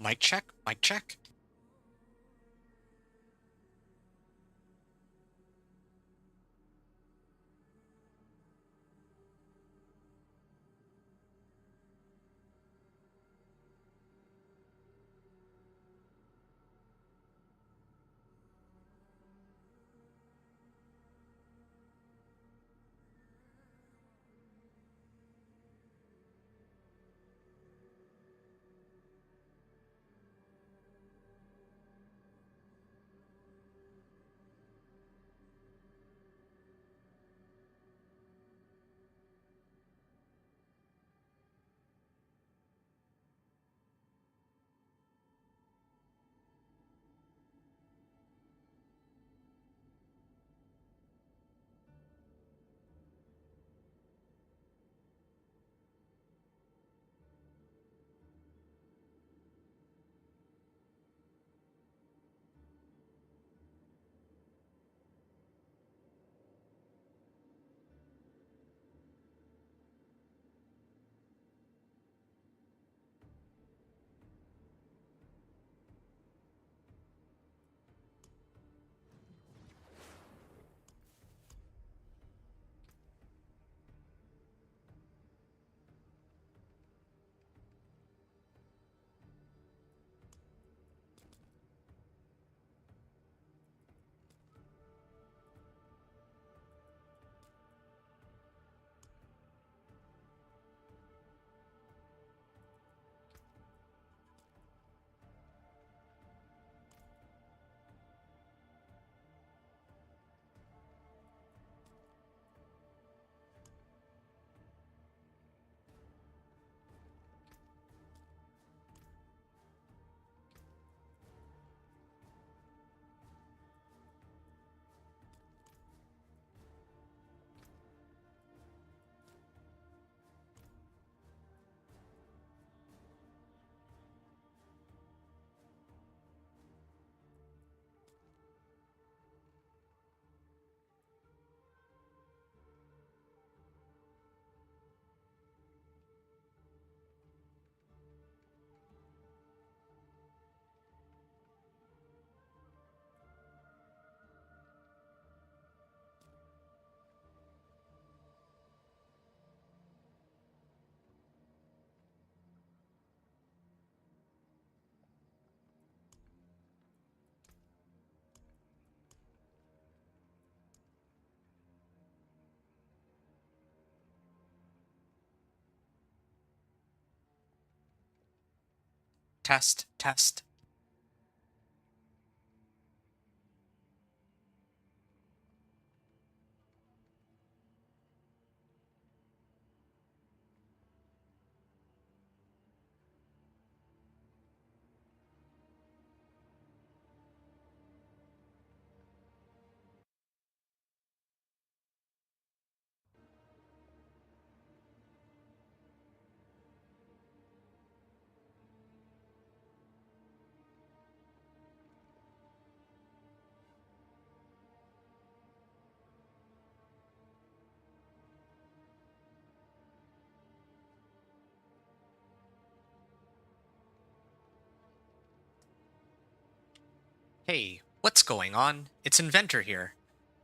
Mic check, mic check. Test, test. Hey, what's going on? It's Inventor here,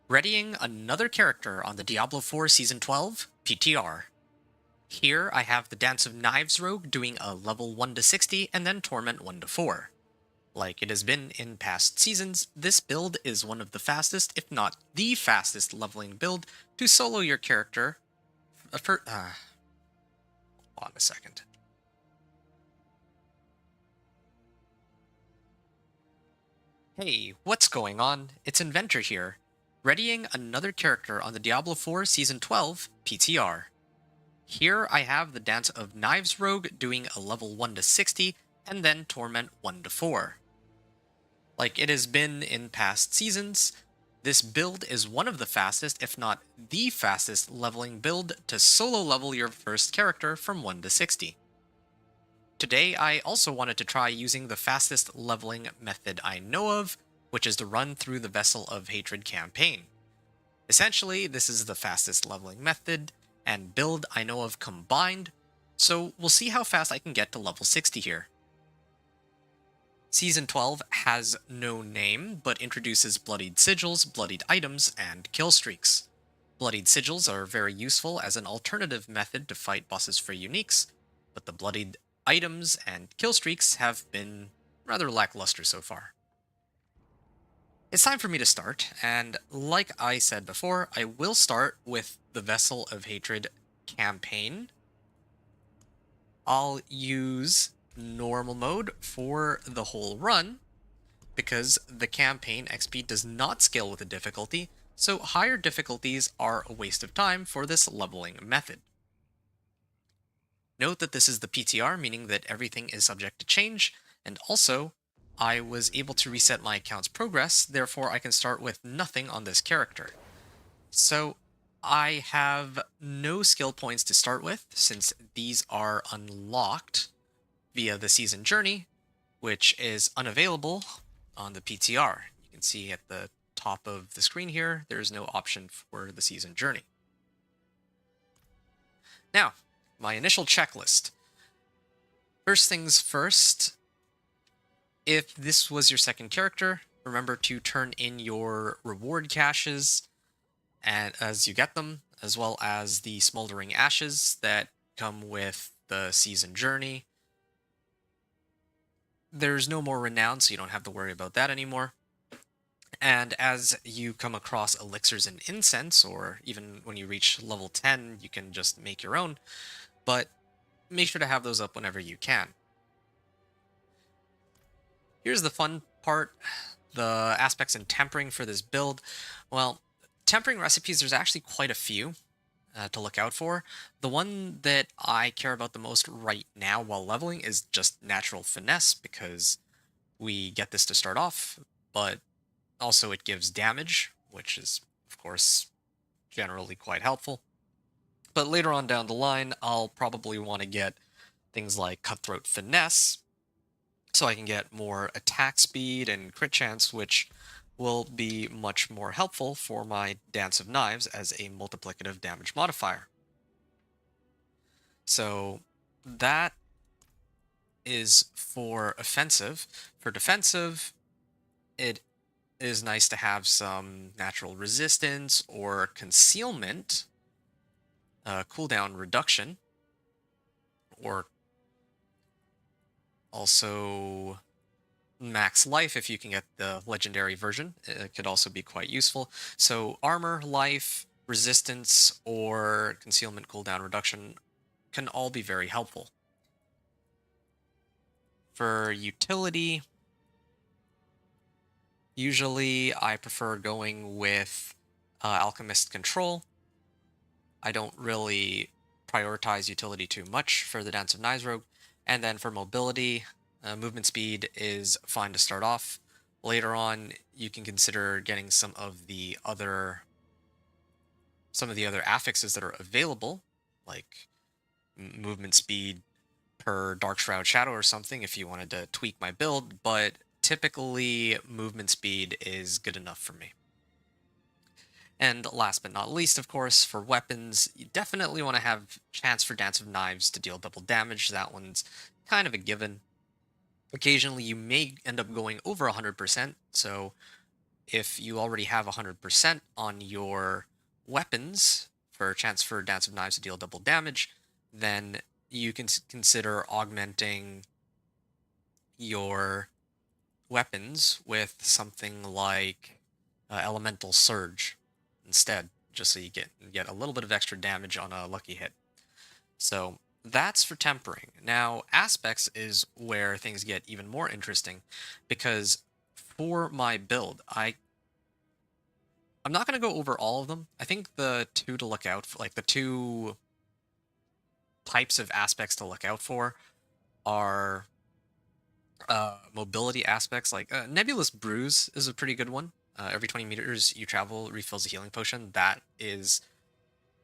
readying another character on the Diablo 4 Season 12 PTR. Here I have the Dance of Knives rogue doing a level 1 to 60 and then Torment 1 to 4. Like it has been in past seasons, this build is one of the fastest, if not the fastest leveling build to solo your character. Hold on a second. Hey, what's going on? It's Inventor here, readying another character on the Diablo 4 Season 12 PTR. Here I have the Dance of Knives rogue doing a level 1 to 60 and then Torment 1 to 4. Like it has been in past seasons, this build is one of the fastest, if not the fastest leveling build to solo level your first character from 1 to 60. Today, I also wanted to try using the fastest leveling method I know of, which is to run through the Vessel of Hatred campaign. Essentially, this is the fastest leveling method and build I know of combined, so we'll see how fast I can get to level 60 here. Season 12 has no name, but introduces bloodied sigils, bloodied items, and kill streaks. Bloodied sigils are very useful as an alternative method to fight bosses for uniques, but the bloodied items and kill streaks have been rather lackluster so far. It's time for me to start, and like I said before, I will start with the Vessel of Hatred campaign. I'll use normal mode for the whole run, because the campaign XP does not scale with the difficulty, so higher difficulties are a waste of time for this leveling method. Note that this is the PTR, meaning that everything is subject to change, and also, I was able to reset my account's progress, therefore I can start with nothing on this character. So, I have no skill points to start with, since these are unlocked via the season journey, which is unavailable on the PTR. You can see at the top of the screen here, there is no option for the season journey. Now, my initial checklist. First things first, if this was your second character, remember to turn in your reward caches and as you get them, as well as the smoldering ashes that come with the season journey. There's no more renown, so you don't have to worry about that anymore. And as you come across elixirs and incense, or even when you reach level 10, you can just make your own, but make sure to have those up whenever you can. Here's the fun part, the aspects in tempering for this build. Well, tempering recipes, there's actually quite a few to look out for. The one that I care about the most right now while leveling is just natural finesse, because we get this to start off, but also it gives damage, which is, of course, generally quite helpful. But later on down the line, I'll probably want to get things like Cutthroat Finesse, so I can get more attack speed and crit chance, which will be much more helpful for my Dance of Knives as a multiplicative damage modifier. So that is for offensive. For defensive, it is nice to have some natural resistance or concealment, cooldown reduction, or also max life if you can get the legendary version. It could also be quite useful. So armor, life, resistance, or concealment cooldown reduction can all be very helpful. For utility, usually I prefer going with Alchemist Control. I don't really prioritize utility too much for the Dance of Knives rogue. And then for mobility, movement speed is fine to start off. Later on, you can consider getting some of the other affixes that are available, like movement speed per Dark Shroud Shadow or something if you wanted to tweak my build, but typically movement speed is good enough for me. And last but not least, of course, for weapons, you definitely want to have chance for Dance of Knives to deal double damage. That one's kind of a given. Occasionally, you may end up going over 100%, so if you already have 100% on your weapons for a chance for Dance of Knives to deal double damage, then you can consider augmenting your weapons with something like Elemental Surge instead, just so you get a little bit of extra damage on a lucky hit. So that's for tempering. Now, aspects is where things get even more interesting, because for my build, I'm not going to go over all of them. I think the two to look out for, like the two types of aspects to look out for, are mobility aspects. Like Nebulous Bruise is a pretty good one. Every 20 meters you travel refills a healing potion. That is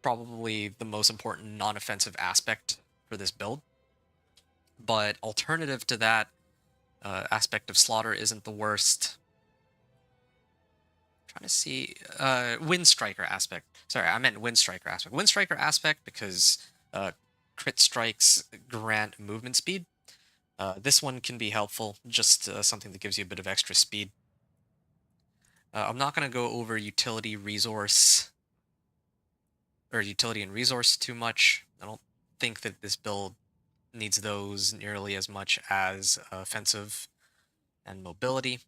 probably the most important non-offensive aspect for this build. But alternative to that, aspect of Slaughter isn't the worst. I'm trying to see Wind Striker aspect. Sorry, I meant Wind Striker aspect. Wind Striker aspect because crit strikes grant movement speed, This one can be helpful, just something that gives you a bit of extra speed. I'm not going to go over utility resource or utility and resource too much. I don't think that this build needs those nearly as much as offensive and mobility.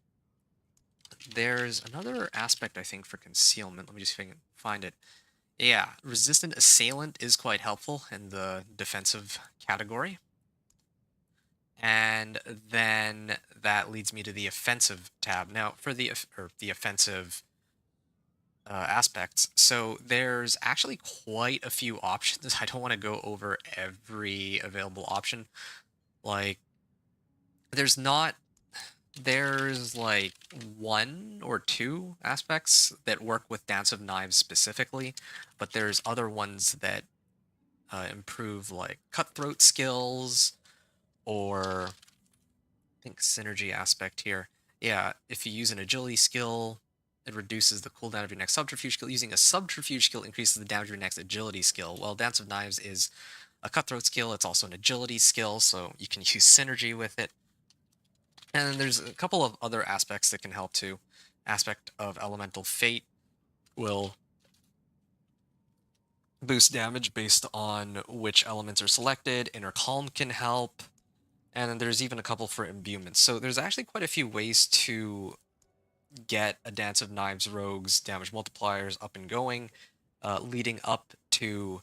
There's another aspect, I think, for concealment. Let me just see if I can find it. Yeah, resistant assailant is quite helpful in the defensive category. And then that leads me to the offensive tab. Now, for the offensive aspects, so there's actually quite a few options. I don't want to go over every available option. Like, there's not there's like one or two aspects that work with Dance of Knives specifically, but there's other ones that improve like cutthroat skills or I think synergy aspect here. Yeah, if you use an agility skill, it reduces the cooldown of your next subterfuge skill. Using a subterfuge skill increases the damage of your next agility skill. Well, Dance of Knives is a cutthroat skill. It's also an agility skill, so you can use synergy with it. And there's a couple of other aspects that can help too. Aspect of Elemental Fate will boost damage based on which elements are selected. Inner Calm can help. And then there's even a couple for imbuements. So there's actually quite a few ways to get a Dance of Knives Rogue's damage multipliers up and going, leading up to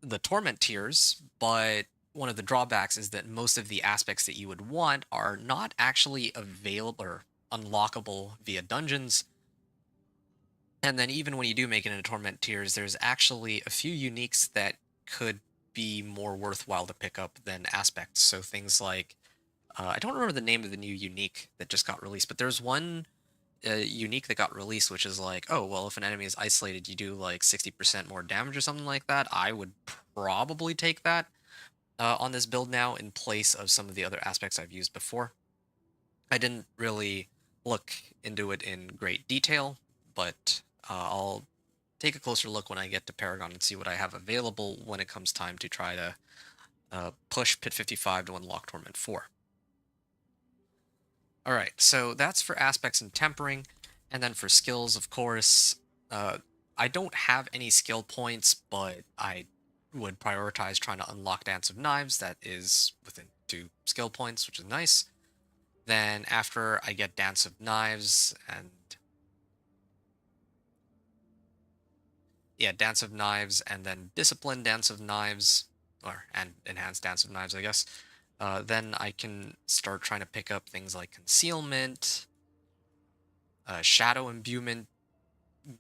the Torment tiers, but one of the drawbacks is that most of the aspects that you would want are not actually available or unlockable via dungeons. And then even when you do make it into Torment tiers, there's actually a few uniques that could be more worthwhile to pick up than aspects. So things like, I don't remember the name of the new unique that just got released, but there's one unique that got released, which is like, oh, well, if an enemy is isolated, you do like 60% more damage or something like that. I would probably take that on this build now in place of some of the other aspects I've used before. I didn't really look into it in great detail, but I'll take a closer look when I get to Paragon and see what I have available when it comes time to try to push Pit 55 to unlock Torment 4. All right, so that's for aspects and tempering, and then for skills, of course, I don't have any skill points, but I would prioritize trying to unlock Dance of Knives. That is within 2 skill points, which is nice. Then after I get Dance of Knives and yeah, Dance of Knives and then Discipline Dance of Knives, and Enhanced Dance of Knives, I guess. Then I can start trying to pick up things like Concealment. Shadow Imbuement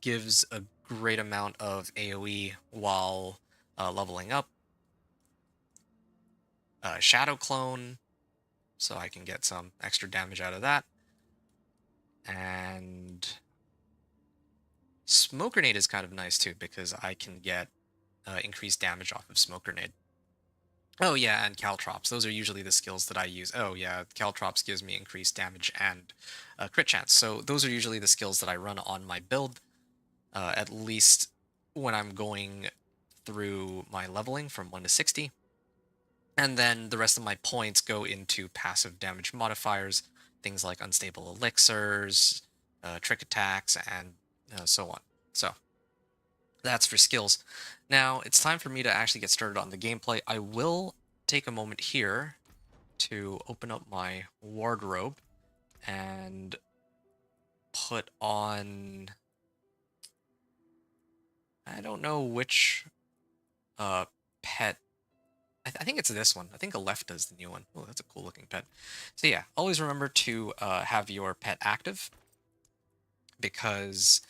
gives a great amount of AoE while leveling up. Shadow Clone, so I can get some extra damage out of that. And Smoke Grenade is kind of nice too, because I can get increased damage off of Smoke Grenade. Oh yeah, and Caltrops. Those are usually the skills that I use. Oh yeah, Caltrops gives me increased damage and crit chance. So those are usually the skills that I run on my build, at least when I'm going through my leveling from 1 to 60. And then the rest of my points go into passive damage modifiers, things like Unstable Elixirs, Trick Attacks, and so on. So that's for skills. Now, it's time for me to actually get started on the gameplay. I will take a moment here to open up my wardrobe and put on... I don't know which pet. I think it's this one. I think Alefta is the new one. Oh, that's a cool looking pet. So yeah, always remember to have your pet active, because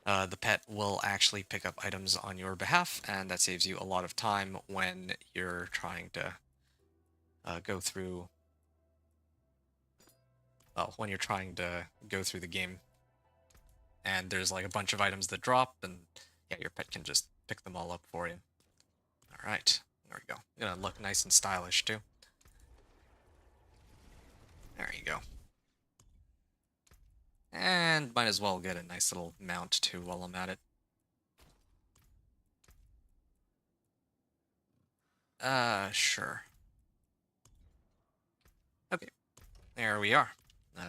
the pet will actually pick up items on your behalf, and that saves you a lot of time when you're trying to go through... Well, when you're trying to go through the game, and there's like a bunch of items that drop, and yeah, your pet can just pick them all up for you. All right, there we go. Gonna look nice and stylish too. There you go. And might as well get a nice little mount too while I'm at it. Sure. There we are.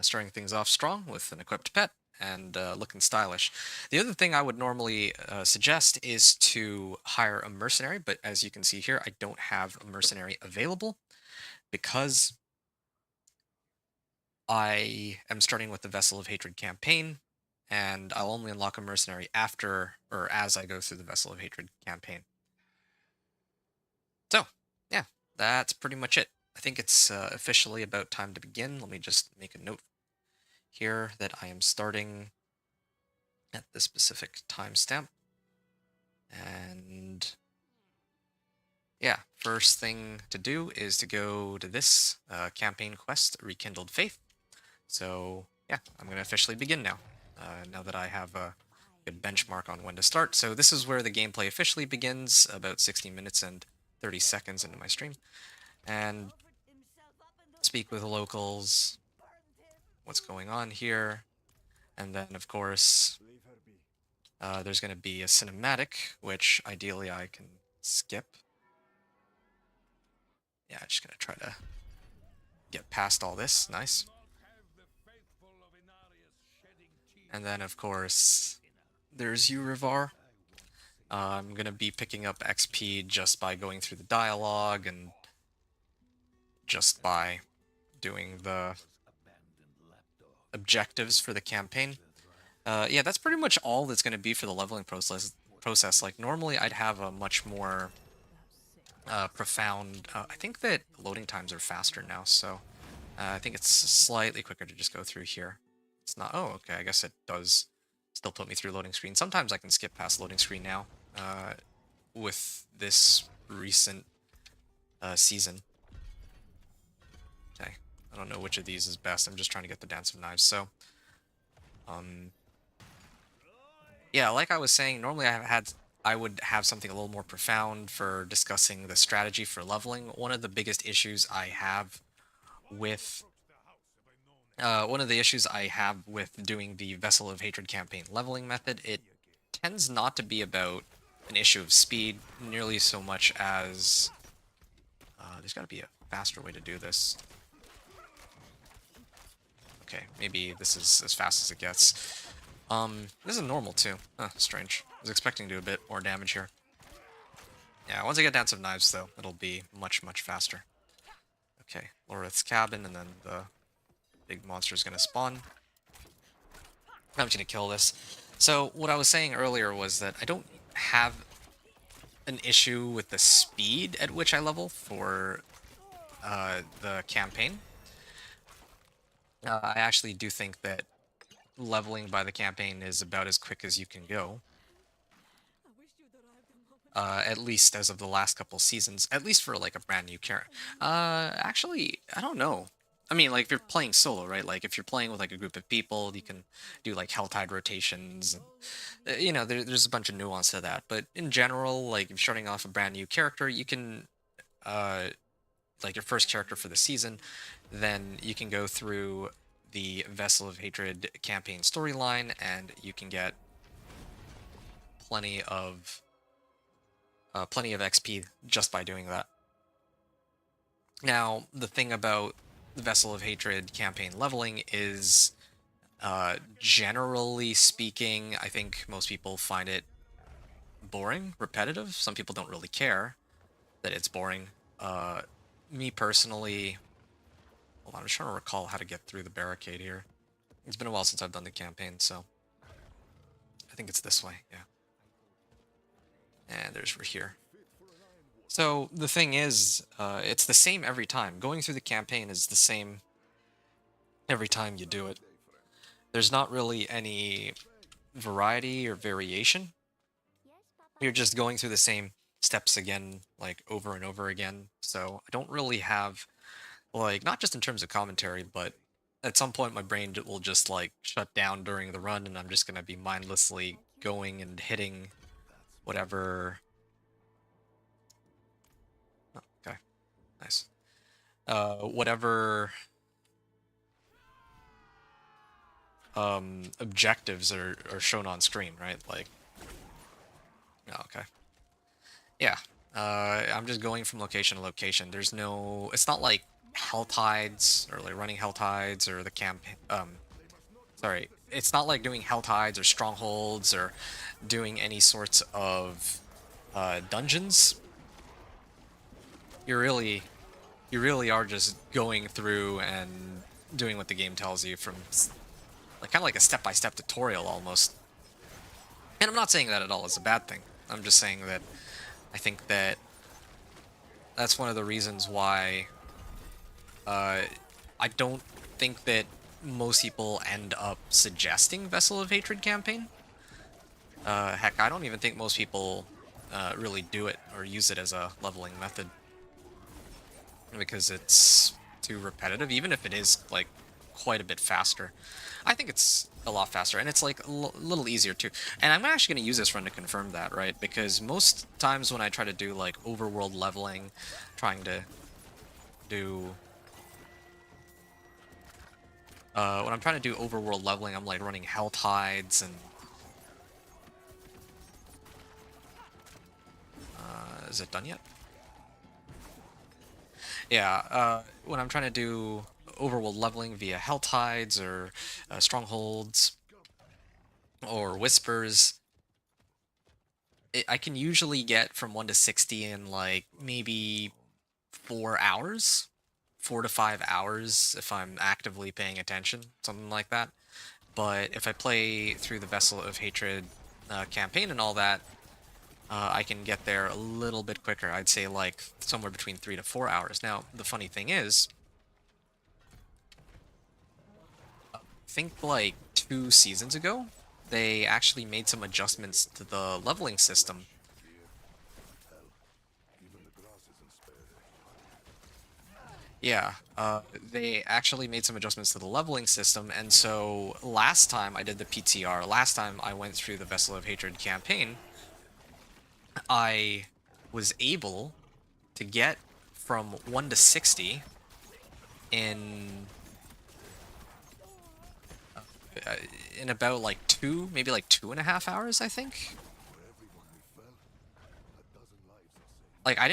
Starting things off strong with an equipped pet and looking stylish. The other thing I would normally suggest is to hire a mercenary, but as you can see here, I don't have a mercenary available because I am starting with the Vessel of Hatred campaign, and I'll only unlock a mercenary after or as I go through the Vessel of Hatred campaign. So, yeah, that's pretty much it. I think it's officially about time to begin. Let me just make a note here that I am starting at this specific timestamp. And yeah, first thing to do is to go to this campaign quest, Rekindled Faith. So yeah, I'm going to officially begin now, now that I have a good benchmark on when to start. So this is where the gameplay officially begins, about 16 minutes and 30 seconds into my stream. And speak with the locals, what's going on here. And then, of course, there's going to be a cinematic, which ideally I can skip. Yeah, just going to try to get past all this. Nice. And then, of course, there's Urivar. I'm going to be picking up XP just by going through the dialogue and just by doing the objectives for the campaign. Yeah, that's pretty much all that's going to be for the leveling process. Like, normally I'd have a much more profound... I think that loading times are faster now, so I think it's slightly quicker to just go through here. It's not... Oh, okay, I guess it does still put me through loading screen. Sometimes I can skip past loading screen now with this recent season. Okay, I don't know which of these is best. I'm just trying to get the Dance of Knives, so... yeah, like I was saying, normally I would have something a little more profound for discussing the strategy for leveling. One of the biggest issues I have with doing the Vessel of Hatred campaign leveling method, it tends not to be about an issue of speed nearly so much as there's got to be a faster way to do this. Okay, maybe this is as fast as it gets. This is normal too. Huh, strange. I was expecting to do a bit more damage here. Yeah, once I get Dance of Knives though, it'll be much, much faster. Okay, Lorith's cabin, and then the big monster is going to spawn. I'm just going to kill this. So, what I was saying earlier was that I don't have an issue with the speed at which I level for the campaign. I actually do think that leveling by the campaign is about as quick as you can go. At least as of the last couple seasons, at least for like a brand new character. Actually, I don't know. I mean, like if you're playing solo, right? Like if you're playing with like a group of people, you can do like Helltide rotations. And, you know, there's a bunch of nuance to that. But in general, like if you're starting off a brand new character, you can, like your first character for the season, then you can go through the Vessel of Hatred campaign storyline, and you can get plenty of XP just by doing that. Now, the thing about the Vessel of Hatred campaign leveling is, generally speaking, I think most people find it boring, repetitive. Some people don't really care that it's boring. Me personally... Hold on, I'm just trying to recall how to get through the barricade here. It's been a while since I've done the campaign, so... I think it's this way, yeah. And there's we're here. So the thing is, it's the same every time. Going through the campaign is the same every time you do it. There's not really any variety or variation. You're just going through the same steps again, like over and over again. So I don't really have, like, not just in terms of commentary, but at some point my brain will just like shut down during the run, and I'm just gonna be mindlessly going and hitting whatever. Oh, okay, nice. Whatever objectives are shown on screen, right? Like, oh, okay, yeah. I'm just going from location to location. There's no. It's not like Hell Tides, or like running Hell Tides, or the sorry, it's not like doing Hell Tides or Strongholds or doing any sorts of dungeons. You really are just going through and doing what the game tells you from like kind of like a step-by-step tutorial almost. And I'm not saying that at all is a bad thing. I'm just saying that I think that that's one of the reasons why I don't think that most people end up suggesting Vessel of Hatred campaign. Heck, I don't even think most people really do it or use it as a leveling method because it's too repetitive, even if it is like quite a bit faster. I think it's a lot faster, and it's like a little easier too. And I'm actually going to use this run to confirm that, right? Because most times when I try to do like overworld leveling, trying to do when I'm trying to do overworld leveling, I'm like running Hell Tides and is it done yet? Yeah, when I'm trying to do overworld leveling via Hell Tides or Strongholds or Whispers, I can usually get from 1 to 60 in like maybe 4 hours, 4 to 5 hours if I'm actively paying attention, something like that. But if I play through the Vessel of Hatred campaign and all that, I can get there a little bit quicker. I'd say like somewhere between 3 to 4 hours. Now, the funny thing is, I think like 2 seasons ago, they actually made some adjustments to the leveling system. Yeah, they actually made some adjustments to the leveling system, and so last time I did the PTR, last time I went through the Vessel of Hatred campaign, I was able to get from 1 to 60 in about like maybe like 2.5 hours, I think. Like I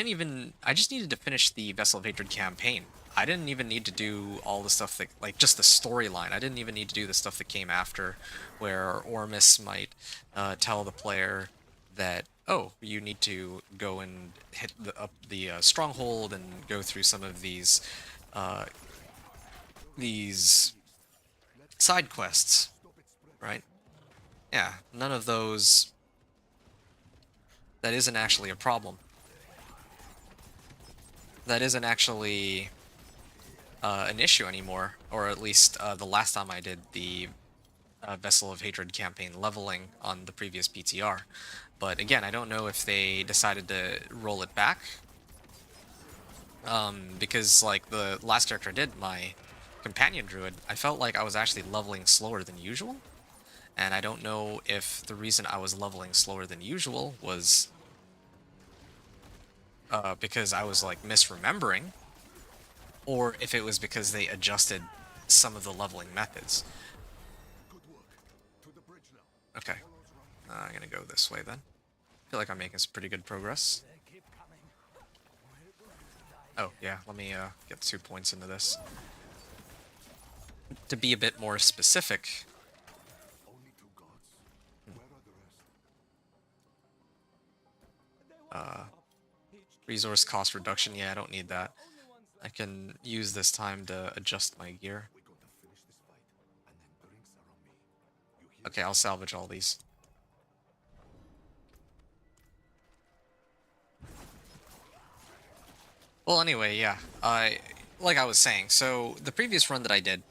just needed to finish the Vessel of Hatred campaign. I didn't even need to do all the stuff that, like, just the storyline. I didn't even need to do the stuff that came after, where Ormus might tell the player that, oh, you need to go and hit up the stronghold and go through some of these side quests, right? Yeah, none of those. That isn't actually a problem. That isn't actually an issue anymore, or at least the last time I did the Vessel of Hatred campaign leveling on the previous PTR. But again, I don't know if they decided to roll it back, because like the last character I did, my companion druid, I felt like I was actually leveling slower than usual, and I don't know if the reason I was leveling slower than usual was because I was like misremembering, or if it was because they adjusted some of the leveling methods. Okay, I'm gonna go this way then. I feel like I'm making some pretty good progress. Oh yeah, let me get 2 points into this. To be a bit more specific, resource cost reduction, yeah, I don't need that. I can use this time to adjust my gear. Okay, I'll salvage all these. Well, anyway, yeah. Like I was saying, so the previous run that I did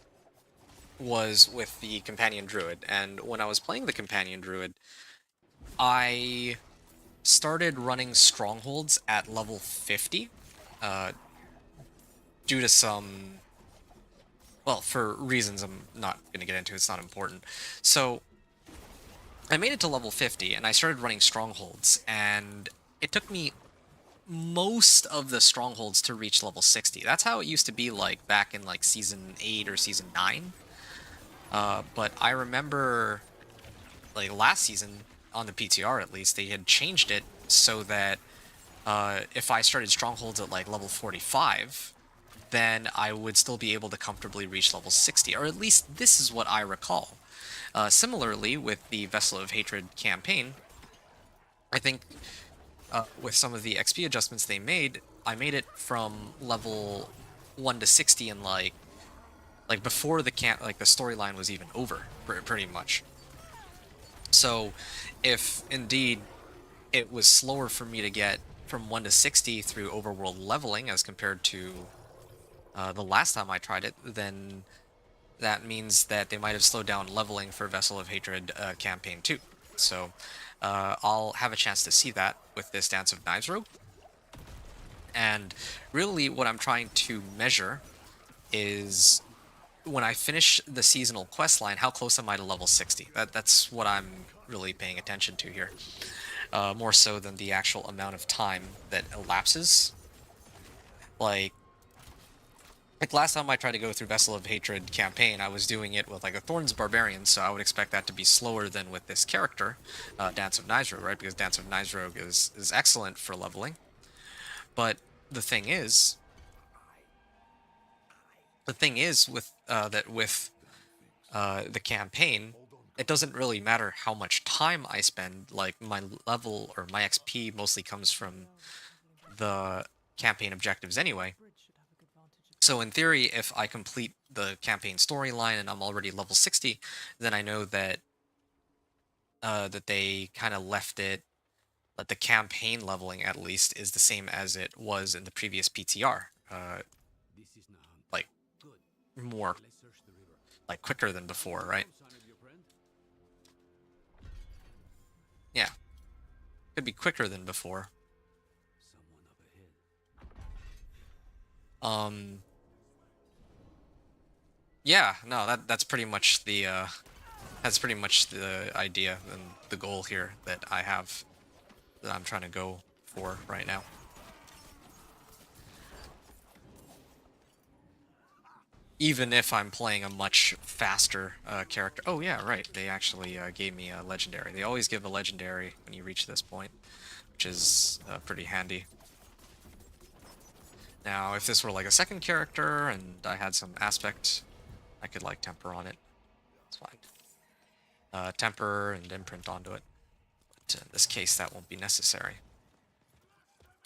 was with the Companion Druid, and when I was playing the Companion Druid, I started running Strongholds at level 50, due to some, well, for reasons I'm not going to get into, it's not important. So, I made it to level 50, and I started running Strongholds, and it took me most of the Strongholds to reach level 60. That's how it used to be like back in like Season 8 or Season 9. But I remember, like, last season, on the PTR at least, they had changed it so that if I started Strongholds at like level 45, then I would still be able to comfortably reach level 60, or at least this is what I recall. Similarly, with the Vessel of Hatred campaign, I think with some of the XP adjustments they made, I made it from level 1 to 60 in like before the storyline was even over, pretty much. So, if indeed it was slower for me to get from 1 to 60 through overworld leveling as compared to the last time I tried it, then that means that they might have slowed down leveling for Vessel of Hatred campaign 2. So I'll have a chance to see that with this Dance of Knives rogue. And really what I'm trying to measure is when I finish the seasonal quest line, how close am I to level 60? That's what I'm really paying attention to here. More so than the actual amount of time that elapses. Like last time I tried to go through Vessel of Hatred campaign, I was doing it with like a Thorns Barbarian, so I would expect that to be slower than with this character, Dance of Knives Rogue, right? Because Dance of Knives Rogue is excellent for leveling. But the thing is with the campaign, it doesn't really matter how much time I spend. Like my level or my XP mostly comes from the campaign objectives anyway. So in theory, if I complete the campaign storyline and I'm already level 60, then I know that that they kind of left it that the campaign leveling at least is the same as it was in the previous PTR. Like more like quicker than before, right? Yeah, could be quicker than before. Um yeah, no, that's pretty much the idea and the goal here that I have that I'm trying to go for right now. Even if I'm playing a much faster character. Oh yeah, right. They actually gave me a legendary. They always give a legendary when you reach this point, which is pretty handy. Now, if this were like a second character and I had some aspect, I could like temper on it. It's fine. Temper and imprint onto it. But in this case, that won't be necessary.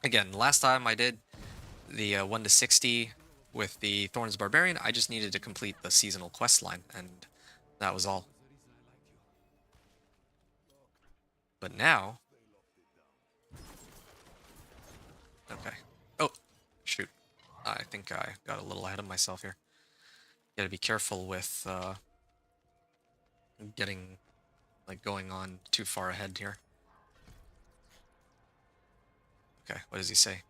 Again, last time I did the 1 to 60 with the Thorns Barbarian, I just needed to complete the seasonal quest line, and that was all. But now... Okay. Oh, shoot. I think I got a little ahead of myself here. Gotta be careful with getting, like, going on too far ahead here. Okay, what does he say?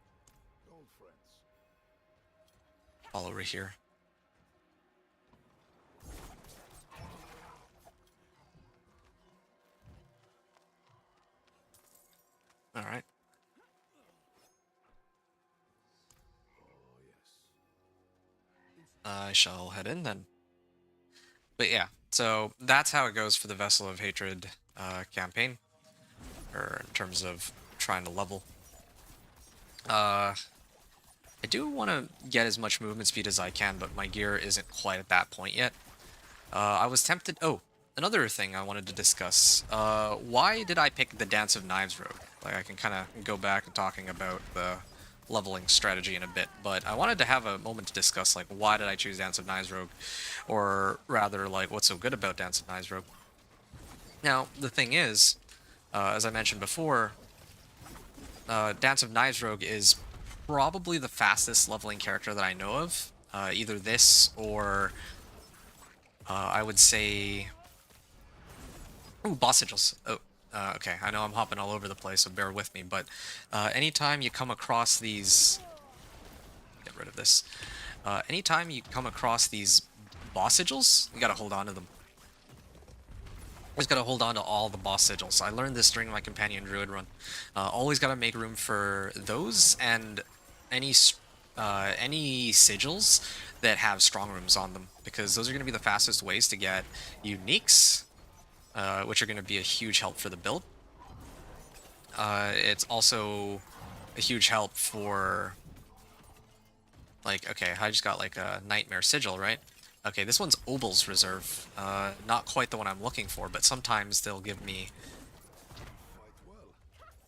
All over here. Alright. I shall head in then. But yeah, so that's how it goes for the Vessel of Hatred campaign, or in terms of trying to level. I do want to get as much movement speed as I can, but my gear isn't quite at that point yet. I was tempted... Oh, another thing I wanted to discuss. Why did I pick the Dance of Knives rogue? Like, I can kind of go back and talking about the leveling strategy in a bit, but I wanted to have a moment to discuss, like, why did I choose Dance of Knives rogue? Or rather, like, what's so good about Dance of Knives rogue? Now, the thing is, as I mentioned before, Dance of Knives rogue is probably the fastest leveling character that I know of. Either this or I would say... Ooh, boss sigils. Oh, okay. I know I'm hopping all over the place, so bear with me. But anytime you come across these... Get rid of this. Anytime you come across these boss sigils, you gotta hold on to them. Always gotta hold on to all the boss sigils. I learned this during my companion druid run. Always gotta make room for those and any sigils that have strong rooms on them, because those are gonna be the fastest ways to get uniques, which are gonna be a huge help for the build. It's also a huge help for Like, okay, I just got like a Nightmare Sigil, right? Okay, this one's Obel's Reserve. Not quite the one I'm looking for, but sometimes they'll give me...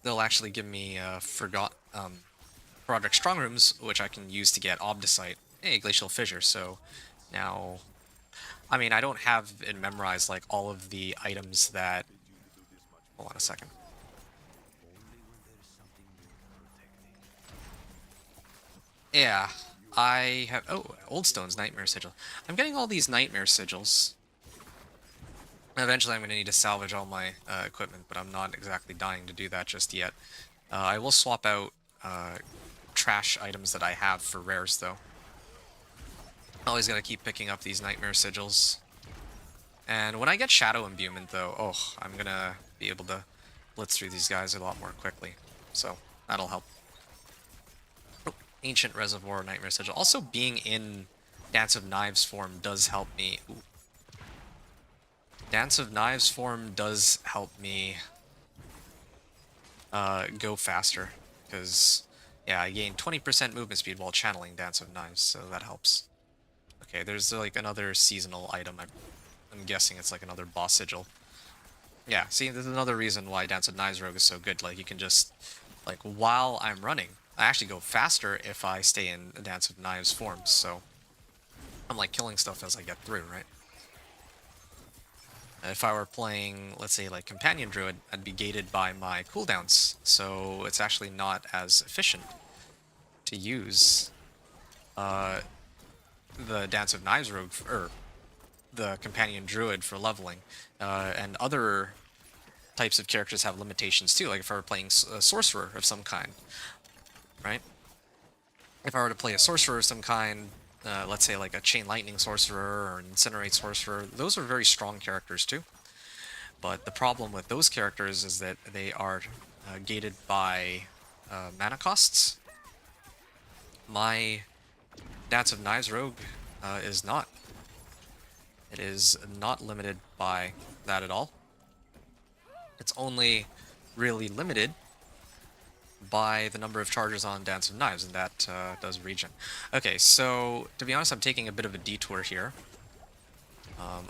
They'll actually give me Roderick Strongrooms, which I can use to get Obdicite. Hey, Glacial Fissure, so now... I mean, I don't have it memorized, like, all of the items that... Hold on a second. Yeah, I have... Oh, Oldstone's Nightmare Sigil. I'm getting all these Nightmare Sigils. Eventually I'm going to need to salvage all my equipment, but I'm not exactly dying to do that just yet. I will swap out trash items that I have for rares, though. Always got to keep picking up these Nightmare Sigils. And when I get Shadow Imbuement, though, oh, I'm going to be able to blitz through these guys a lot more quickly. So, that'll help. Oh, Ancient Reservoir Nightmare Sigil. Also, being in Dance of Knives form does help me... Ooh. Dance of Knives form does help me go faster, because, yeah, I gain 20% movement speed while channeling Dance of Knives, so that helps. Okay, there's like another seasonal item. I'm guessing it's like another boss sigil. Yeah, see, there's another reason why Dance of Knives Rogue is so good. Like, you can just, like, while I'm running, I actually go faster if I stay in Dance of Knives form, so I'm, like, killing stuff as I get through, right? If I were playing, let's say, like Companion Druid, I'd be gated by my cooldowns, so it's actually not as efficient to use the Dance of Knives Rogue, or the Companion Druid for leveling. And other types of characters have limitations too, like if I were playing a Sorcerer of some kind, right? If I were to play a Sorcerer of some kind, let's say like a Chain Lightning Sorcerer or an Incinerate Sorcerer, those are very strong characters too. But the problem with those characters is that they are gated by mana costs. My Dance of Knives Rogue is not. It is not limited by that at all. It's only really limited by the number of charges on Dance of Knives, and that does regen. Okay, so to be honest, I'm taking a bit of a detour here.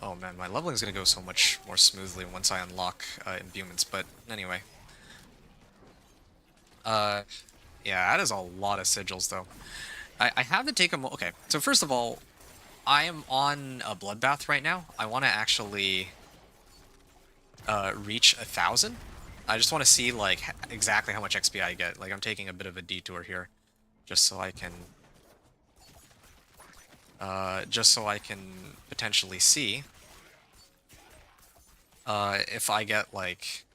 Oh man, my leveling is going to go so much more smoothly once I unlock imbuements, but anyway. Yeah, that is a lot of sigils, though. I have to take them... Okay, so first of all, I am on a Bloodbath right now. I want to actually reach 1,000. I just want to see, like, exactly how much XP I get. Like, I'm taking a bit of a detour here, just so I can... potentially see if I get, like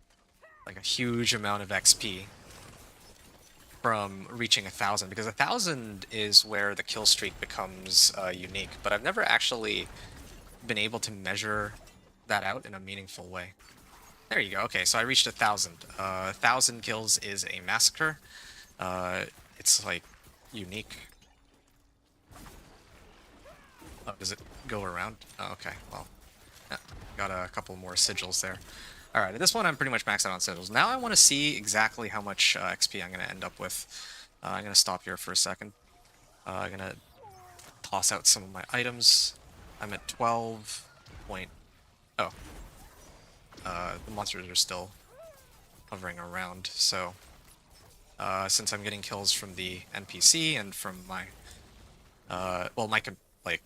a huge amount of XP from reaching 1,000, because 1,000 is where the kill streak becomes unique, but I've never actually been able to measure that out in a meaningful way. There you go. Okay, so I reached 1,000. 1,000 kills is a massacre. It's, like, unique. Oh, does it go around? Oh, okay, well. Yeah, got a couple more sigils there. Alright, at this point I'm pretty much maxed out on sigils. Now I want to see exactly how much XP I'm going to end up with. I'm going to stop here for a second. I'm going to toss out some of my items. I'm at 12 point... Oh. The monsters are still hovering around, so... since I'm getting kills from the NPC and from my... well, my, like,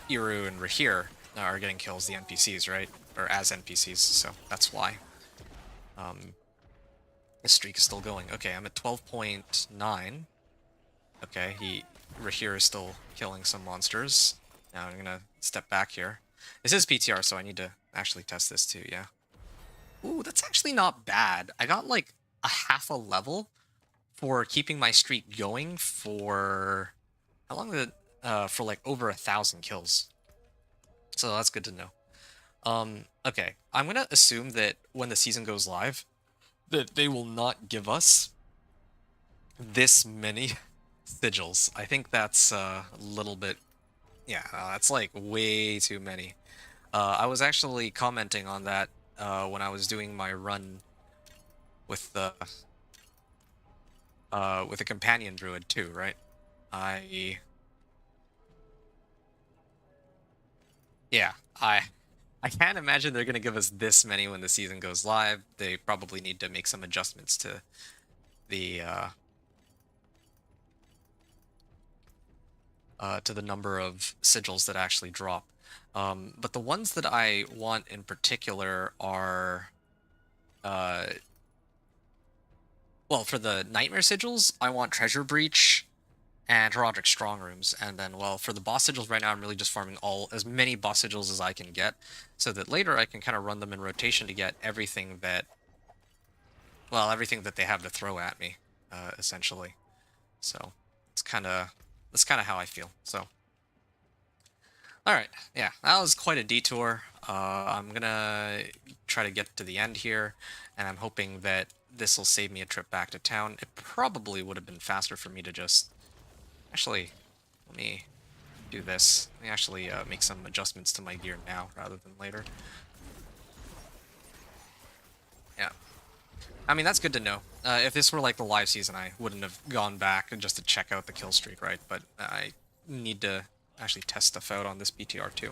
Iru and Rahir are getting kills, the NPCs, right? Or as NPCs, so that's why. This streak is still going. Okay, I'm at 12.9. Okay, Rahir is still killing some monsters. Now I'm gonna step back here. This is PTR, so I need to actually test this too, yeah. Ooh, that's actually not bad. I got like a half a level for keeping my streak going for... How long did it... for like over 1,000 kills. So that's good to know. Okay, I'm gonna assume that when the season goes live, that they will not give us this many sigils. I think that's a little bit... Yeah, that's like way too many. I was actually commenting on that when I was doing my run with the Companion Druid too, right? I Yeah, I can't imagine they're gonna give us this many when the season goes live. They probably need to make some adjustments the uh, to the number of sigils that actually drop. But the ones that I want in particular are, uh, well, for the Nightmare sigils, I want Treasure Breach and Herodic Strong Rooms. And then, well, for the boss sigils right now, I'm really just farming as many boss sigils as I can get, so that later I can kind of run them in rotation to get everything that, well, everything that they have to throw at me, essentially. So it's kind of that's kind of how I feel. So. All right, yeah, that was quite a detour. I'm gonna try to get to the end here, and I'm hoping that this will save me a trip back to town. It probably would have been faster for me to just... Actually, let me do this. Let me actually make some adjustments to my gear now rather than later. Yeah. I mean, that's good to know. If this were like the live season, I wouldn't have gone back just to check out the kill streak, right? But I need to actually test stuff out on this PTR too,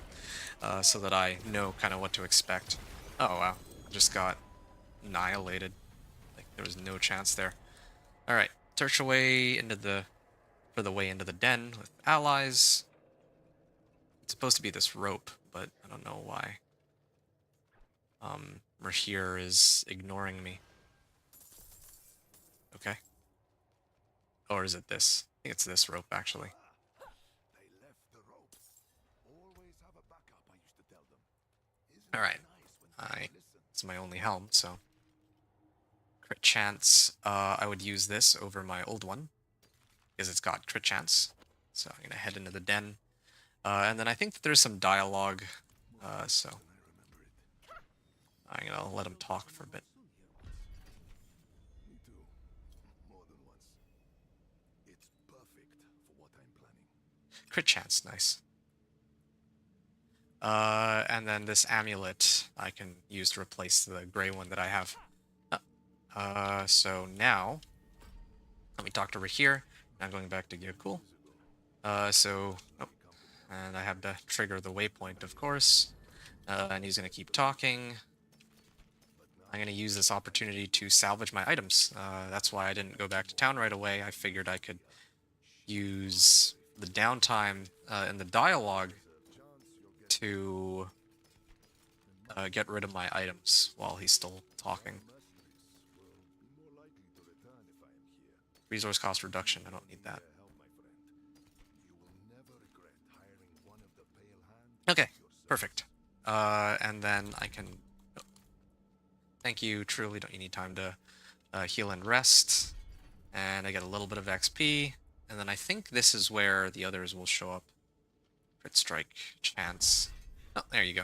so that I know kind of what to expect. Oh wow, I just got annihilated. Like there was no chance there. All right, search away into for the way into the den with allies. It's supposed to be this rope, but I don't know why. Rahir is ignoring me. Okay. Or is it this? I think it's this rope, actually. Alright. It's my only helm, so... Crit chance, I would use this over my old one, because it's got crit chance. So I'm gonna head into the den. And then I think that there's some dialogue, so... I'm gonna let him talk for a bit. Crit chance, nice. And then this amulet I can use to replace the gray one that I have. So now, let me talk to Rahir. Now going back to Gear Cool. And I have to trigger the waypoint, of course. And he's gonna keep talking. I'm gonna use this opportunity to salvage my items. That's why I didn't go back to town right away. I figured I could use the downtime in the dialogue to get rid of my items while he's still talking. Resource cost reduction, I don't need that. Okay, perfect. And then I can... Oh. Thank you, truly don't you need time to heal and rest. And I get a little bit of XP. And then I think this is where the others will show up. Crit strike chance. Oh, there you go.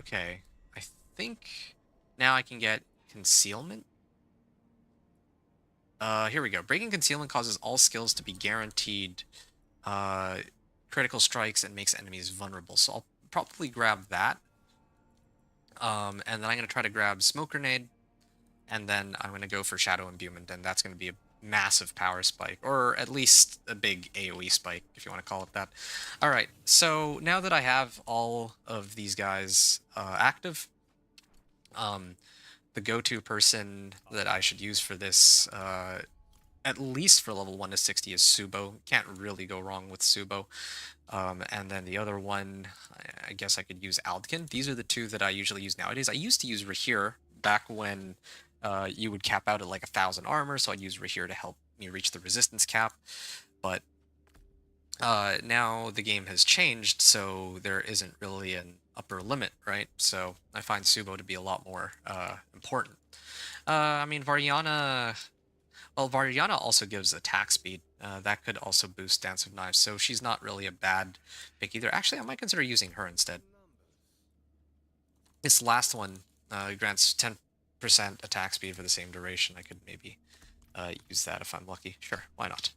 Okay. I think now I can get concealment. Here we go. Breaking concealment causes all skills to be guaranteed critical strikes and makes enemies vulnerable. So I'll probably grab that. And then I'm going to try to grab Smoke Grenade. And then I'm going to go for Shadow Imbuement. And that's going to be a massive power spike. Or at least a big AoE spike, if you want to call it that. Alright, so now that I have all of these guys active, the go-to person that I should use for this, at least for level 1 to 60, is Subo. Can't really go wrong with Subo. And then the other one, I guess I could use Aldkin. These are the two that I usually use nowadays. I used to use Rahir back when you would cap out at like 1,000 armor, so I'd use Rahir to help me reach the resistance cap. But now the game has changed, so there isn't really an upper limit, right? So I find Subo to be a lot more important. I mean, Variana... Well, Variana also gives attack speed. That could also boost Dance of Knives, so she's not really a bad pick either. Actually, I might consider using her instead. This last one grants 10% attack speed for the same duration. I could maybe use that if I'm lucky. Sure, why not?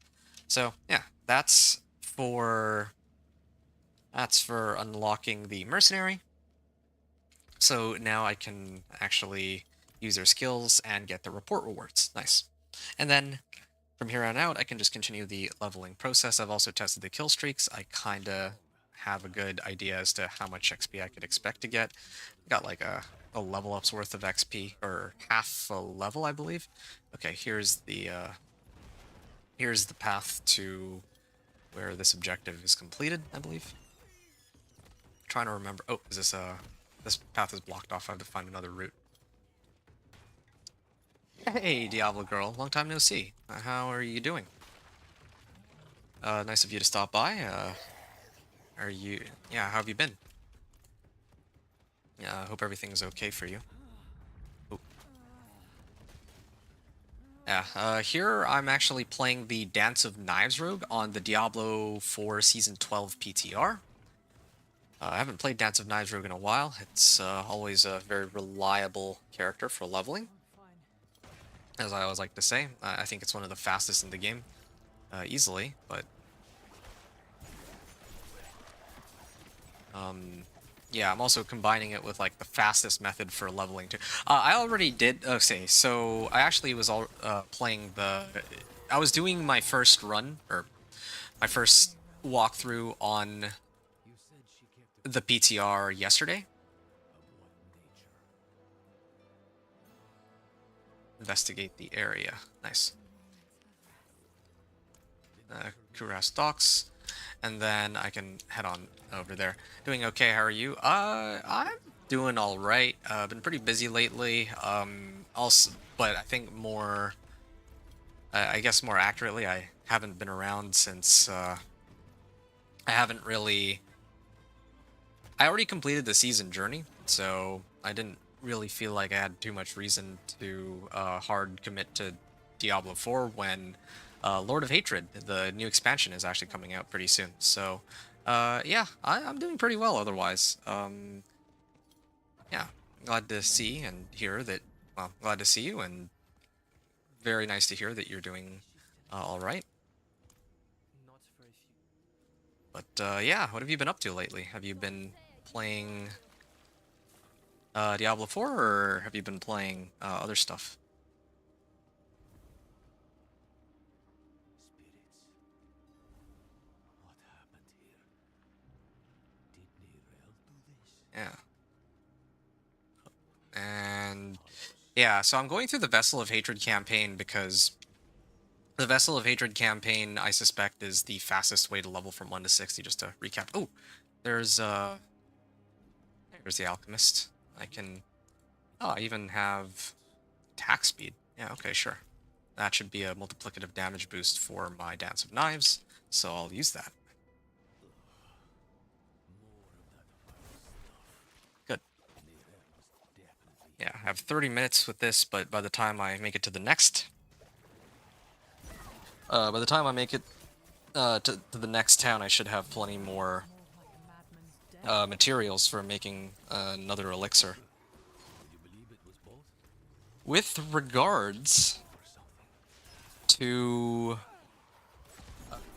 So, yeah, that's for unlocking the Mercenary. So now I can actually use their skills and get the report rewards. Nice. And then From here on out, I can just continue the leveling process. I've also tested the kill streaks. I kind of have a good idea as to how much XP I could expect to get. Got like a level up's worth of XP, or half a level, I believe. Okay, here's the path to where this objective is completed, I believe. Trying to remember. Oh, is this path is blocked off. I have to find another route. Hey, Diablo girl, long time no see. How are you doing? Nice of you to stop by. Yeah, how have you been? Yeah, I hope everything's okay for you. Oh. Yeah, here I'm actually playing the Dance of Knives rogue on the Diablo 4 Season 12 PTR. I haven't played Dance of Knives rogue in a while. It's always a very reliable character for leveling, as I always like to say. I think it's one of the fastest in the game, easily, but yeah, I'm also combining it with like the fastest method for leveling too. I already did. Okay, so I actually was playing the. I was doing my first run, or my first walkthrough on the PTR yesterday. Investigate the area. Nice. Kuras docks, and then I can head on over there. Doing okay. How are you? I'm doing all right. Been pretty busy lately. Also, but I think more. I guess more accurately, I haven't been around since. I haven't really. I already completed the season journey, so I didn't really feel like I had too much reason to hard commit to Diablo 4 when Lord of Hatred, the new expansion, is actually coming out pretty soon. So, yeah, I'm doing pretty well otherwise. Yeah, glad to see and hear that, well, glad to see you, and very nice to hear that you're doing all right. But, yeah, what have you been up to lately? Have you been playing Diablo 4, or have you been playing other stuff? Yeah. And yeah, so I'm going through the Vessel of Hatred campaign because the Vessel of Hatred campaign, I suspect, is the fastest way to level from 1 to 60, just to recap. Oh, there's the Alchemist. I can... Oh, I even have attack speed. Yeah, okay, sure. That should be a multiplicative damage boost for my Dance of Knives, so I'll use that. Good. Yeah, I have 30 minutes with this, but by the time I make it to the next... by the time I make it to the next town, I should have plenty more materials for making another elixir. With regards to,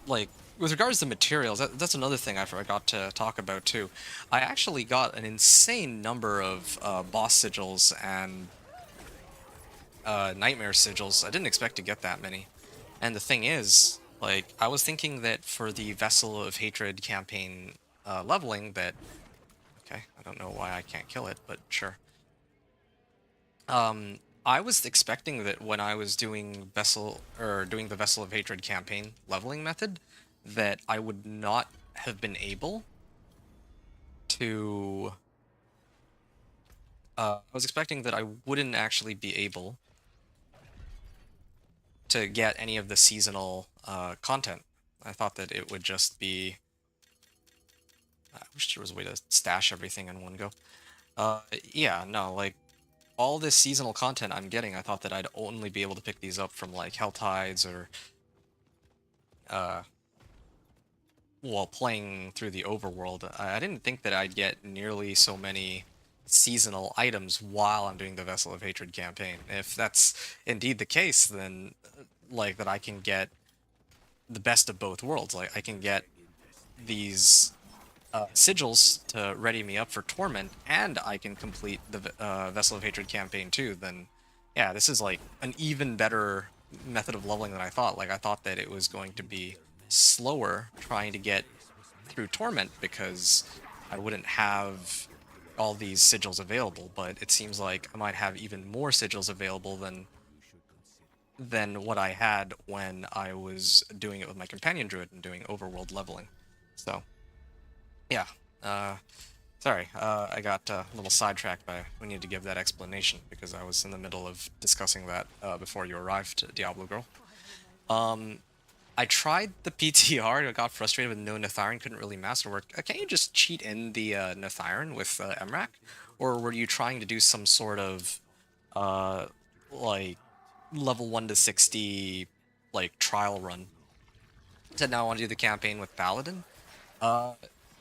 with regards to materials, that's another thing I forgot to talk about too. I actually got an insane number of boss sigils and nightmare sigils. I didn't expect to get that many. And the thing is, like, I was thinking that for the Vessel of Hatred campaign leveling that... Okay, I don't know why I can't kill it, but sure. I was expecting that when I was doing the Vessel of Hatred campaign leveling method, that I would not have been able to... I was expecting that I wouldn't actually be able to get any of the seasonal content. I thought that it would just be... I wish there was a way to stash everything in one go. Yeah, no, like, all this seasonal content I'm getting, I thought that I'd only be able to pick these up from, like, Hell Tides or... while playing through the overworld. I didn't think that I'd get nearly so many seasonal items while I'm doing the Vessel of Hatred campaign. If that's indeed the case, then, like, that I can get the best of both worlds. Like, I can get these sigils to ready me up for Torment, and I can complete the Vessel of Hatred campaign too, then yeah, this is like an even better method of leveling than I thought. Like, I thought that it was going to be slower trying to get through Torment because I wouldn't have all these sigils available, but it seems like I might have even more sigils available than what I had when I was doing it with my companion druid and doing overworld leveling. So, yeah. Sorry, I got a little sidetracked by we need to give that explanation because I was in the middle of discussing that before you arrived, Diablo Girl. I tried the PTR and I got frustrated with no Nathiron, couldn't really masterwork. Can't you just cheat in the Nathiron with Emrak? Or were you trying to do some sort of, like, level 1 to 60, like, trial run? Said now I want to do the campaign with Paladin? Uh,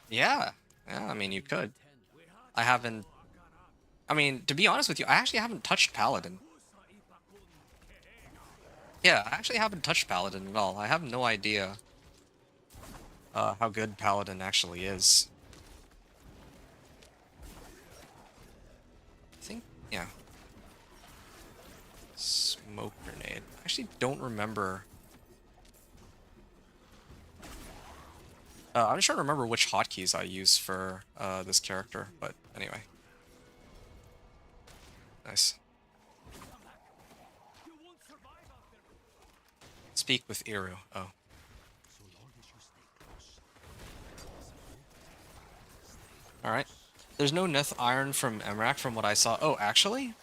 yeah. Yeah, I mean, you could. I haven't... I mean, to be honest with you, I actually haven't touched Paladin. Yeah, I actually haven't touched Paladin at all. I have no idea how good Paladin actually is. I think, yeah. Smoke grenade. I actually don't remember. I'm just trying to remember which hotkeys I use for this character, but anyway. Nice. Speak with Iru. Oh. Alright. There's no Neth Iron from Emrak from what I saw. Oh, actually?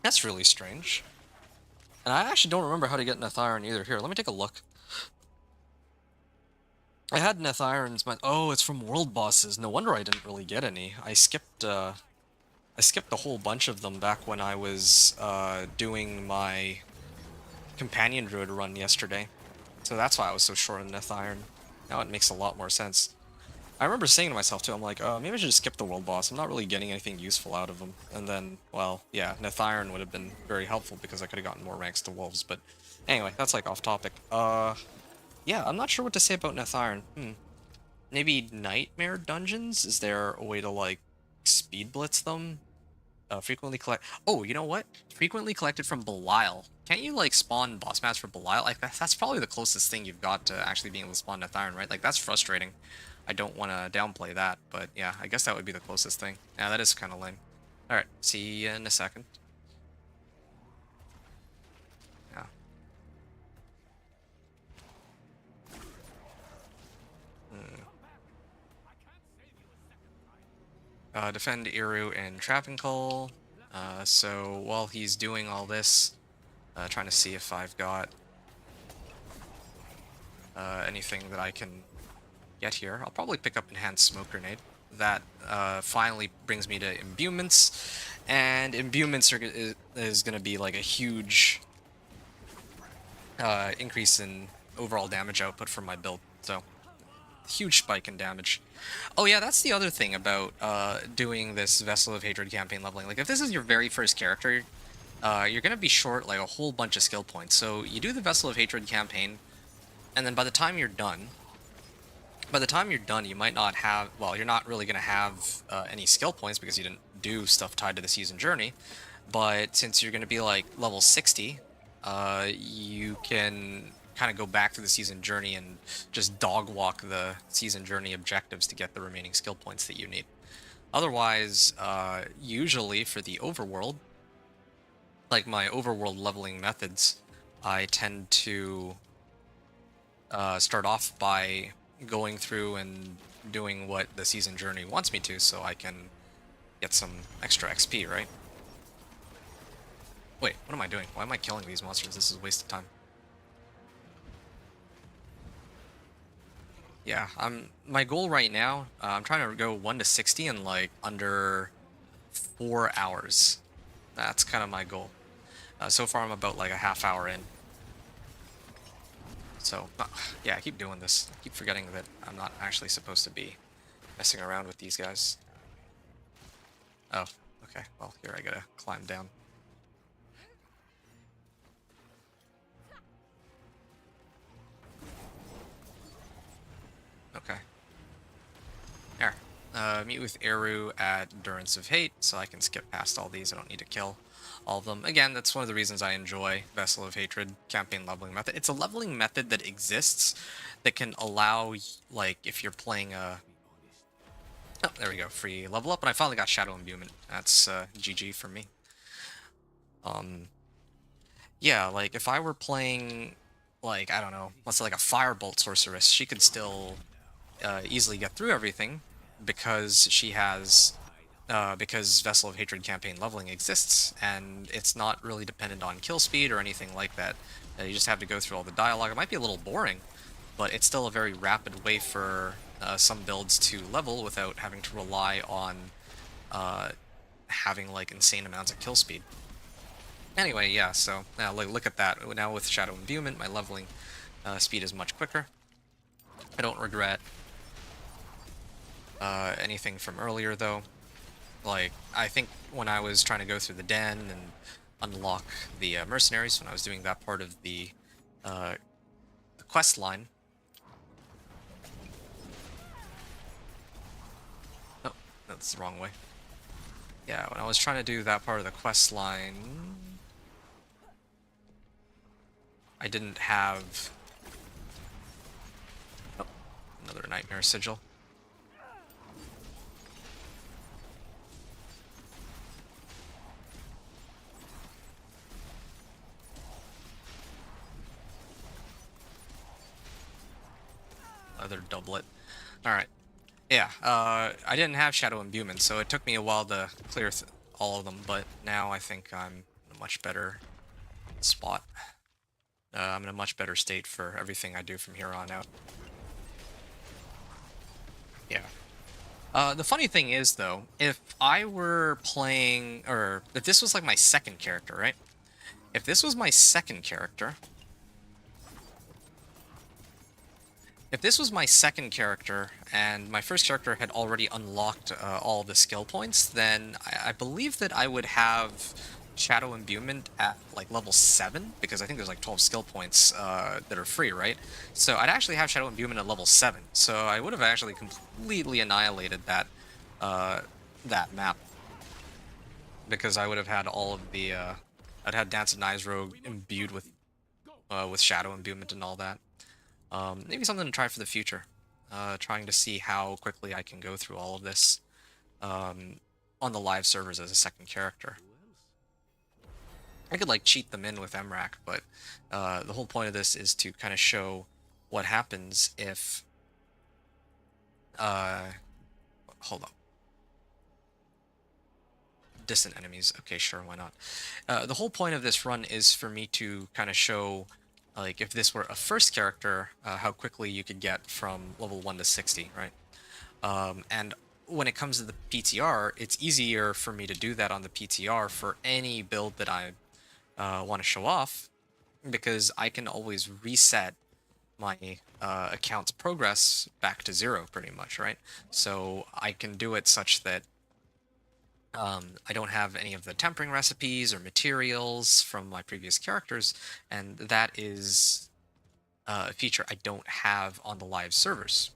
That's really strange. And I actually don't remember how to get Neth Iron either. Here, let me take a look. I had Neth Irons, but oh, it's from world bosses. No wonder I didn't really get any. I skipped a whole bunch of them back when I was doing my companion druid run yesterday. So that's why I was so short on Neth Iron. Now it makes a lot more sense. I remember saying to myself too, I'm like, maybe I should just skip the world boss. I'm not really getting anything useful out of them. And then, well, yeah, Neth Iron would have been very helpful because I could have gotten more ranks to wolves. But anyway, that's like off topic. Yeah, I'm not sure what to say about Neth Iron. Maybe Nightmare Dungeons? Is there a way to, like, speed blitz them? Frequently collect... Oh, you know what? Frequently collected from Belial. Can't you, like, spawn boss mats for Belial? Like, that's probably the closest thing you've got to actually being able to spawn Neth Iron, right? Like, that's frustrating. I don't want to downplay that, but yeah, I guess that would be the closest thing. Yeah, that is kind of lame. Alright, see you in a second. Yeah. Defend Iru and Travancore. So while he's doing all this, trying to see if I've got anything that I can get here. I'll probably pick up Enhanced Smoke Grenade. That finally brings me to Imbuements, and Imbuements is going to be like a huge increase in overall damage output for my build. So, huge spike in damage. Oh yeah, that's the other thing about doing this Vessel of Hatred campaign leveling. Like, if this is your very first character, you're going to be short like a whole bunch of skill points. So you do the Vessel of Hatred campaign, and then by the time you're done, you might not have, well, you're not really going to have any skill points because you didn't do stuff tied to the season journey. But since you're going to be like level 60, you can kind of go back to the season journey and just dog walk the season journey objectives to get the remaining skill points that you need. Otherwise, usually for the overworld, like my overworld leveling methods, I tend to start off by going through and doing what the season journey wants me to so I can get some extra XP, right? Wait, what am I doing? Why am I killing these monsters? This is a waste of time. Yeah, my goal right now, I'm trying to go 1 to 60 in like under 4 hours. That's kind of my goal. So far I'm about like a half hour in. So, yeah, I keep doing this. I keep forgetting that I'm not actually supposed to be messing around with these guys. Oh, okay. Well, here I gotta climb down. Okay. There. Meet with Eru at Endurance of Hate, so I can skip past all these. I don't need to kill all of them. Again, that's one of the reasons I enjoy Vessel of Hatred campaign leveling method. It's a leveling method that exists that can allow, like, if you're playing a... Oh, there we go, free level up, and I finally got Shadow Imbuement. That's GG for me. Yeah, like, if I were playing, like, I don't know, let's say like a Firebolt Sorceress, she could still easily get through everything because she has because Vessel of Hatred campaign leveling exists, and it's not really dependent on kill speed or anything like that. You just have to go through all the dialogue. It might be a little boring, but it's still a very rapid way for some builds to level without having to rely on having like insane amounts of kill speed. Anyway, yeah, so now look at that. Now with Shadow Imbuement, my leveling speed is much quicker. I don't regret anything from earlier, though. Like, I think when I was trying to go through the den and unlock the mercenaries, when I was doing that part of the quest line... Oh, that's the wrong way. Yeah, when I was trying to do that part of the quest line, I didn't have... Oh, another Nightmare Sigil. Other doublet. Alright. Yeah, I didn't have Shadow Imbuement, so it took me a while to clear all of them, but now I think I'm in a much better spot. I'm in a much better state for everything I do from here on out. Yeah. The funny thing is, though, if I were playing, or if this was like my second character, right? If this was my second character... If this was my second character, and my first character had already unlocked all the skill points, then I believe that I would have Shadow Imbuement at, like, level 7, because I think there's, like, 12 skill points that are free, right? So I'd actually have Shadow Imbuement at level 7, so I would have actually completely annihilated that, that map. Because I would have had all of the, I'd had Dance of Knives Rogue imbued with Shadow Imbuement and all that. Maybe something to try for the future. Trying to see how quickly I can go through all of this on the live servers as a second character. I could like cheat them in with MRAC, but the whole point of this is to kind of show what happens if... hold on. Distant enemies. Okay, sure, why not? The whole point of this run is for me to kind of show... like, if this were a first character, how quickly you could get from level 1 to 60, right? And when it comes to the PTR, it's easier for me to do that on the PTR for any build that I want to show off, because I can always reset my account's progress back to 0, pretty much, right? So I can do it such that I don't have any of the tempering recipes or materials from my previous characters, and that is a feature I don't have on the live servers.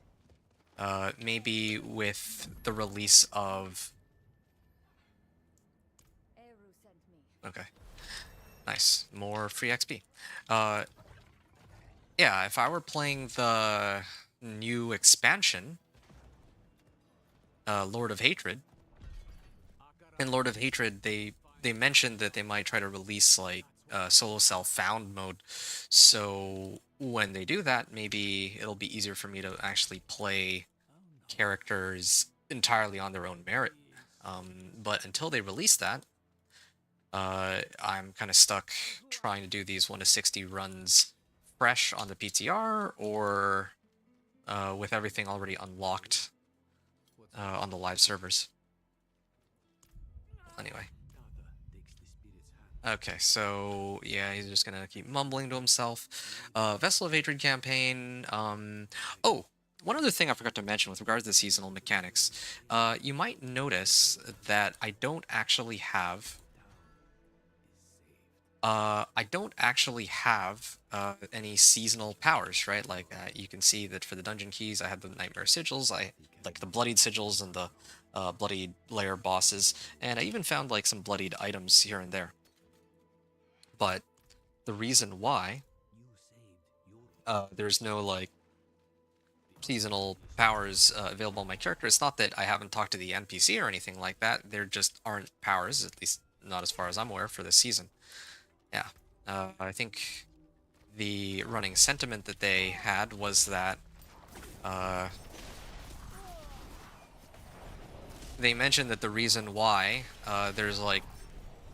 Maybe with the release of... Okay. Nice. More free XP. Yeah, if I were playing the new expansion, Lord of Hatred, in Lord of Hatred, they mentioned that they might try to release, like, solo self found mode, so when they do that, maybe it'll be easier for me to actually play characters entirely on their own merit. But until they release that, I'm kind of stuck trying to do these 1 to 60 runs fresh on the PTR, or with everything already unlocked on the live servers. Anyway. Okay, so yeah, he's just gonna keep mumbling to himself. Vessel of Hatred campaign. Oh, one other thing I forgot to mention with regards to the seasonal mechanics. You might notice that I don't actually have I don't actually have any seasonal powers, right? Like you can see that for the dungeon keys, I had the nightmare sigils, I like the bloodied sigils and the bloodied lair bosses, and I even found like some bloodied items here and there. But the reason why there's no like seasonal powers available on my character, it's not that I haven't talked to the NPC or anything like that. There just aren't powers, at least not as far as I'm aware for this season. Yeah, I think the running sentiment that they had was that uh, they mentioned that the reason why there's like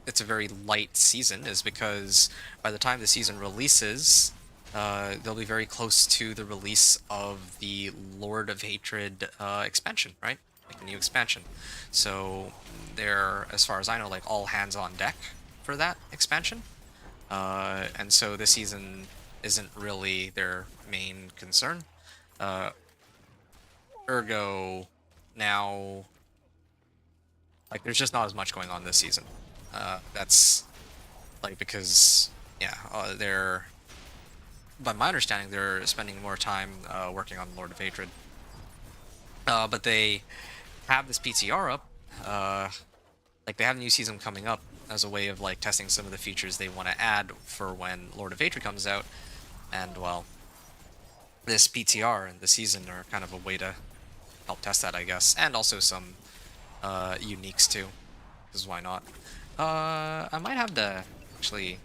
it's a very light season is because by the time the season releases, they'll be very close to the release of the Lord of Hatred expansion, right? Like the new expansion. So they're, as far as I know, like all hands on deck for that expansion. And so this season isn't really their main concern. Uh, Ergo, now, like, there's just not as much going on this season. That's, like, because, yeah, they're, by my understanding, they're spending more time working on Lord of Hatred. But they have this PTR up, like, they have a new season coming up as a way of, like, testing some of the features they want to add for when Lord of Hatred comes out. And, well, this PTR and the season are kind of a way to help test that, I guess. And also some uniques, too. Because why not? I might have to actually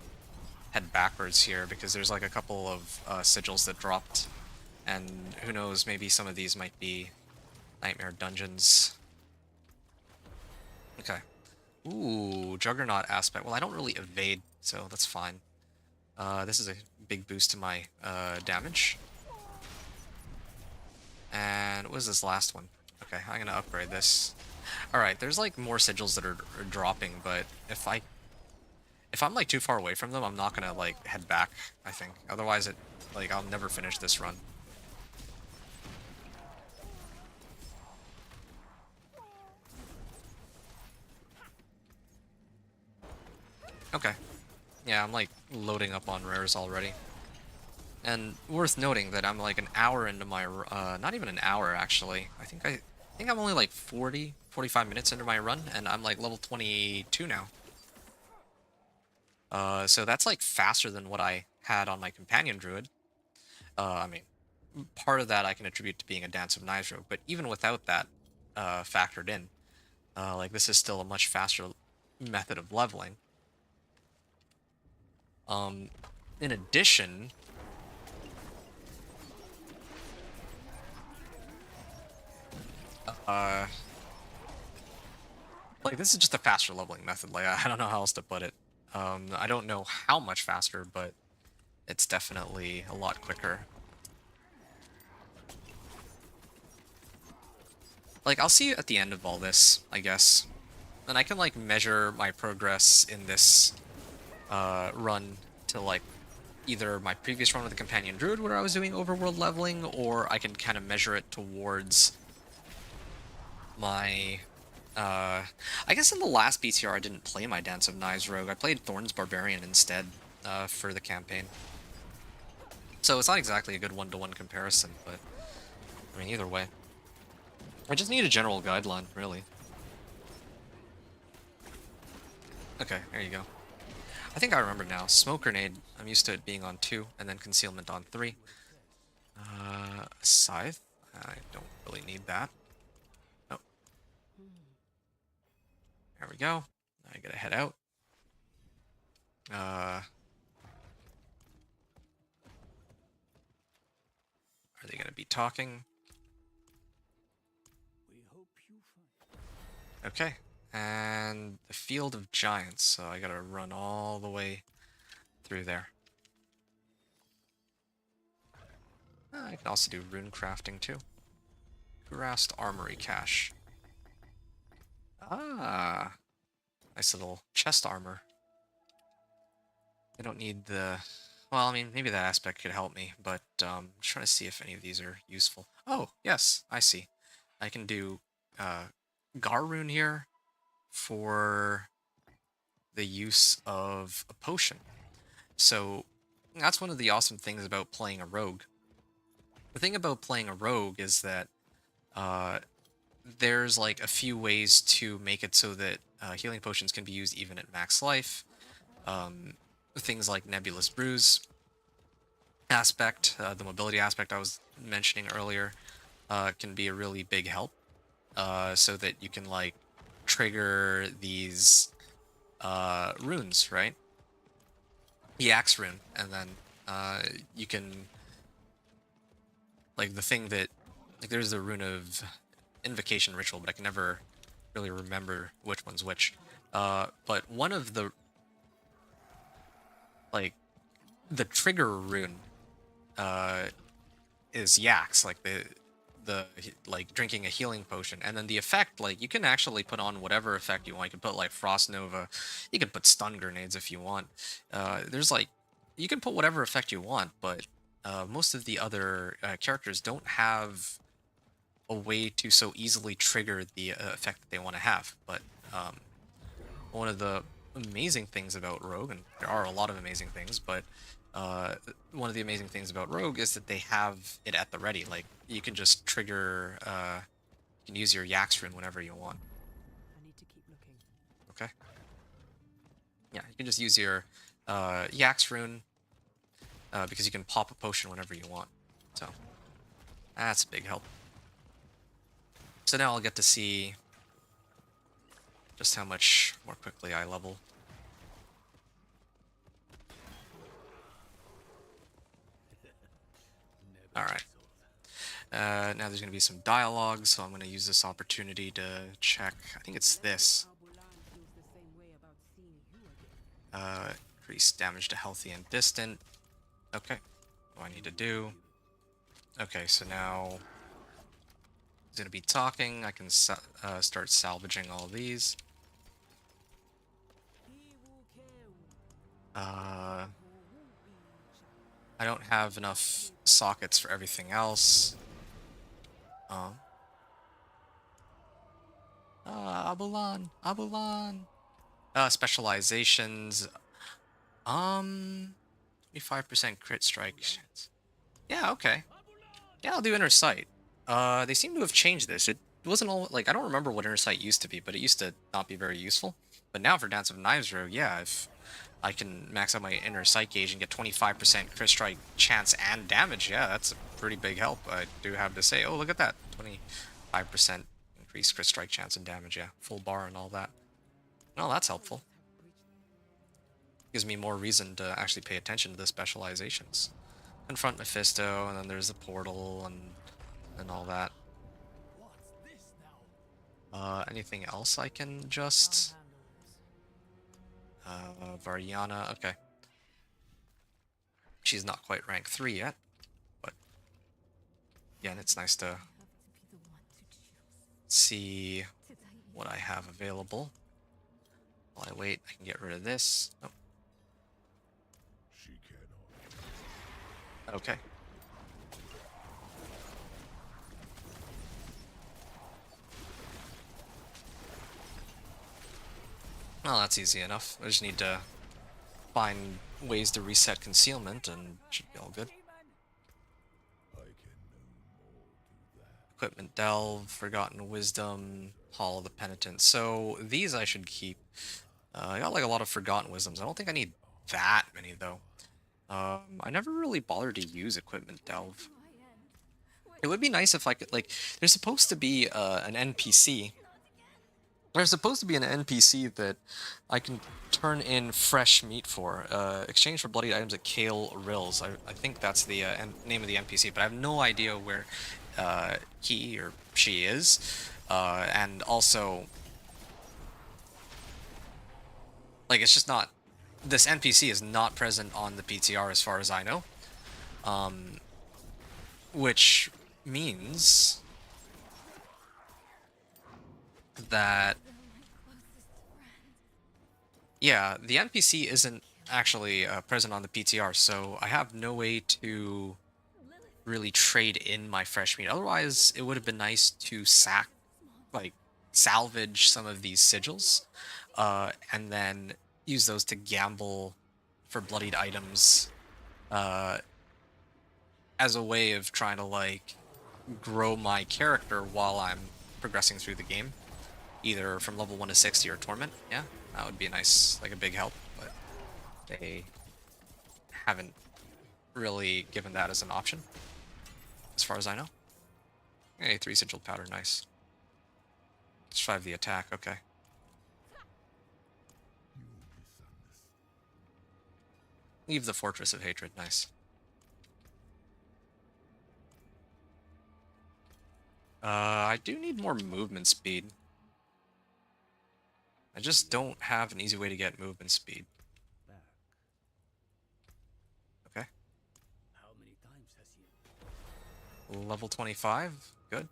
head backwards here because there's like a couple of sigils that dropped, and who knows, maybe some of these might be nightmare dungeons. Okay. Ooh, Juggernaut aspect. Well, I don't really evade, so that's fine. This is a big boost to my damage. And what was this last one? Okay, I'm gonna upgrade this. Alright, there's like more sigils that are dropping, but if I'm like too far away from them, I'm not gonna like head back, I think. Otherwise like I'll never finish this run. Okay. Yeah, I'm like loading up on rares already. And worth noting that I'm like an hour into my not even an hour actually. I think I'm only like 45 minutes into my run and I'm like level 22 now. So that's like faster than what I had on my companion druid. I mean, part of that I can attribute to being a Dance of Knives rogue, but even without that factored in, like this is still a much faster method of leveling. Um, in addition, uh, like this is just a faster leveling method. Like I don't know how else to put it. I don't know how much faster, but it's definitely a lot quicker. Like I'll see you at the end of all this, I guess, and I can like measure my progress in this run to like either my previous run with the companion druid where I was doing overworld leveling, or I can kind of measure it towards my I guess in the last BTR I didn't play my Dance of Knives rogue. I played Thorn's Barbarian instead for the campaign. So it's not exactly a good one-to-one comparison, but I mean either way. I just need a general guideline, really. Okay, there you go. I think I remember now. Smoke Grenade, I'm used to it being on 2, and then Concealment on 3. Scythe? I don't really need that. Oh. There we go. I gotta head out. Are they gonna be talking? Okay. And the Field of Giants, so I gotta run all the way through there. I can also do rune crafting too. Kurast Armory Cache. Ah, nice little chest armor. I don't need the... Well, I mean, maybe that aspect could help me, but I'm trying to see if any of these are useful. Oh, yes, I see. I can do Gar rune here for the use of a potion. So that's one of the awesome things about playing a rogue. The thing about playing a rogue is that uh, there's like a few ways to make it so that healing potions can be used even at max life. Um, Things like Nebulous Bruise aspect, the mobility aspect I was mentioning earlier, can be a really big help. So that you can like trigger these runes, right? The axe rune, and then you can like the thing that like there's the rune of invocation ritual, but I can never really remember which one's which. But one of the like the trigger rune uh is Yaks, like the like drinking a healing potion, and then the effect, like you can actually put on whatever effect you want. You can put like Frost Nova, you can put stun grenades if you want. There's like you can put whatever effect you want, but most of the other characters don't have a way to so easily trigger the effect that they want to have. But one of the amazing things about Rogue, and there are a lot of amazing things, but uh, one of the amazing things about Rogue is that they have it at the ready. Like you can just trigger, you can use your Yax rune whenever you want. I need to keep looking. Okay. Yeah, you can just use your Yax rune because you can pop a potion whenever you want. So that's a big help. So now I'll get to see just how much more quickly I level. Alright. Now there's going to be some dialogue, so I'm going to use this opportunity to check. I think it's this. Increase damage to healthy and distant. Okay. What do I need to do? Okay, so now he's going to be talking. I can start salvaging all these. I don't have enough sockets for everything else. Abulan, Abulan. Specializations. 25% crit strike chance. Yeah, okay. Yeah, I'll do Inner Sight. They seem to have changed this. It wasn't all like I don't remember what Inner Sight used to be, but it used to not be very useful. But now for Dance of Knives Row, yeah, if I can max out my Inner Sight gauge and get 25% crit strike chance and damage, yeah, that's a pretty big help. I do have to say, oh, look at that, 25% increased crit strike chance and damage, yeah, full bar and all that. No, that's helpful. Gives me more reason to actually pay attention to the specializations. Confront Mephisto, and then there's the portal and all that. Anything else I can just Variana, okay. She's not quite rank 3 yet, but again, it's nice to see what I have available. While I wait, I can get rid of this. Oh. Okay. Well, that's easy enough. I just need to find ways to reset concealment and should be all good. Equipment Delve, Forgotten Wisdom, Hall of the Penitent. So these I should keep. I got like a lot of Forgotten Wisdoms. I don't think I need that many though. I never really bothered to use Equipment Delve. It would be nice if I could, like, there's supposed to be an NPC. There's supposed to be an NPC that I can turn in fresh meat for. Exchange for bloodied items at Kale Rills. I think that's the name of the NPC, but I have no idea where he or she is. And also, like, it's just not... This NPC is not present on the PTR as far as I know. Which means that... Yeah, the NPC isn't actually present on the PTR, so I have no way to really trade in my fresh meat. Otherwise, it would have been nice to salvage some of these sigils, and then use those to gamble for bloodied items uh, as a way of trying to like grow my character while I'm progressing through the game, either from level 1 to 60 or Torment. Yeah, that would be a nice, like a big help, but they haven't really given that as an option, as far as I know. Hey, 3 sigil powder, nice. Survive the attack, okay. Leave the Fortress of Hatred, nice. I do need more movement speed. I just don't have an easy way to get movement speed. Back. Okay. How many times has he? Level 25, good.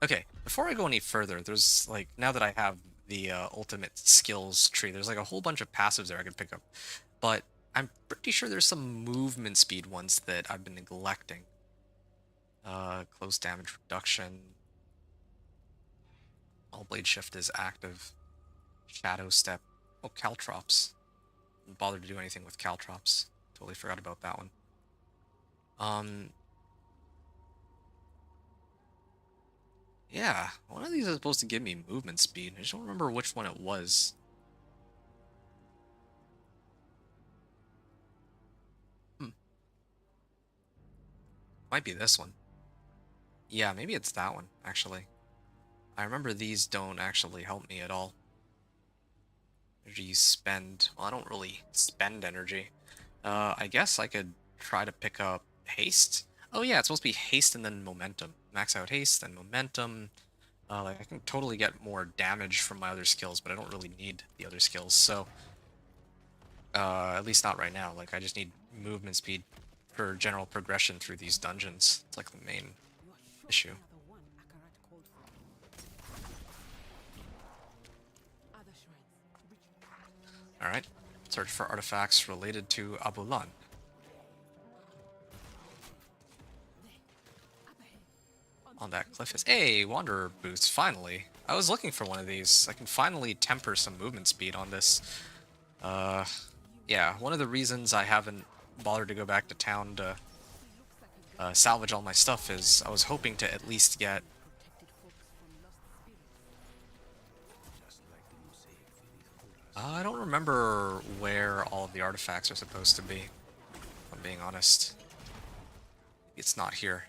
Okay, before I go any further, there's like, now that I have the ultimate skills tree, there's like a whole bunch of passives there I can pick up. But I'm pretty sure there's some movement speed ones that I've been neglecting. Close damage reduction. All blade shift is active. Shadow step. Oh, caltrops. Didn't bother to do anything with caltrops. Totally forgot about that one. Yeah, one of these is supposed to give me movement speed. I just don't remember which one it was. Might be this one. Yeah, maybe it's that one, actually. I remember these don't actually help me at all. Energy spend. Well, I don't really spend energy. I guess I could try to pick up haste. Oh yeah, it's supposed to be haste and then momentum. Max out haste and momentum. Like I can totally get more damage from my other skills, but I don't really need the other skills. So, at least not right now. Like I just need movement speed for general progression through these dungeons. It's like the main You are sure issue. another one Akarat called for. Other shrines. Reach. All right. Search for artifacts related to Abulan. On that cliff is... Hey, Wanderer boots, finally. I was looking for one of these. I can finally temper some movement speed on this. Yeah, one of the reasons I haven't bothered to go back to town to salvage all my stuff is I was hoping to at least get... Protected folks from lost spirits. Just like the mosaic with his I don't remember where all of the artifacts are supposed to be, if I'm being honest. Maybe it's not here.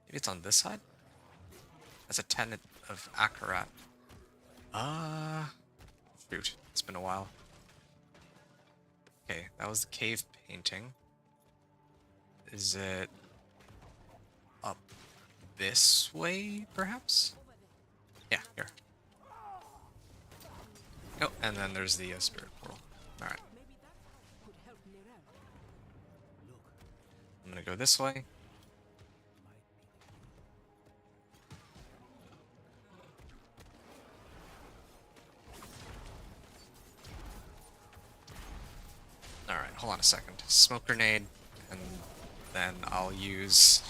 Maybe it's on this side? That's a tenet of Akarat. Shoot, it's been a while. Okay, that was the cave painting. Is it up this way, perhaps? Yeah, here. Oh, and then there's the spirit portal. Alright, Maybe that could help Nirel. Look, I'm gonna go this way. Alright, hold on a second. Smoke grenade, and then I'll use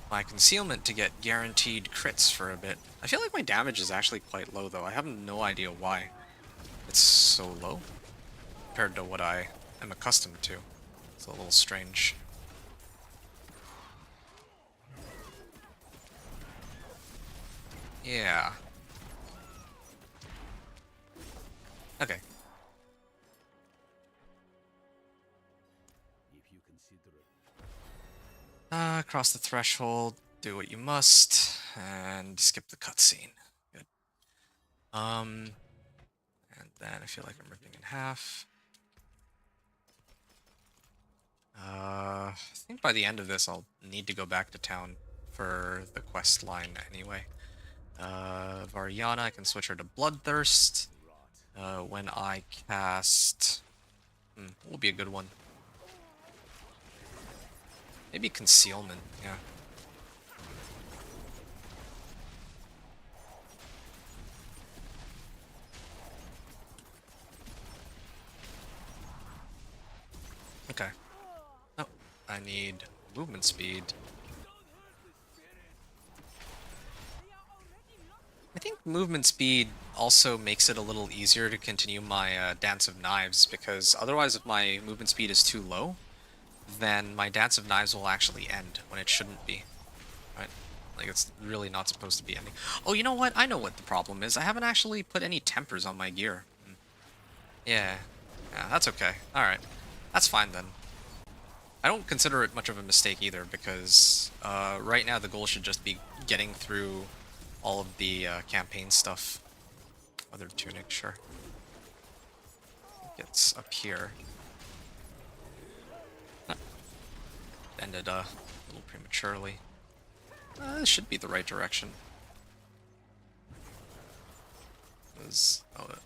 my concealment to get guaranteed crits for a bit. I feel like my damage is actually quite low, though. I have no idea why it's so low compared to what I am accustomed to. It's a little strange. Yeah. Okay. if you consider it. Cross the threshold, do what you must, and skip the cutscene. Good. And then I feel like I'm ripping in half. I think by the end of this I'll need to go back to town for the quest line anyway. Variana, I can switch her to Bloodthirst. When I cast... what would be a good one? Maybe Concealment, yeah. Okay. Oh, I need movement speed. I think movement speed also makes it a little easier to continue my Dance of Knives, because otherwise if my movement speed is too low, then my Dance of Knives will actually end when it shouldn't be, right? Like, it's really not supposed to be ending. Oh, you know what? I know what the problem is. I haven't actually put any tempers on my gear. Yeah. Yeah, that's okay. Alright. That's fine then. I don't consider it much of a mistake either, because right now the goal should just be getting through all of the campaign stuff. Other tunic, sure. I think it's up here. Ah, ended a little prematurely. This should be the right direction. Oh, it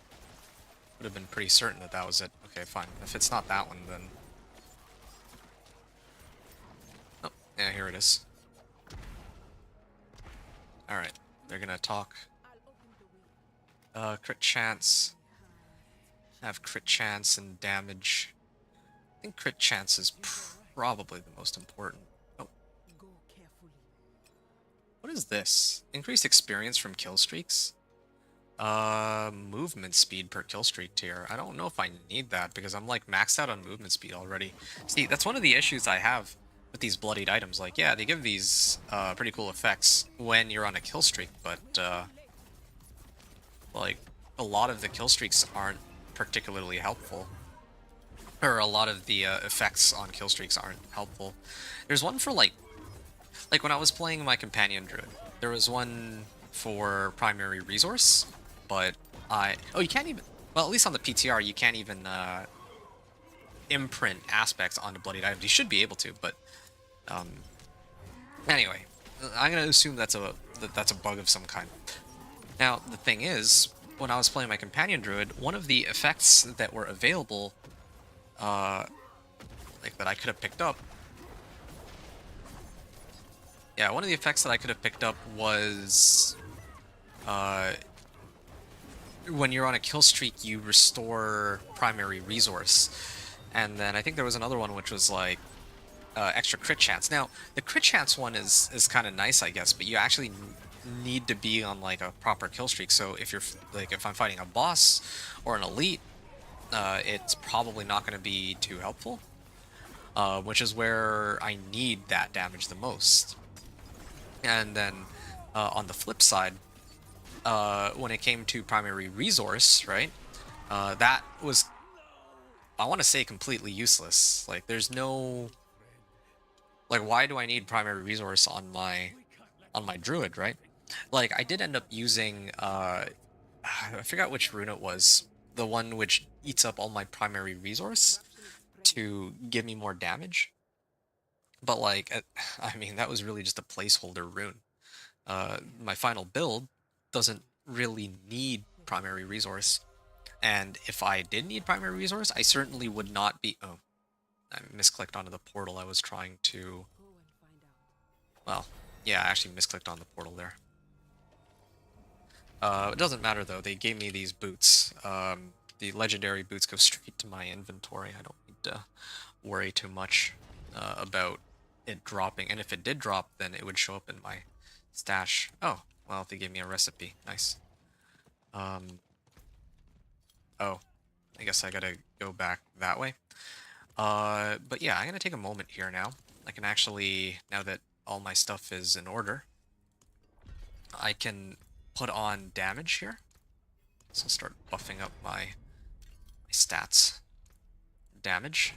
would have been pretty certain that that was it. Okay, fine. If it's not that one, then... Oh, yeah, here it is. Alright, they're gonna talk. Crit chance. I have crit chance and damage. I think crit chance is probably the most important. Oh, Go carefully. what is this? Increased experience from kill streaks? Movement speed per kill streak tier. I don't know if I need that because I'm like maxed out on movement speed already. See, that's one of the issues I have with these bloodied items. Like, yeah, they give these pretty cool effects when you're on a kill streak, but like a lot of the kill streaks aren't particularly helpful. Or a lot of the effects on kill streaks aren't helpful. There's one for like when I was playing my companion druid, there was one for primary resource, but you can't even, well, at least on the PTR you can't even imprint aspects onto bloodied items. You should be able to, but anyway, I'm gonna assume that's a bug of some kind. Now the thing is, when I was playing my companion druid, one of the effects that were available, like that I could have picked up. Yeah, one of the effects that I could have picked up was when you're on a kill streak, you restore primary resource. And then I think there was another one which was like extra crit chance. Now, the crit chance one is kind of nice, I guess, but you actually need to be on like a proper kill streak. So if you're like, if I'm fighting a boss or an elite, it's probably not going to be too helpful. Which is where I need that damage the most. And then on the flip side, when it came to primary resource, right, that was, I want to say, completely useless. Like, there's no, like, why do I need primary resource on my druid, right? Like, I did end up using, I forgot which rune it was, the one which eats up all my primary resource to give me more damage. But like, I mean, that was really just a placeholder rune. My final build doesn't really need primary resource. And if I did need primary resource, I certainly would not be... Oh, I misclicked onto the portal. I was trying to... Go and find out. Well, yeah, I actually misclicked on the portal there. It doesn't matter, though. They gave me these boots. The legendary boots go straight to my inventory. I don't need to worry too much about it dropping. And if it did drop, then it would show up in my stash. Oh, well, they gave me a recipe. Nice. Oh, I guess I gotta go back that way. But yeah, I'm gonna take a moment here now. I can actually, now that all my stuff is in order, I can put on damage here. So I'll start buffing up my stats. Damage.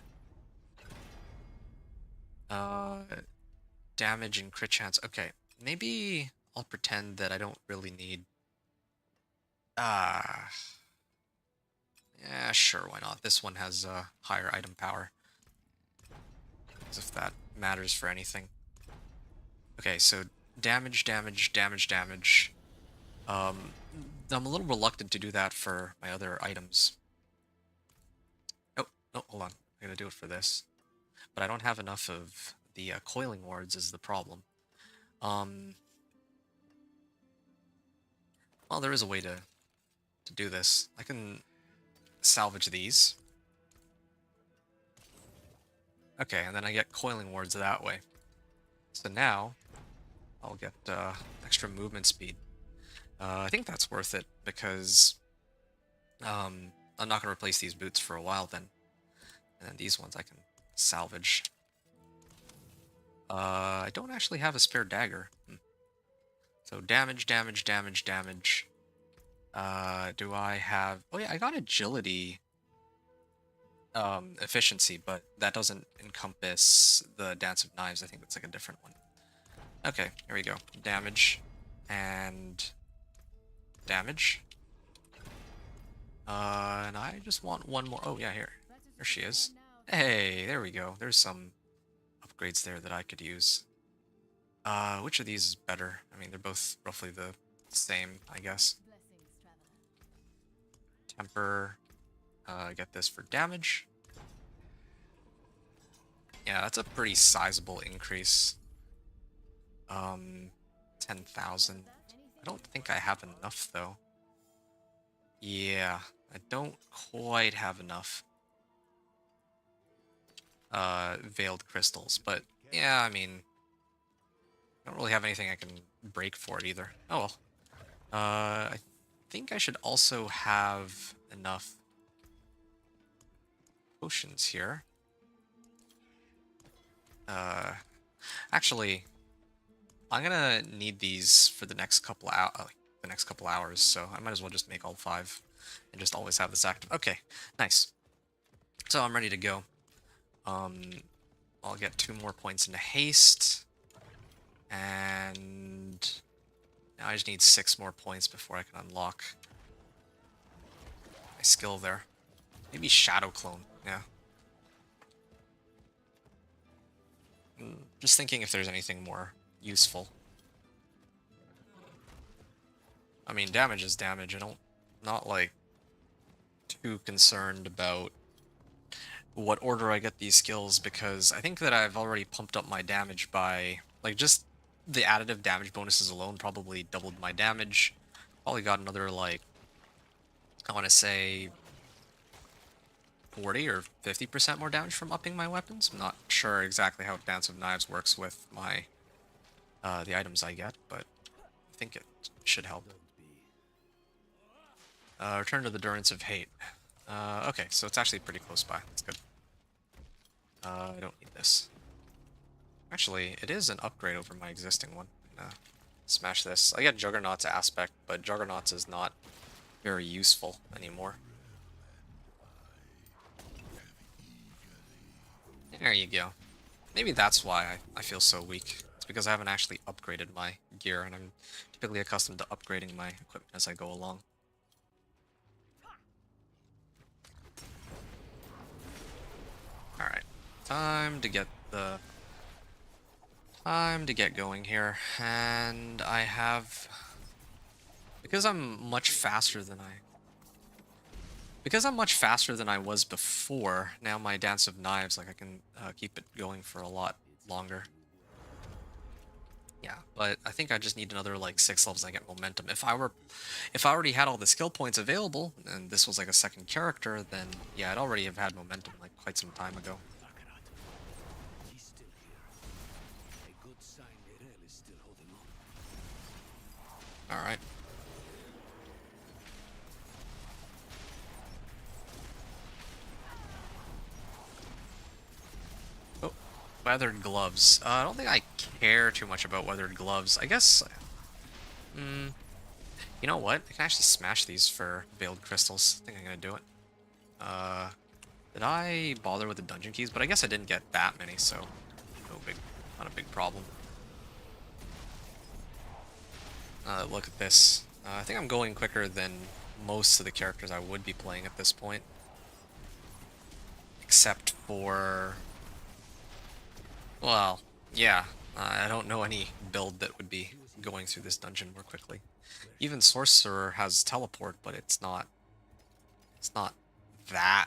Damage and crit chance. Okay, maybe I'll pretend that I don't really need... Yeah, sure, why not? This one has higher item power. As if that matters for anything. Okay, so damage, damage, damage, damage. I'm a little reluctant to do that for my other items. Oh, no, hold on. I gotta do it for this. But I don't have enough of the coiling wards is the problem. Well, there is a way to do this. I can salvage these. Okay, and then I get coiling wards that way. So now, I'll get extra movement speed. I think that's worth it because I'm not gonna replace these boots for a while then, and then these ones I can salvage. I don't actually have a spare dagger. So damage, damage, damage, damage. Do I have... Oh yeah, I got agility efficiency, but that doesn't encompass the Dance of Knives. I think that's like a different one. Okay, here we go. Damage and damage. And I just want one more. Oh yeah, here she is. Hey, there we go. There's some upgrades there that I could use. Which of these is better? I mean, they're both roughly the same, I guess. Temper. Get this for damage. Yeah, that's a pretty sizable increase. 10,000. I don't think I have enough, though. Yeah, I don't quite have enough veiled crystals, but yeah, I mean, I don't really have anything I can break for it either. Oh well. I think I should also have enough potions here. Actually, I'm gonna need these for the next couple hours, so I might as well just make all 5 and just always have this active. Okay, nice. So I'm ready to go. I'll get 2 more points into haste, and now I just need 6 more points before I can unlock my skill there. Maybe Shadow Clone, yeah. Just thinking if there's anything more useful. I mean, damage is damage. Not like too concerned about what order I get these skills, because I think that I've already pumped up my damage by, like, just the additive damage bonuses alone probably doubled my damage. Probably got another, like, I want to say 40 or 50% more damage from upping my weapons. I'm not sure exactly how Dance of Knives works with my the items I get, but I think it should help. Return to the Durance of Hate. Okay, so it's actually pretty close by. That's good. I don't need this. Actually, it is an upgrade over my existing one. Smash this. I get Juggernaut's aspect, but Juggernaut's is not very useful anymore. There you go. Maybe that's why I feel so weak. It's because I haven't actually upgraded my gear, and I'm typically accustomed to upgrading my equipment as I go along. Alright. Time to get going here. And I have... Because I'm much faster than I was before, now my Dance of Knives, like, I can keep it going for a lot longer. Yeah, but I think I just need another, like, 6 levels and I get momentum. If I already had all the skill points available, and this was like a second character, then yeah, I'd already have had momentum, like, quite some time ago. He's still here. A good sign Nerel is still holding on. Alright. Weathered gloves. I don't think I care too much about weathered gloves. I guess... you know what? I can actually smash these for veiled crystals. I think I'm gonna do it. Did I bother with the dungeon keys? But I guess I didn't get that many, so... not a big problem. Look at this. I think I'm going quicker than most of the characters I would be playing at this point. Except for... Well, yeah, I don't know any build that would be going through this dungeon more quickly. Even Sorcerer has teleport, but it's not that,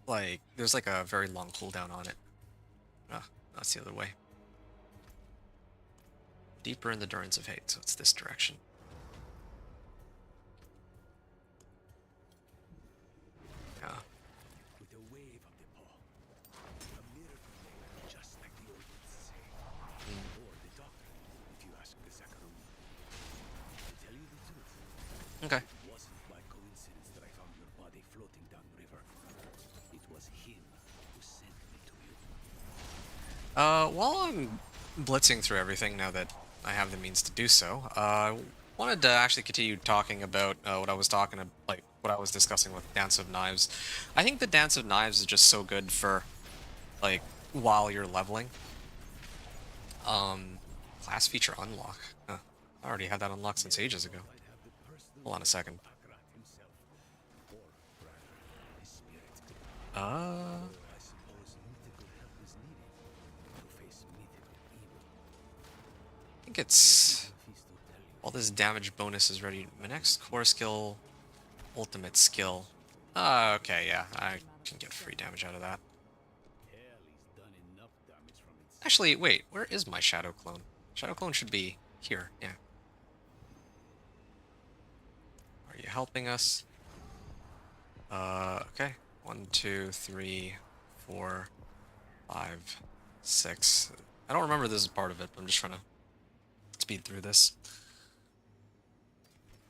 like, there's like a very long cooldown on it. That's the other way. Deeper in the Durance of Hate, so it's this direction. Yeah. With a wave of the paw. A miracle maker, just like the old ones say. Or the doctor, if you ask the Zakaruni. To tell While I'm blitzing through everything now that I have the means to do so, I wanted to actually continue talking about what I was like what I was discussing with Dance of Knives. I think the Dance of Knives is just so good for like while you're leveling. Um, class feature unlock. Huh. I already had that unlocked since ages ago. Hold on a second. I think it's all this damage bonus is ready. My next core skill, ultimate skill. Okay, yeah, I can get free damage out of that. Actually, wait, where is my Shadow Clone? Shadow Clone should be here, yeah. Are you helping us? Okay. 1, 2, 3, 4, 5, 6. I don't remember this is part of it, but I'm just trying to speed through this.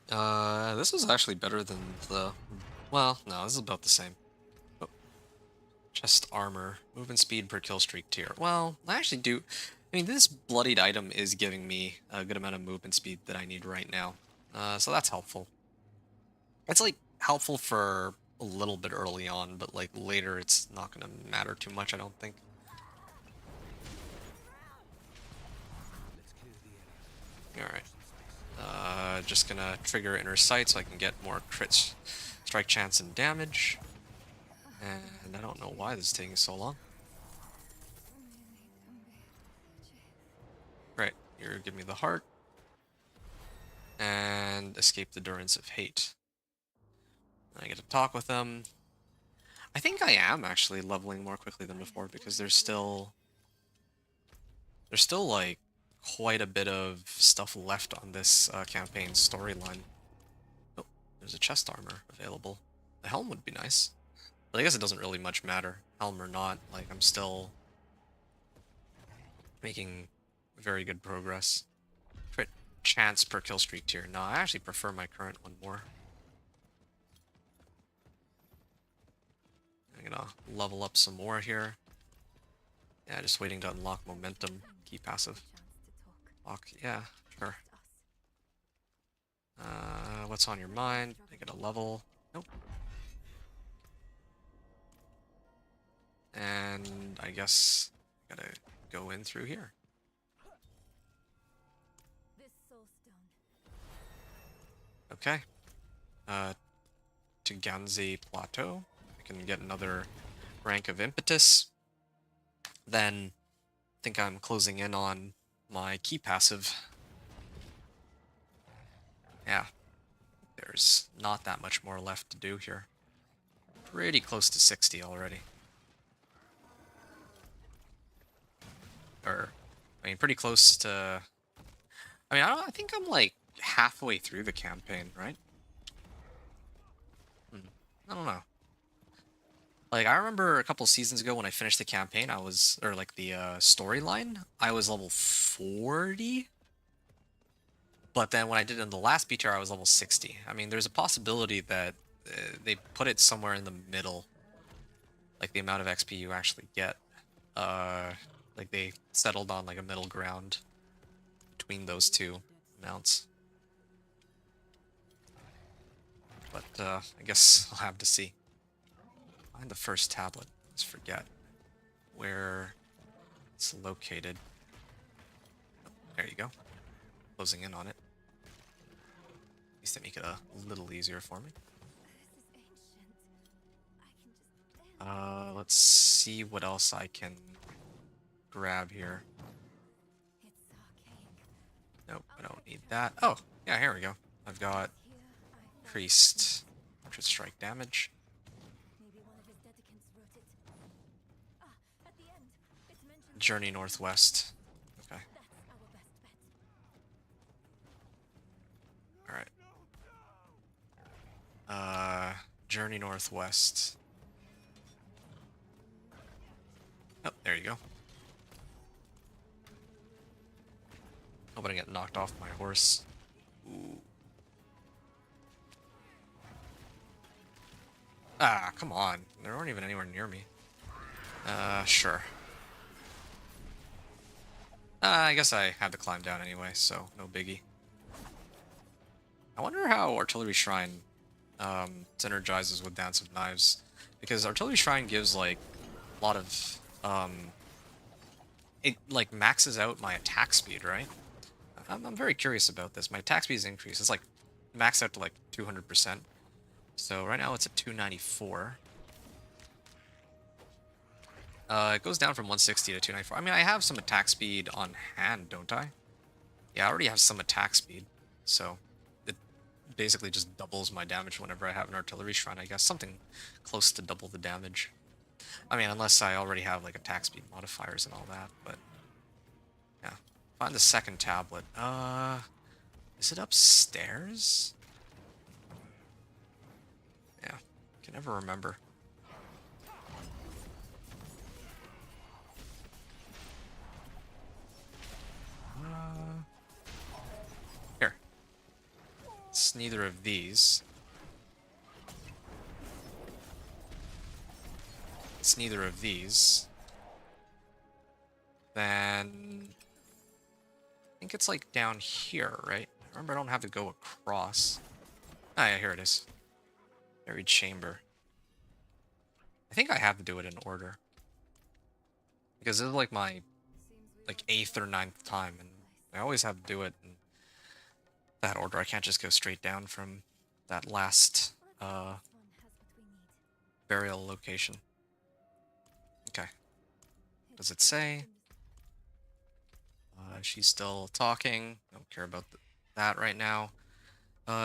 This is actually better than the... Well, no, this is about the same. Oh. Chest armor. Movement speed per kill streak tier. Well, I actually do... I mean, this bloodied item is giving me a good amount of movement speed that I need right now. So that's helpful. It's, like, helpful for a little bit early on, but, like, later it's not going to matter too much, I don't think. Alright. Just gonna trigger inner sight so I can get more crit strike chance and damage. And I don't know why this is taking so long. Right, you're giving me the heart. And escape the durance of hate. I get to talk with them. I think I am actually leveling more quickly than before because there's still like quite a bit of stuff left on this campaign storyline. Oh, there's a chest armor available. The helm would be nice. But I guess it doesn't really much matter, helm or not. Like, I'm still making very good progress. Crit chance per kill streak tier. No, I actually prefer my current one more. I'm gonna level up some more here. Yeah, just waiting to unlock momentum. Key passive. Lock, yeah, sure. What's on your mind? I get a level. Nope. And I guess I gotta go in through here. Okay. To Ganzi Plateau. I can get another rank of impetus. Then I think I'm closing in on my key passive. Yeah. There's not that much more left to do here. Pretty close to 60 already. Or, I mean, pretty close to... I mean, I think I'm like halfway through the campaign, right? I don't know. Like, I remember a couple seasons ago when I finished the campaign, I was, or like the storyline, I was level 40. But then when I did it in the last PTR, I was level 60. I mean, there's a possibility that they put it somewhere in the middle. Like the amount of XP you actually get. Like they settled on like a middle ground between those two amounts. But I guess I'll have to see. Find the first tablet. Let's forget where it's located. Oh, there you go. Closing in on it. At least they make it a little easier for me. Let's see what else I can grab here. Nope, I don't need that. Oh, yeah, here we go. I've got increased strike damage. Journey northwest. Okay. Alright. Journey northwest. Oh, there you go. Hope I didn't get knocked off my horse. Ooh. Ah, come on. They weren't even anywhere near me. Sure. I guess I had to climb down anyway, so no biggie. I wonder how Artillery Shrine synergizes with Dance of Knives, because Artillery Shrine gives like a lot of it like maxes out my attack speed, right? I'm very curious about this. My attack speed is increased. It's like maxed out to like 200%. So right now it's at 294. It goes down from 160 to 294. I mean, I have some attack speed on hand, don't I? Yeah, I already have some attack speed, so it basically just doubles my damage whenever I have an artillery shrine, I guess. Something close to double the damage. I mean, unless I already have, like, attack speed modifiers and all that, but... yeah. Find the second tablet. Is it upstairs? Yeah, can never remember. Here. It's neither of these. It's neither of these. Then... I think it's like down here, right? Remember, I don't have to go across. Ah, yeah, here it is. Buried chamber. I think I have to do it in order. Because this is like my like 8th or 9th time, and I always have to do it in that order. I can't just go straight down from that last burial location. Okay. What does it say? She's still talking. Don't care about that right now.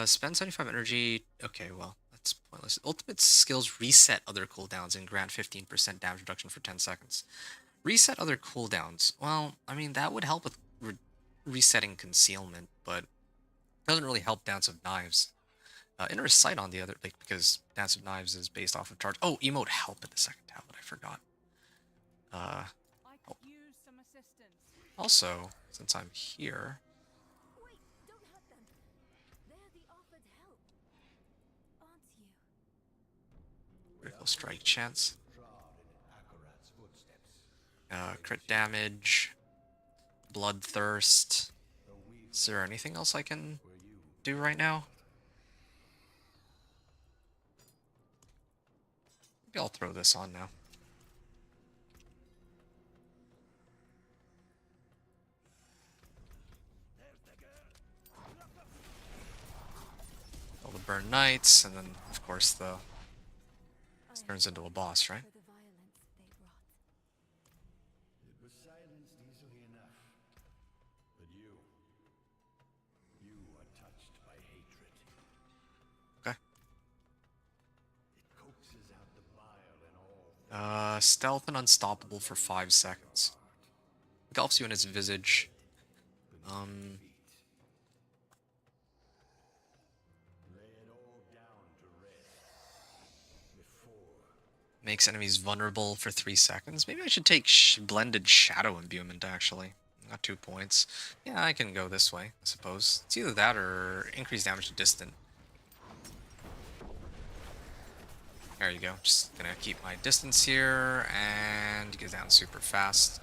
Spend 75 energy. Okay, well, that's pointless. Ultimate skills reset other cooldowns and grant 15% damage reduction for 10 seconds. Reset other cooldowns. Well, I mean, that would help with resetting concealment, but it doesn't really help Dance of Knives. Inner Sight on the other, like, because Dance of Knives is based off of charge. Oh, emote help at the second tablet. I forgot. I could use some assistance. Also, since I'm here, Wait, don't hurt them. They're the offered help, aren't you? critical strike chance. Crit damage, bloodthirst. Is there anything else I can do right now? Maybe I'll throw this on now. All the burn knights, and then of course this turns into a boss, right? For the violence they brought. It was silenced easily enough. But you are touched by hatred. Okay. It coaxes out the bile in all. Stealth and unstoppable for 5 seconds. Engulfs you in its visage. Lay it all down to rest. Before Makes enemies vulnerable for 3 seconds. Maybe I should take blended shadow imbuement, actually. Got 2 points. Yeah, I can go this way, I suppose. It's either that or increase damage to distant. There you go. Just gonna keep my distance here and get down super fast.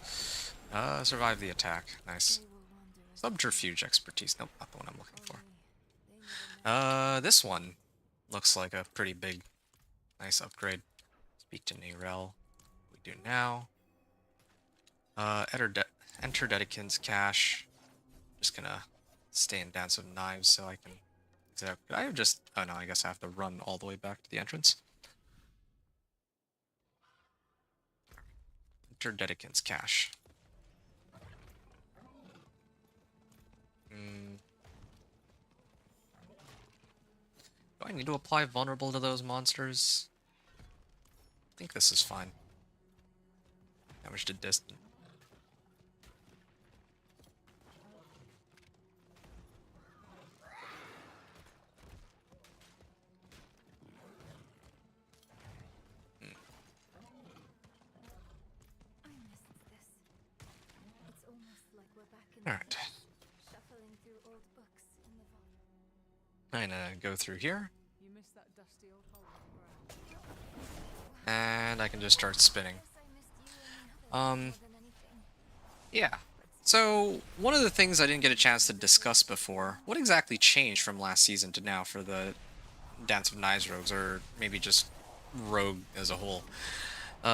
Survive the attack. Nice. They will wander as Subterfuge expertise. Nope, not the one I'm looking for. they never know. This one looks like a pretty big, nice upgrade. Speak to Neyrel. We do now. Enter Dedekin's cache. Just gonna stay in Dance of Knives so I can. Could I have just? Oh no, I guess I have to run all the way back to the entrance. Enter Dedekin's cache. Do I need to apply vulnerable to those monsters? I think this is fine. Damage to distant. I missed this. It's almost like we're back in Alright. shuffling through old books in the vault. I'm gonna go through here, You missed that dusty old hole. and I can just start spinning. Guess I missed you and the others more than anything. Yeah. But So, one of the things I didn't get a chance to discuss before, what exactly changed from last season to now for the Dance of Knives rogues, or maybe just rogue as a whole?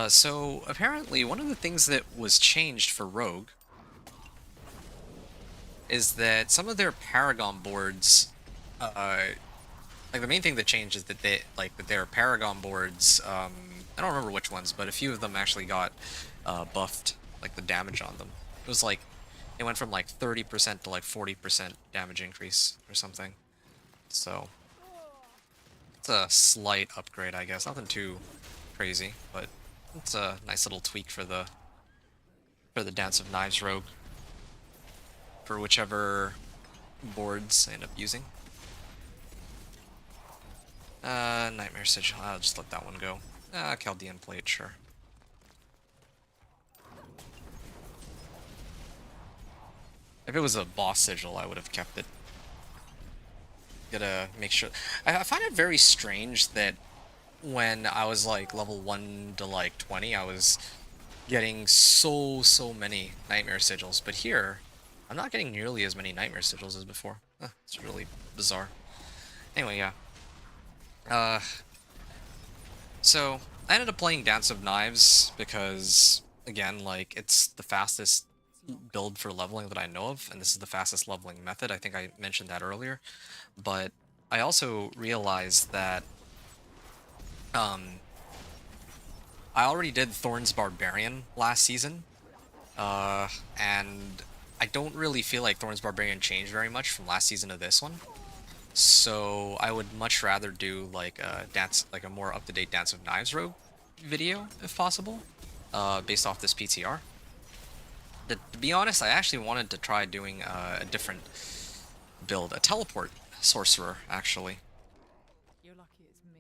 So, apparently, one of the things that was changed for rogue is that some of their Paragon boards, like the main thing that changed is that that their Paragon boards, I don't remember which ones, but a few of them actually got buffed, like the damage on them. It was like it went from like 30% to like 40% damage increase or something. So it's a slight upgrade, I guess. Nothing too crazy, but it's a nice little tweak for the Dance of Knives rogue for whichever boards I end up using. Nightmare Sigil. I'll just let that one go. Chaldean Plate, sure. If it was a boss sigil, I would have kept it. Gotta make sure. I find it very strange that when I was like level 1 to like 20, I was getting so many Nightmare Sigils, but here, I'm not getting nearly as many Nightmare Sigils as before. It's really bizarre. Anyway, yeah. So I ended up playing Dance of Knives because, again, like, it's the fastest build for leveling that I know of, and this is the fastest leveling method. I think I mentioned that earlier. But I also realized that I already did Thorn's Barbarian last season, and I don't really feel like Thorn's Barbarian changed very much from last season to this one. So I would much rather do like a more up-to-date Dance of Knives rogue video, if possible, based off this PTR. To be honest, I actually wanted to try doing a different build, a teleport sorcerer, actually. You're lucky it's me,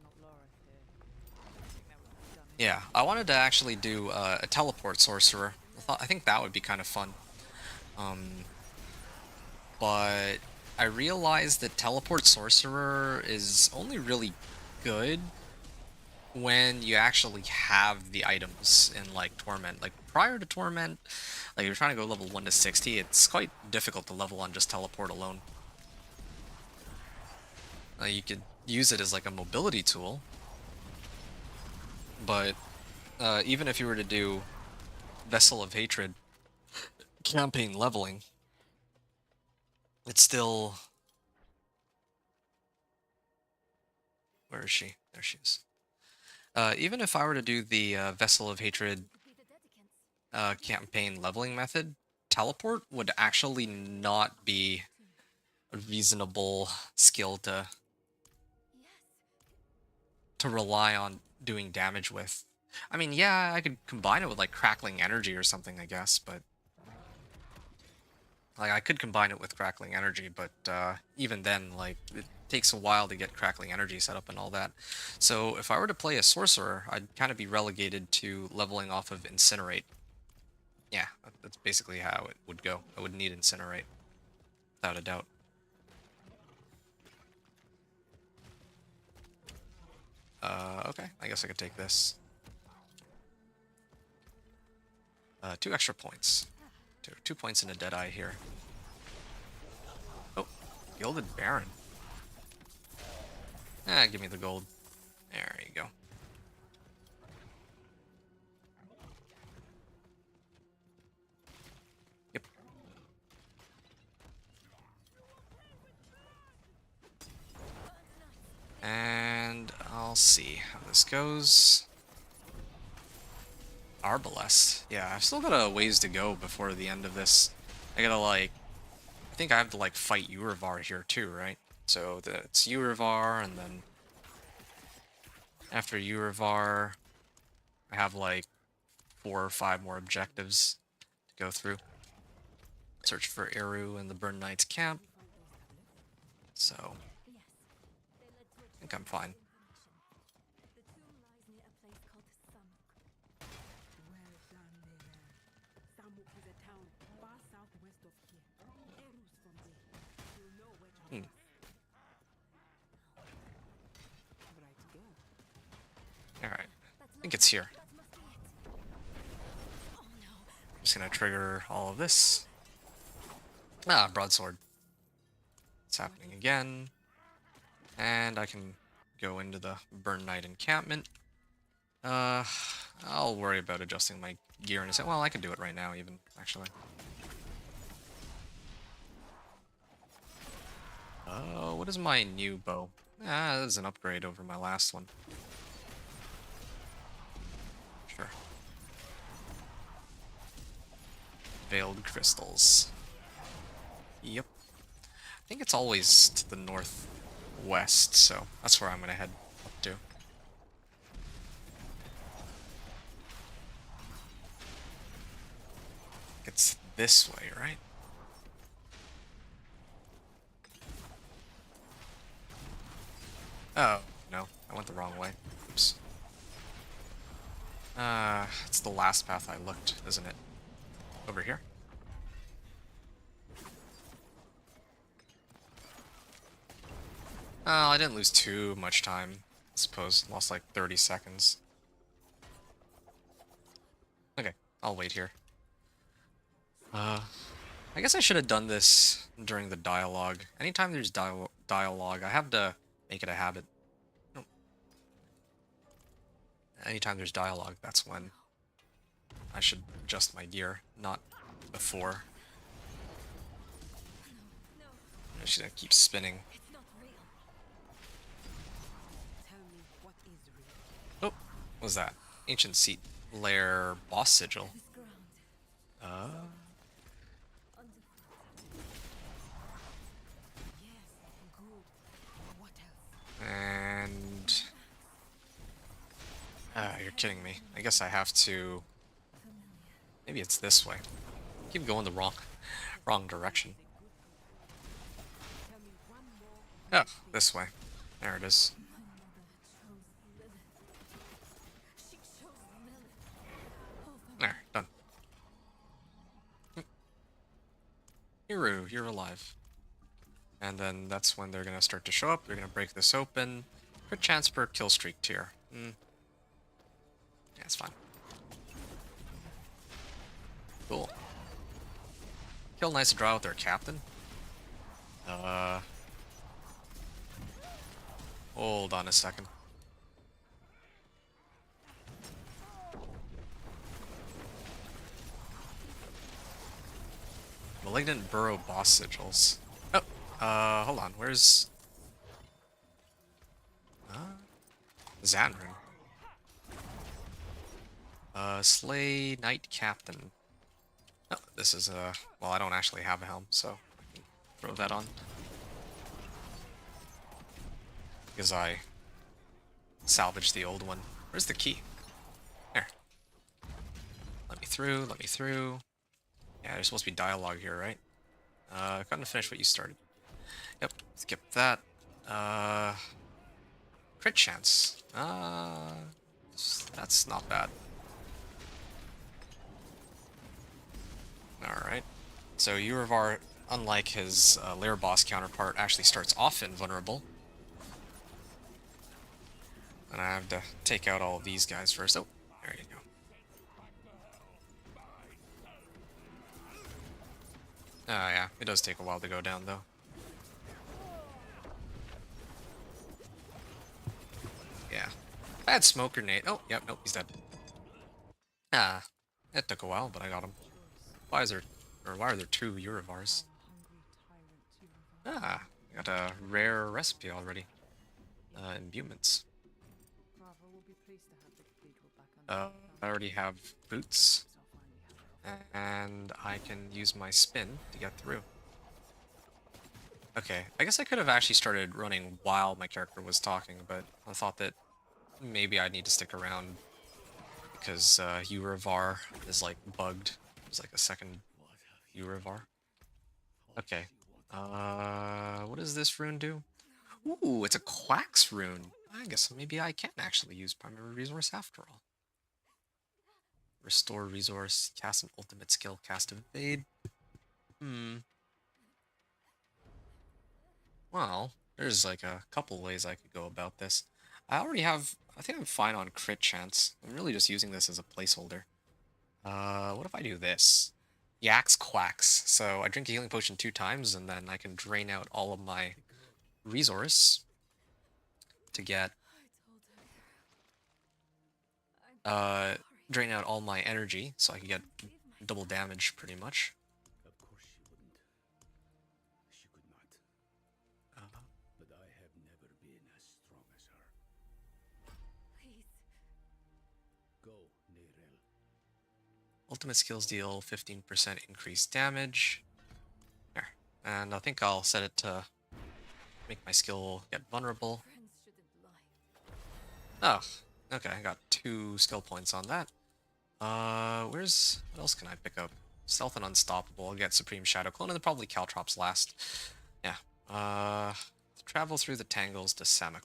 not Laura here. I think that would have done it. Yeah, I wanted to actually do a teleport sorcerer. I think that would be kind of fun. But I realized that teleport sorcerer is only really good when you actually have the items in like Torment. Like prior to Torment, like you're trying to go level 1 to 60, it's quite difficult to level on just teleport alone. You could use it as like a mobility tool, but even if you were to do Vessel of Hatred campaign leveling, it's still... Where is she? There she is. Even if I were to do the Vessel of Hatred campaign leveling method, teleport would actually not be a reasonable skill to rely on doing damage with. I mean, yeah, I could combine it with like Crackling Energy or something, I guess, but like I could combine it with Crackling Energy, but even then, like, it takes a while to get Crackling Energy set up and all that. So if I were to play a Sorcerer, I'd kind of be relegated to leveling off of Incinerate. Yeah, that's basically how it would go. I would need Incinerate, without a doubt. Okay, I guess I could take this. 2 extra points. 2 points in a Deadeye here. Oh, Gilded Baron. Give me the gold. There you go. Yep. And I'll see how this goes. Arbalest. Yeah, I've still got a ways to go before the end of this. I gotta, like... I think I have to, like, fight Urivar here too, right? So it's Urivar, and then... After Urivar, I have, like, 4 or 5 more objectives to go through. Search for Eru in the Burn Knight's camp. So... I think I'm fine. The tomb lies near a place called Samuk. Well done there. Samuk is a town far southwest of here. Eru's from there. You'll know where to Hmm. go. Right to go. Alright. I think it's here. That must be it. Oh no. just gonna trigger all of this. Ah, broadsword. It's happening again. And I can go into the Burn Knight encampment. I'll worry about adjusting my gear in a second. Well, I can do it right now, even, actually. What is my new bow? Ah, this is an upgrade over my last one. Sure. Veiled crystals. Yep. I think it's always to the northwest, so that's where I'm gonna head up to. It's this way, right? Oh, no. I went the wrong way. Oops. It's the last path I looked, isn't it? Over here? Oh, I didn't lose too much time. I suppose. Lost like 30 seconds. Okay, I'll wait here. I guess I should have done this during the dialogue. Anytime there's dialogue, I have to make it a habit. No. Anytime there's dialogue, that's when I should adjust my gear, not before. She's gonna keep spinning. It's not real. Tell me what is real. Oh, what was that? Ancient Seat Lair boss sigil. This ground. Uh, Underfoot. Yes, good. What else? and you're kidding me. I guess I have to. Maybe it's this way. Keep going the wrong direction. Tell me one more. Oh, this way. There it is. My mother chose Lilith. She chose Lilith. There, done. Hiru, you're alive. And then that's when they're gonna start to show up. They're gonna break this open. Crit chance per kill streak tier. Yeah, it's fine. Cool. Kill nice to draw with their captain. Hold on a second. Malignant Burrow boss sigils. Oh, hold on. Where's Zanrun? Slay Knight Captain. Oh, this is well, I don't actually have a helm, so I can throw that on. Because I salvaged the old one. Where's the key? There. Let me through, let me through. Yeah, there's supposed to be dialogue here, right? Couldn't finish what you started. Yep, skip that. Crit chance. That's not bad. Alright. So Urivar, unlike his lair boss counterpart, actually starts off invulnerable. And I have to take out all of these guys first. Oh, there you go. Oh yeah, it does take a while to go down though. Yeah. Bad smoke grenade. Oh, yep, nope, he's dead. Ah, it took a while, but I got him. Why is there, or why are there two Urivars? Ah, got a rare recipe already. Imbuements. I already have boots. And I can use my spin to get through. Okay, I guess I could have actually started running while my character was talking, but I thought that maybe I need to stick around because Urivar is like bugged. There's like a second Urivar. Okay. What does this rune do? Ooh, it's a Quax rune. I guess maybe I can actually use primary resource after all. Restore resource, cast an ultimate skill, cast evade. Well, there's like a couple ways I could go about this. I already have, I think I'm fine on crit chance. I'm really just using this as a placeholder. What if I do this? Yaks quacks. So I drink a healing potion 2 times, and then I can drain out all of my resource to get I told her. I'm sorry. drain out all my energy, so I can get Save my double damage pretty much. Of course she wouldn't. She could not. But I have never been as strong as her. please. Go, Neyrel. Ultimate skills deal 15% increased damage. There. And I think I'll set it to make my skill get vulnerable. Friends shouldn't lie. Oh, okay, I got 2 skill points on that. What else can I pick up? Stealth and Unstoppable. I'll get Supreme Shadow Clone, and then probably Caltrops last. Yeah. Travel through the Tangles to Samuk.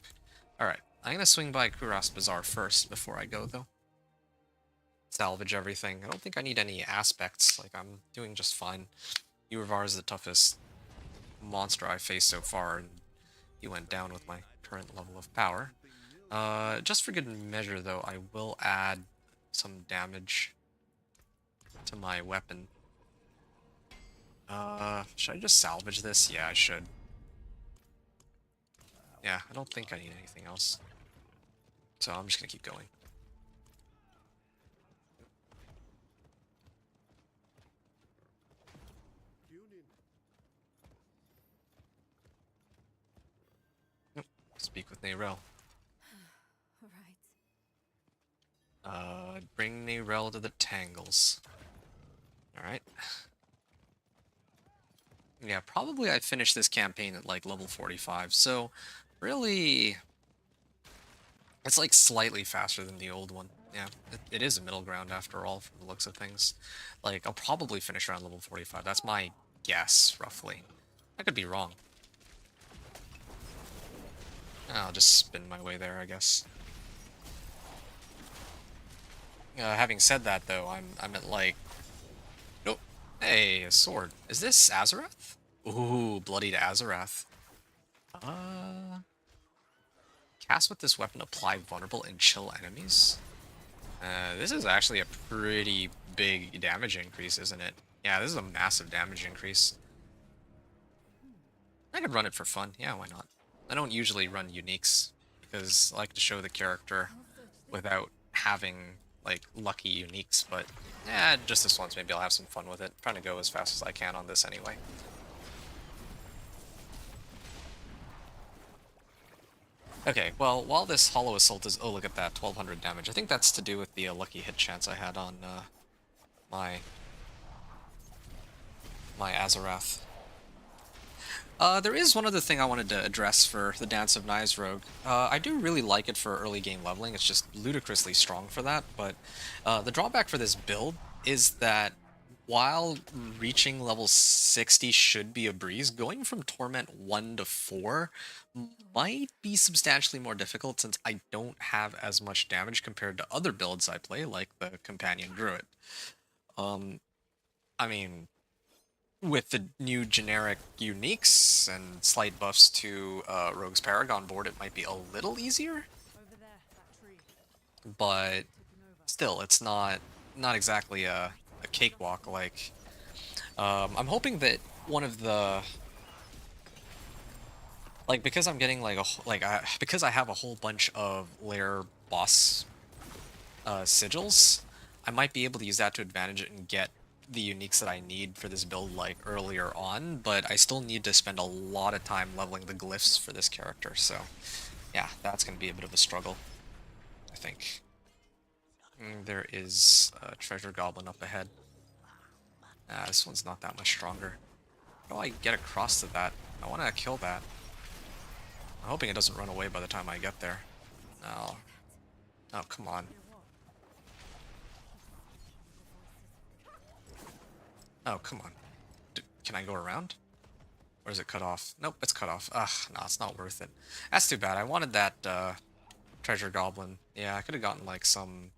Alright, I'm gonna swing by Kuras Bazaar first before I go, though. Salvage everything. I don't think I need any aspects. Like, I'm doing just fine. Urivar is the toughest monster I've faced so far, and he went down with my current level of power. Just for good measure, though, I will add some damage to my weapon. Should I just salvage this? Yeah, I should. Yeah, I don't think I need anything else. So I'm just gonna keep going. Nope. Speak with Neyrel. Right. Bring Neyrel to the Tangles. Alright. Yeah, probably I finished this campaign at like level 45, so really it's like slightly faster than the old one. Yeah, it is a middle ground after all from the looks of things. Like, I'll probably finish around level 45. That's my guess, roughly. I could be wrong. I'll just spin my way there, I guess. Having said that, though, I'm at like... Nope. Hey, a sword. Is this Azarath? Ooh, bloodied Azarath. Cast with this weapon, apply vulnerable and chill enemies. This is actually a pretty big damage increase, isn't it? Yeah, this is a massive damage increase. I could run it for fun. Yeah, why not? I don't usually run uniques because I like to show the character without having like lucky uniques, but yeah, just this once maybe I'll have some fun with it. I'm trying to go as fast as I can on this anyway. Okay, well, while this Hollow Assault is... Oh, look at that, 1200 damage. I think that's to do with the lucky hit chance I had on my Azarath. There is one other thing I wanted to address for the Dance of Knives Rogue. I do really like it for early game leveling. It's just ludicrously strong for that, but the drawback for this build is that while reaching level 60 should be a breeze, going from Torment 1 to 4 might be substantially more difficult since I don't have as much damage compared to other builds I play, like the Companion Druid. I mean, with the new generic uniques and slight buffs to Rogue's Paragon board, it might be a little easier, Over there, that tree. but Taking over. still, it's not exactly a cakewalk. Like, I'm hoping that one of the because I'm getting like because I have a whole bunch of lair boss sigils, I might be able to use that to advantage and get the uniques that I need for this build like earlier on, but I still need to spend a lot of time leveling the glyphs for this character, so yeah, that's gonna be a bit of a struggle, I think. There is a treasure goblin up ahead. This one's not that much stronger. How do I get across to that? I want to kill that. I'm hoping it doesn't run away by the time I get there. No. Oh, come on. Oh, come on. Can I go around? Or is it cut off? Nope, it's cut off. Ugh, no, it's not worth it. That's too bad. I wanted that treasure goblin. Yeah, I could have gotten like some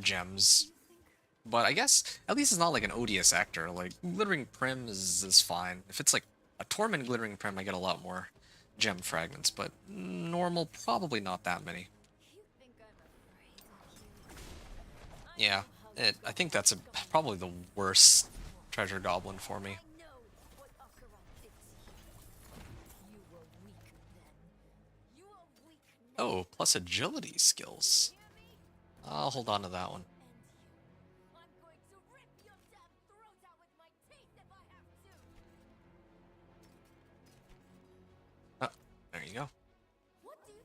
gems. But I guess at least it's not like an odious actor. Like, Glittering Prim is fine. If it's like a Torment Glittering Prim, I get a lot more gem fragments, but normal, probably not that many. You think I'm afraid of you? I Yeah. know how I think that's probably the worst treasure goblin for me. I know what Akaran did to you. You were weak then. You are weak now. Oh, plus agility skills. Hear me? I'll hold on to that one. End you. I'm going to rip your damn throat out with my teeth if I have to. Oh, there you go. What do you...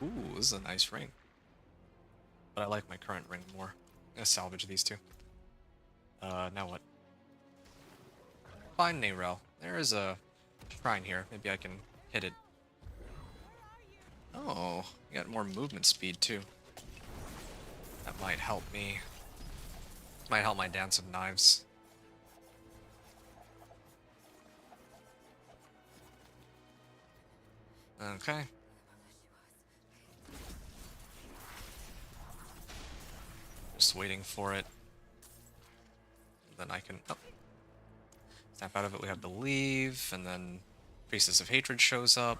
Ooh, this is a nice ring. But I like my current ring more. I'm gonna salvage these two. Now what? Find Nayrel. There is a shrine here. Maybe I can hit it. Oh, you got more movement speed too. That might help me. Might help my Dance of Knives. Okay. Just waiting for it. Then I can snap out of it. We have to leave, and then Priestess of Hatred shows up.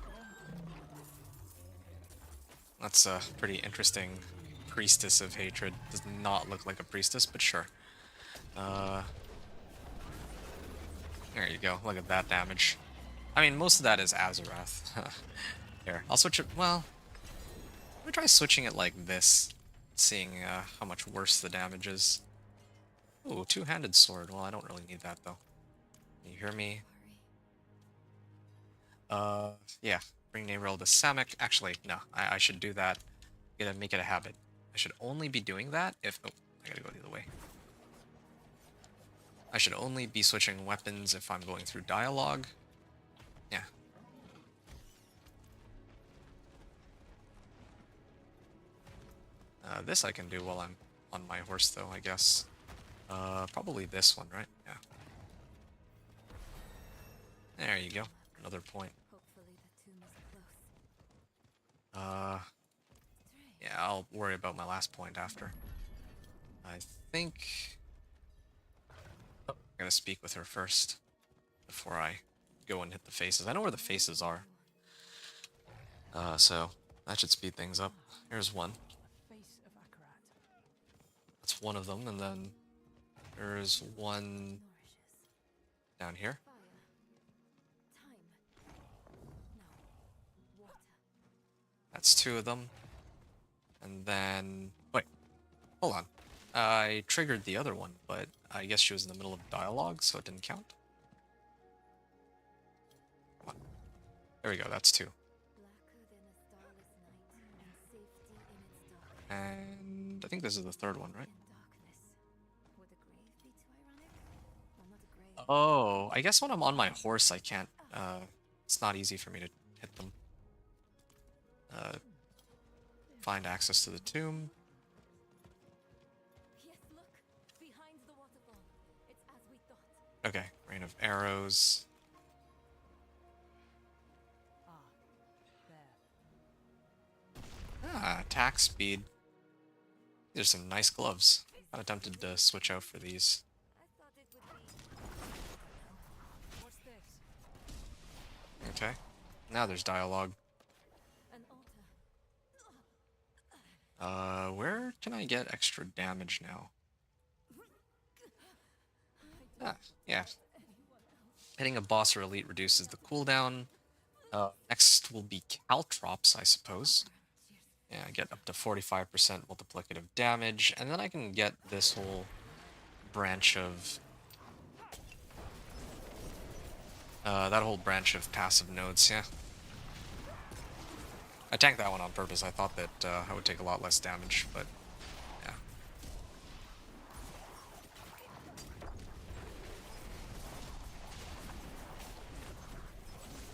That's a pretty interesting Priestess of Hatred. Does not look like a priestess, but sure. There you go. Look at that damage. I mean, most of that is Azarath. Here, I'll switch it. Well, let me try switching it like this, seeing how much worse the damage is. Ooh, two-handed sword. Well, I don't really need that though. Can you hear me? Yeah. Bring Nayrel to Samek. Actually, no. I should do that. Gotta make it a habit. I should only be doing that if... Oh, I gotta go the other way. I should only be switching weapons if I'm going through dialogue. Yeah. This I can do while I'm on my horse, though, I guess. Probably this one, right? Yeah. There you go. Another point. Hopefully the tomb is close. Yeah, I'll worry about my last point after. I think... Oh, I gotta speak with her first before I go and hit the faces. I know where the faces are. So that should speed things up. Here's one. Face of Akarat. That's one of them, and then there's one down here. Fire. Time. No. Water. That's two of them. And then... Wait. Hold on. I triggered the other one, but I guess she was in the middle of dialogue, so it didn't count. Come on. There we go, that's two. Blacker than a starless night, and safety in its dark. And I think this is the third one, right? In darkness. Would a grave be too ironic? Well, not a grave. Oh, I guess when I'm on my horse, I can't... it's not easy for me to hit them. Find access to the tomb. Yes, look! Behind the waterfall. It's as we thought. Okay, rain of arrows. There. Ah, attack speed. These are some nice gloves. Kinda tempted to switch out for these. I thought it would be... What's this? Okay. Now there's dialogue. An altar. Where can I get extra damage now? Ah, yeah. Hitting a boss or elite reduces the cooldown. Next will be Caltrops, I suppose. Yeah, I get up to 45% multiplicative damage, and then I can get this whole branch of... that whole branch of passive nodes, yeah. I tanked that one on purpose. I thought that I would take a lot less damage, but yeah.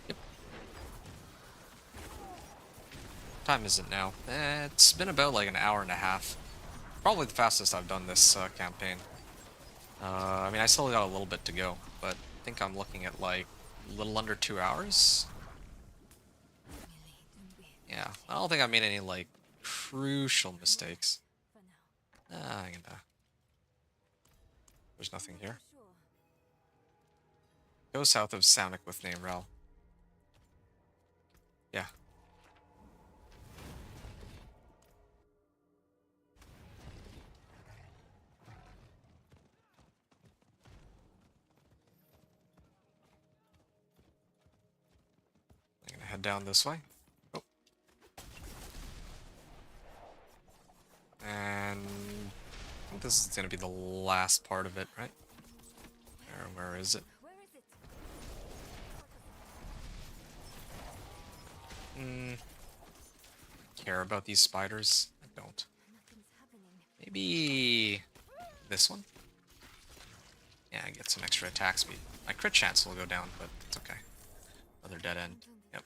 Yep. Time is it now? It's been about like an hour and a half. Probably the fastest I've done this campaign. I mean, I still got a little bit to go, but I think I'm looking at like a little under 2 hours. Yeah, I don't think I made any like crucial mistakes. For now. I'm gonna... There's nothing here. Sure. Go south of Samek with Nayrel. Yeah. head down this way. Oh. And I think this is gonna be the last part of it, right? Where is it? Where is it? Care about these spiders? I don't. Nothing's happening. Maybe this one? Yeah, I get some extra attack speed. My crit chance will go down, but it's okay. Another dead end. Yep.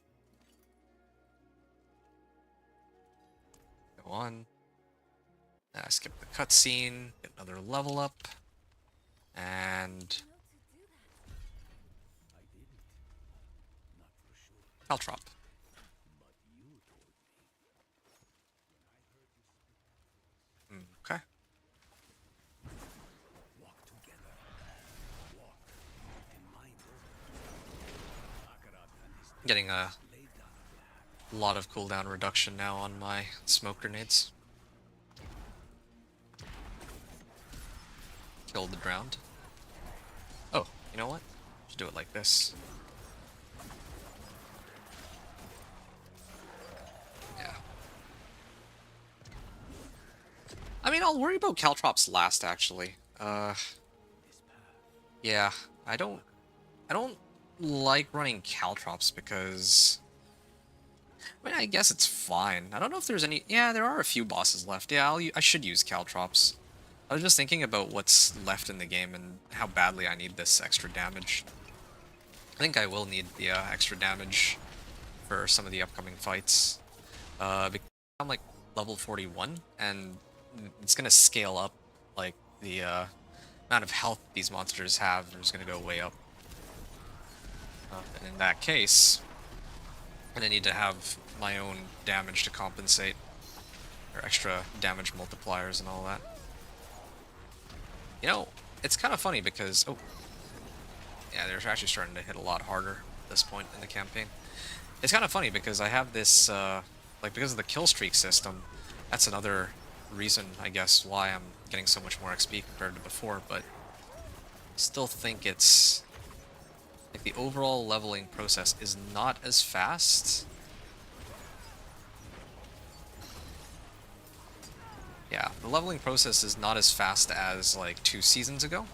Go on. Skip the cutscene. Get another level up. And To do that. I didn't. Not for sure. Caltrop. But you told me. Okay. Walk together. Walk. And mind over. Akarat and his Getting a laid down. lot of cooldown reduction now on my smoke grenades. Kill the drowned. Oh, you know what? Just do it like this. Yeah. I mean, I'll worry about Caltrops last, actually. Yeah, I don't like running Caltrops because, I mean, I guess it's fine. I don't know if there's any. Yeah, there are a few bosses left. Yeah, I should use Caltrops. I was just thinking about what's left in the game and how badly I need this extra damage. I think I will need the extra damage for some of the upcoming fights. Because I'm like level 41, and it's gonna scale up. Like the amount of health these monsters have is gonna go way up. And in that case, I'm gonna need to have my own damage to compensate, or extra damage multipliers and all that. You know, it's kind of funny because, oh, yeah, they're actually starting to hit a lot harder at this point in the campaign. It's kind of funny because I have this, like, because of the kill streak system, that's another reason, I guess, why I'm getting so much more XP compared to before, but I still think it's, like, the overall leveling process is not as fast. Yeah, the leveling process is not as fast as, like, 2 seasons ago.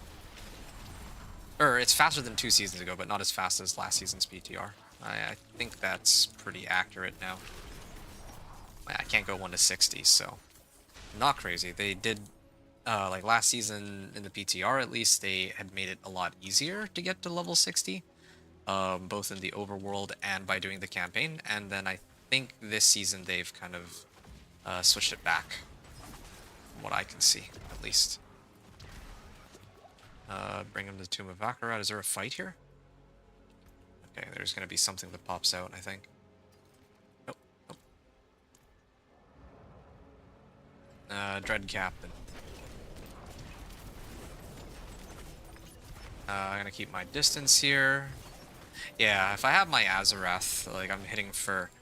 Or, it's faster than 2 seasons ago, but not as fast as last season's PTR. I think that's pretty accurate now. I can't go 1 to 60, so not crazy. They did, like, last season in the PTR at least, they had made it a lot easier to get to level 60. Both in the overworld and by doing the campaign. And then I think this season they've kind of switched it back. What I can see, at least. Bring him to the Tomb of Akarat. Is there a fight here? Okay, there's gonna be something that pops out, I think. Nope. Nope. Dread Captain. I'm gonna keep my distance here. Yeah, if I have my Azarath, like, I'm hitting for,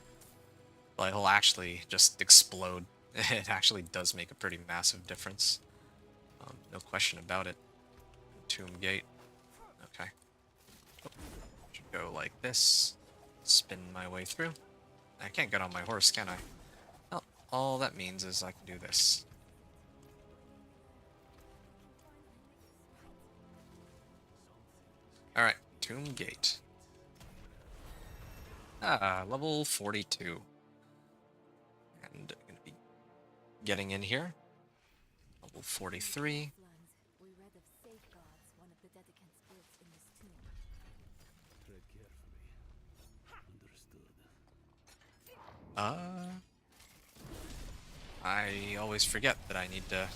like, he'll actually just explode. It actually does make a pretty massive difference. No question about it. Tomb Gate. Okay. Oh, should go like this. Spin my way through. I can't get on my horse, can I? Well, all that means is I can do this. Alright, Tomb Gate. Level 42. And I'm gonna be getting in here. Level 43. We read of Safeguards, one of the dedicants built in this tomb. Tread carefully. Understood. I always forget that I need to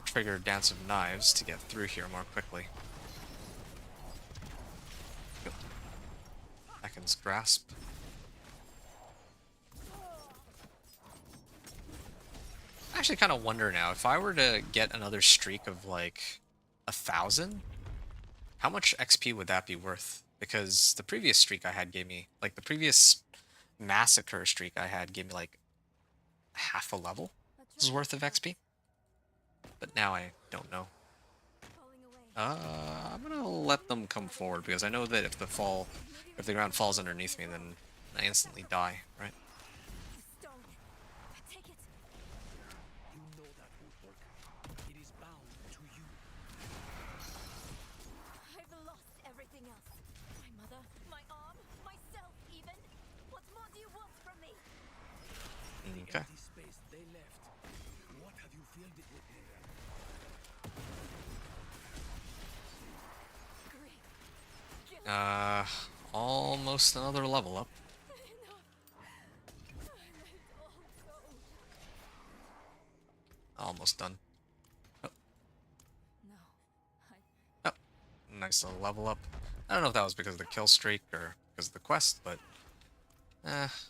trigger Dance of Knives to get through here more quickly. Go. Ekans Grasp. I actually kind of wonder now, if I were to get another streak of like 1,000, how much XP would that be worth? Because the previous streak I had gave me, like the previous massacre streak I had gave me like half a level worth of XP. But now I don't know. I'm gonna let them come forward because I know that if the ground falls underneath me, then I instantly die, right? The stone. Take it. You know that won't work. It is bound to you. I've lost everything else. My mother, my arm, myself even. What more do you want from me? Okay. Empty space they left. What have you filled it with, Linda? Grief. Guilt. Almost another level up. Enough. I let it all go. Almost done. No. Oh, nice little level up. I don't know if that was because of the kill streak or because of the quest, but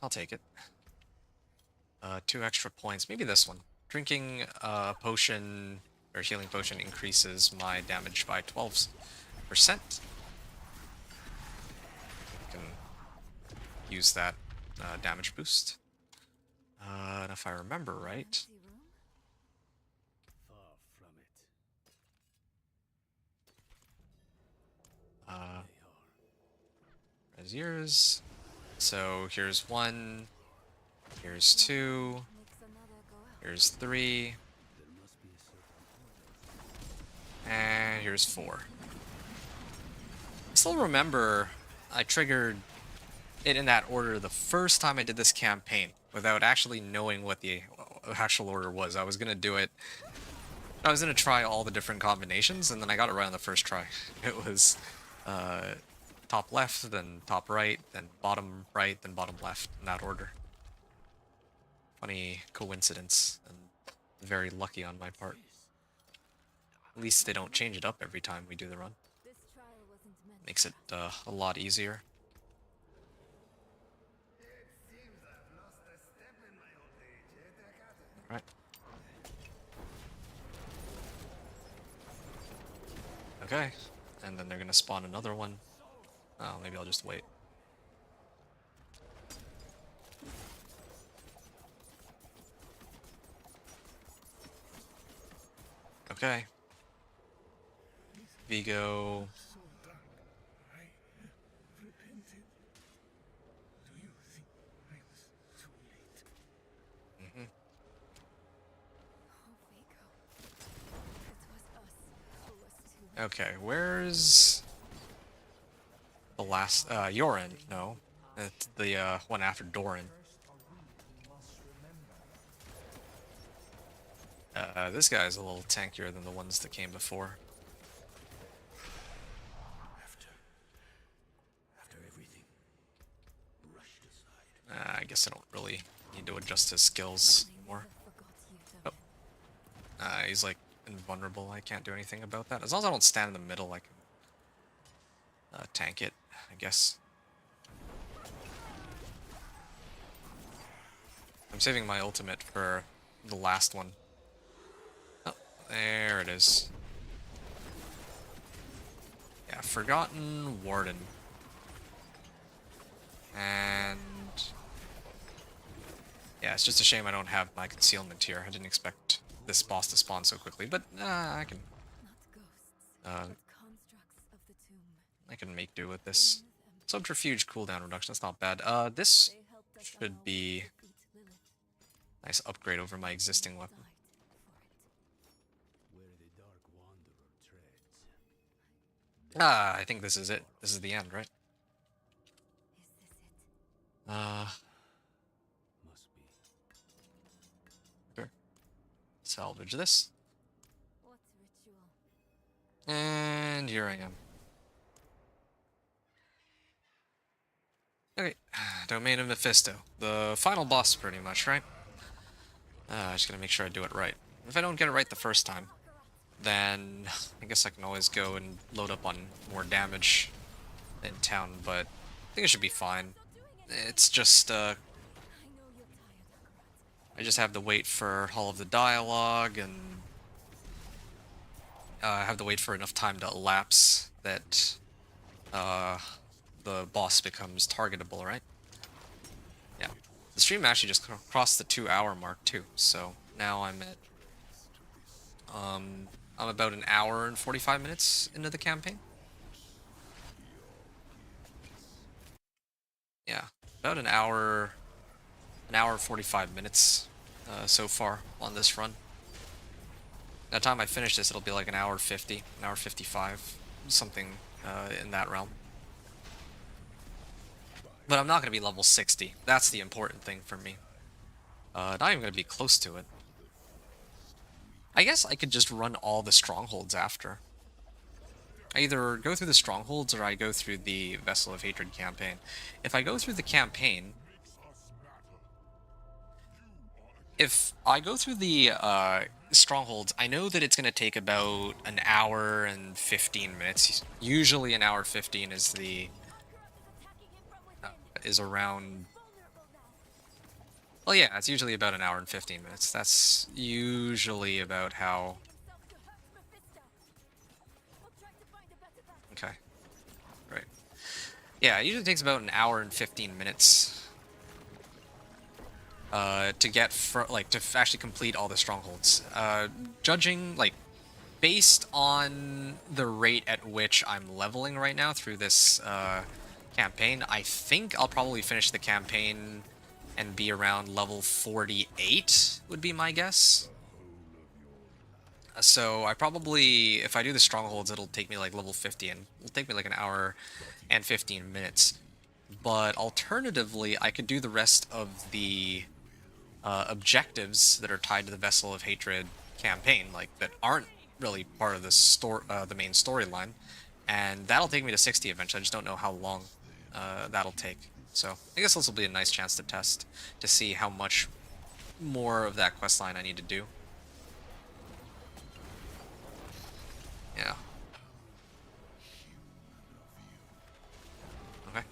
I'll take it. 2 extra points. Maybe this one. Drinking a potion or healing potion increases my damage by 12%. Can use that damage boost. And if I remember right, Empty room? Far from it. uh, They are. as yours. So here's 1, here's 2, Makes another go out. here's 3, There must be a certain order. and here's 4. I still remember I triggered it in that order the first time I did this campaign without actually knowing what the actual order was. I was gonna do it. I was gonna try all the different combinations, and then I got it right on the first try. It was top left, then top right, then bottom right, then bottom left in that order. Funny coincidence, and very lucky on my part. At least they don't change it up every time we do the run. This trial wasn't meant Makes it a lot easier. Right. Okay, and then they're gonna spawn another one. Oh, maybe I'll just wait. Okay. Vigo. So dark. I repented. Do you think I was too late? Mhm. Oh, Vigo. It was us who was too. Okay, where's the last Yorin? No. It's the one after Doran. This guy's a little tankier than the ones that came before. After everything, rushed aside. I guess I don't really need to adjust his skills anymore. I forgot you, Oh. He's like invulnerable. I can't do anything about that. As long as I don't stand in the middle, I can tank it, I guess. I'm saving my ultimate for the last one. Oh, there it is. Yeah, Forgotten Warden. And yeah, it's just a shame I don't have my concealment here. I didn't expect this boss to spawn so quickly, but I can not ghosts, Uh, but constructs of the tomb. I can make do with this. Subterfuge cooldown reduction, that's not bad. This They helped us should along be to defeat Lilith. nice upgrade over my existing weapon. Died for it. Where the dark wanderer treads. I think this is it. This is the end, right? Is this it? Must be. Sure. Salvage this. What ritual? And here I am. Okay, Domain of Mephisto. The final boss, pretty much, right? Just gonna make sure I do it right. If I don't get it right the first time, then I guess I can always go and load up on more damage in town, but I think it should be fine. It's just, I know you're tired, Akarat. I just have to wait for all of the dialogue, and I have to wait for enough time to elapse that the boss becomes targetable, right? Yeah. The stream actually just crossed the 2-hour mark too, so now I'm at I'm about an hour and 45 minutes into the campaign. Yeah. About an hour 45 minutes so far on this run. By the time I finish this, it'll be like an hour 50, an hour 55, something in that realm. But I'm not going to be level 60. That's the important thing for me. Not even going to be close to it. I guess I could just run all the strongholds after. I either go through the strongholds or I go through the Vessel of Hatred campaign. If I go through the campaign... If I go through the strongholds, I know that it's going to take about an hour and 15 minutes. Usually an hour 15 is the... is around... Well, yeah, it's usually about an hour and 15 minutes. That's usually about how... Okay. Right. Yeah, it usually takes about an hour and 15 minutes to get to actually complete all the strongholds. Judging like based on the rate at which I'm leveling right now through this campaign, I think I'll probably finish the campaign and be around level 48 would be my guess. So I probably, if I do the strongholds, it'll take me like level 50 and it'll take me like an hour and 15 minutes. But alternatively, I could do the rest of the objectives that are tied to the Vessel of Hatred campaign, like that aren't really part of the main storyline, and that'll take me to 60 eventually. I just don't know how long that'll take. So I guess this will be a nice chance to test to see how much more of that questline I need to do. Yeah. Okay.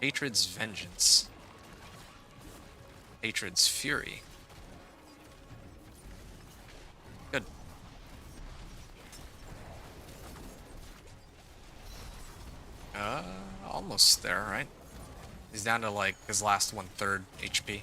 Hatred's vengeance. Hatred's fury. Good. Almost there, right? He's down to like his last 1/3 HP.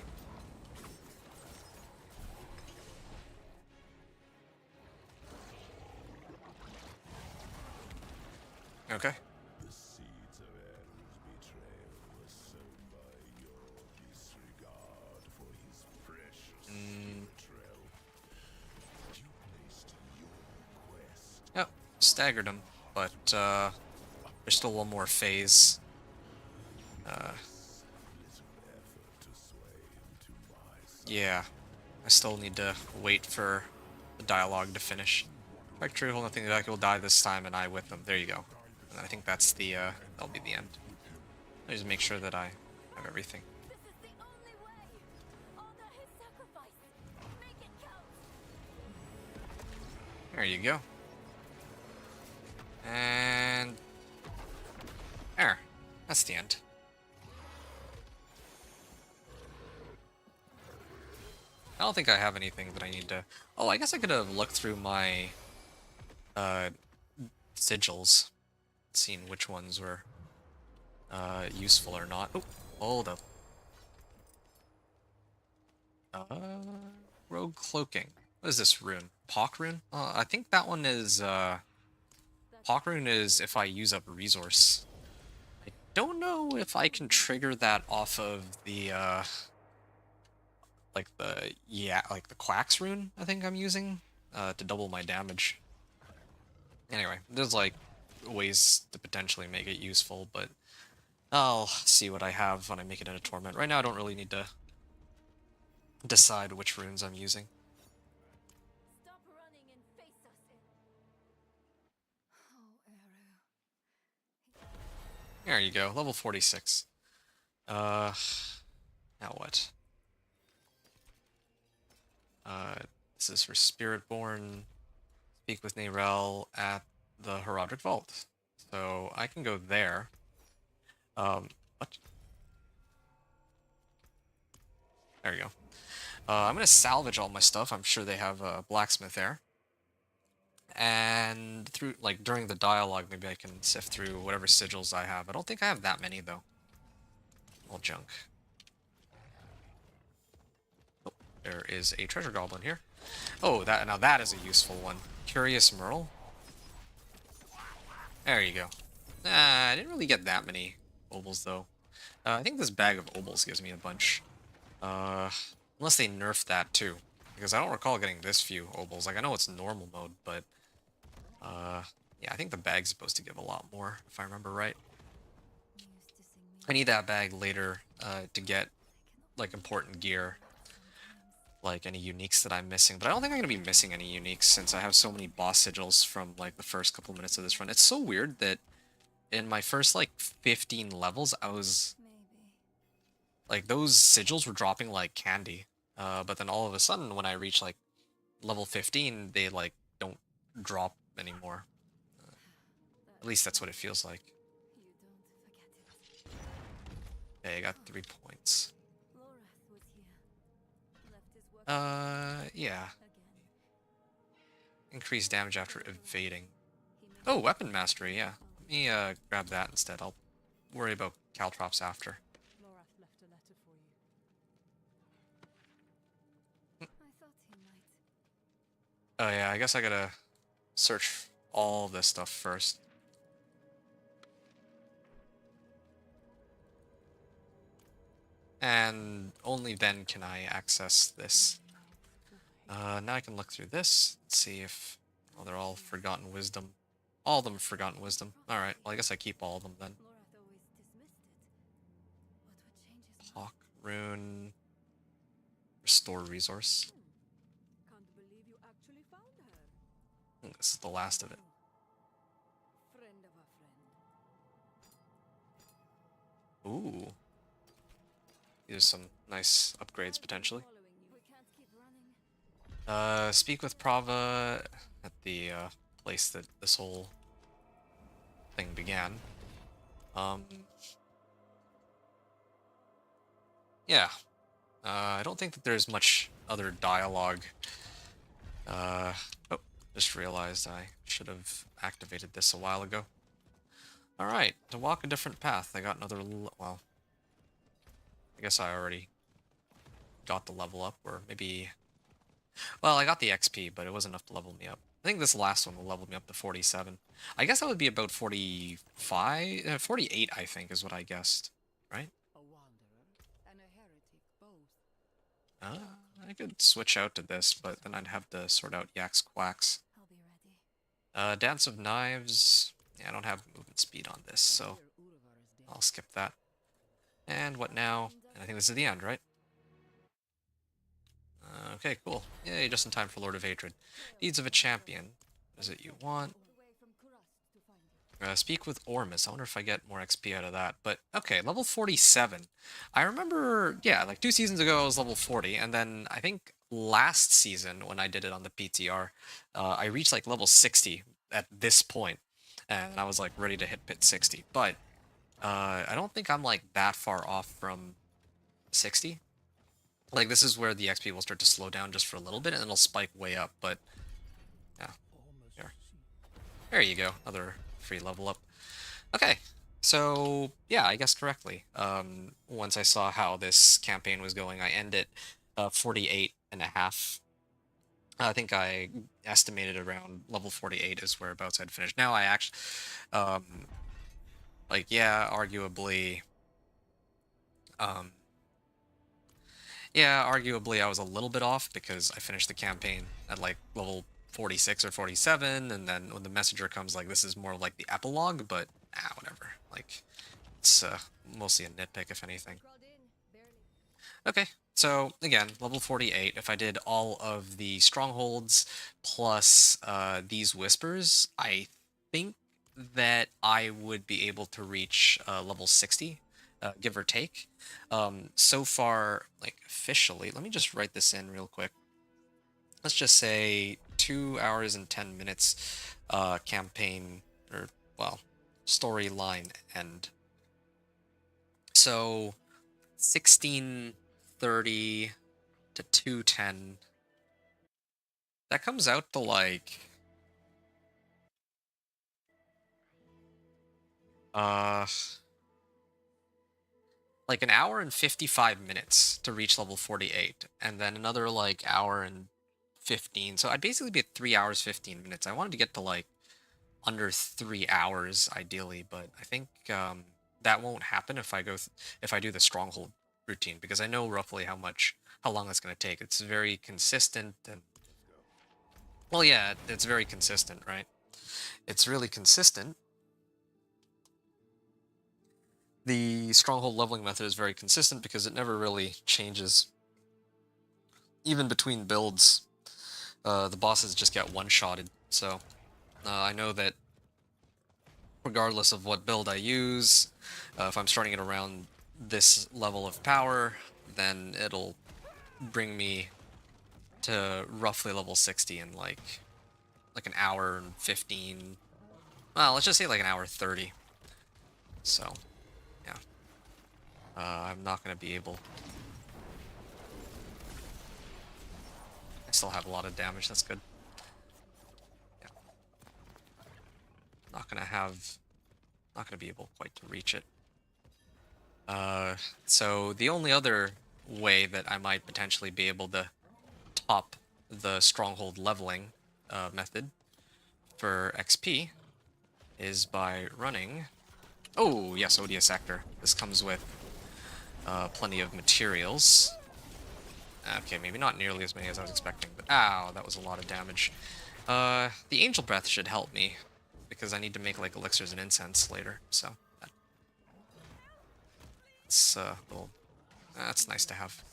Okay. The seeds of Errol's betrayal were sown by your disregard for his precious betrayal. You placed your quest. Yep, staggered him, but there's still one more phase. Yeah, I still need to wait for the dialogue to finish. Like true, whole nothing like will die this time, and I with them. There you go. And I think that's the that'll be the end. I just make sure that I have everything. This is the only way. Honor his sacrifice. Make it count. There you go. And there. That's the end. I don't think I have anything that I need to... Oh, I guess I could have looked through my sigils, seen which ones were useful or not. Oh, hold up. Rogue cloaking. What is this rune? Pock rune? I think that one is... Pock rune is if I use up a resource. I don't know if I can trigger that off of the like the Quacks rune I think I'm using to double my damage. Anyway, there's like ways to potentially make it useful, but I'll see what I have when I make it into Torment. Right now I don't really need to decide which runes I'm using. Stop running and face us. Oh, Arrow. There you go, level 46. Now what? This is for Spiritborn. Speak with Neyrel at the Herodic Vault. So I can go there. What? There you go. I'm gonna salvage all my stuff. I'm sure they have a blacksmith there. And through, like, during the dialogue, maybe I can sift through whatever sigils I have. I don't think I have that many, though. All junk. Oh, there is a treasure goblin here. Oh, now that is a useful one. Curious Merle. There you go. I didn't really get that many obols though. I think this bag of obols gives me a bunch. Unless they nerf that too. Because I don't recall getting this few obols. Like, I know it's normal mode, but... yeah, I think the bag's supposed to give a lot more, if I remember right. I need that bag later, to get, like, important gear. Like, any uniques that I'm missing. But I don't think I'm going to be missing any uniques, since I have so many boss sigils from, like, the first couple minutes of this run. It's so weird that in my first, like, 15 levels, I was... Like, those sigils were dropping like candy. But then all of a sudden, when I reach, like, level 15, they, like, don't drop anymore. At least that's what it feels like. Okay, I got 3 points. Yeah. Increased damage after evading. Oh, weapon mastery, yeah. Let me, grab that instead. I'll worry about caltrops after. Lorath left a letter for you. Oh yeah, I guess I gotta search all this stuff first. And only then can I access this. Now I can look through this, let's see if... Oh, they're all Forgotten Wisdom. All of them Forgotten Wisdom. Alright, well I guess I keep all of them then. Hawk Rune... Restore Resource. Can't believe you actually found her. This is the last of it. Friend of a friend. Ooh. These are some nice upgrades, potentially. Speak with Prava at the, place that this whole thing began. Yeah. I don't think that there's much other dialogue. Oh, just realized I should have activated this a while ago. Alright, to walk a different path, I got another well... I guess I already got the level up, or maybe... Well, I got the XP, but it wasn't enough to level me up. I think this last one will level me up to 47. I guess that would be about 45... 48, I think, is what I guessed. Right? A wanderer and a heretic both. I could switch out to this, but then I'd have to sort out Yak's Quacks. I'll be ready. Dance of Knives... Yeah, I don't have movement speed on this, so I'll skip that. And what now? I think this is the end, right? Okay, cool. Yay, just in time for Lord of Hatred. Deeds of a Champion. What is it you want? Speak with Ormus. I wonder if I get more XP out of that. But, okay, level 47. I remember, yeah, like 2 seasons ago I was level 40, and then I think last season, when I did it on the PTR, I reached like level 60 at this point, and I was like ready to hit pit 60. But, I don't think I'm like that far off from 60. Like, this is where the XP will start to slow down just for a little bit, and then it'll spike way up, but... Yeah. Here. There you go. Another free level up. Okay. So, yeah, I guessed correctly. Once I saw how this campaign was going, I ended 48 and a half. I think I estimated around level 48 is whereabouts I'd finished. Now I actually... like, yeah, arguably... Yeah, arguably I was a little bit off because I finished the campaign at like level 46 or 47, and then when the messenger comes, like, this is more like the epilogue, but whatever. Like, it's mostly a nitpick, if anything. Okay, so again, level 48. If I did all of the strongholds plus these whispers, I think that I would be able to reach level 60. Give or take. So far, like, officially, let me just write this in real quick. Let's just say 2 hours and 10 minutes campaign, or, well, storyline end. So, 1630 to 210. That comes out to, like... like an hour and 55 minutes to reach level 48, and then another like hour and 15. So I'd basically be at 3 hours 15 minutes. I wanted to get to like under 3 hours ideally, but I think that won't happen if if I do the stronghold routine, because I know roughly how long that's going to take. It's very consistent, and well, yeah, it's very consistent, right? It's really consistent. The stronghold leveling method is very consistent because it never really changes. Even between builds, the bosses just get one-shotted. So I know that regardless of what build I use, if I'm starting it around this level of power, then it'll bring me to roughly level 60 in like an hour and 15. Well, let's just say like an hour 30. So, yeah. I'm not going to be able... I still have a lot of damage, that's good. Yeah. Not gonna be able quite to reach it. So the only other way that I might potentially be able to top the stronghold leveling method for XP is by running... Oh, yes, Odious Sector. This comes with plenty of materials. Okay, maybe not nearly as many as I was expecting, but ow, that was a lot of damage. The Angel Breath should help me, because I need to make like elixirs and incense later, so that's nice to have.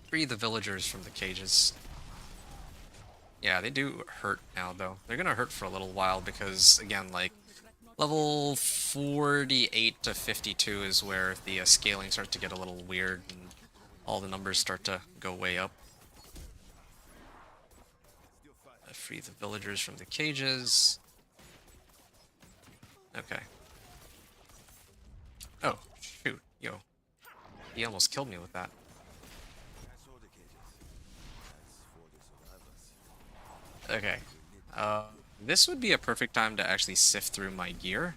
Free the villagers from the cages. Yeah, they do hurt now, though. They're gonna hurt for a little while because, again, like, level 48 to 52 is where the scaling starts to get a little weird and all the numbers start to go way up. Free the villagers from the cages. Okay. Oh, shoot. Yo. He almost killed me with that. Okay. This would be a perfect time to actually sift through my gear.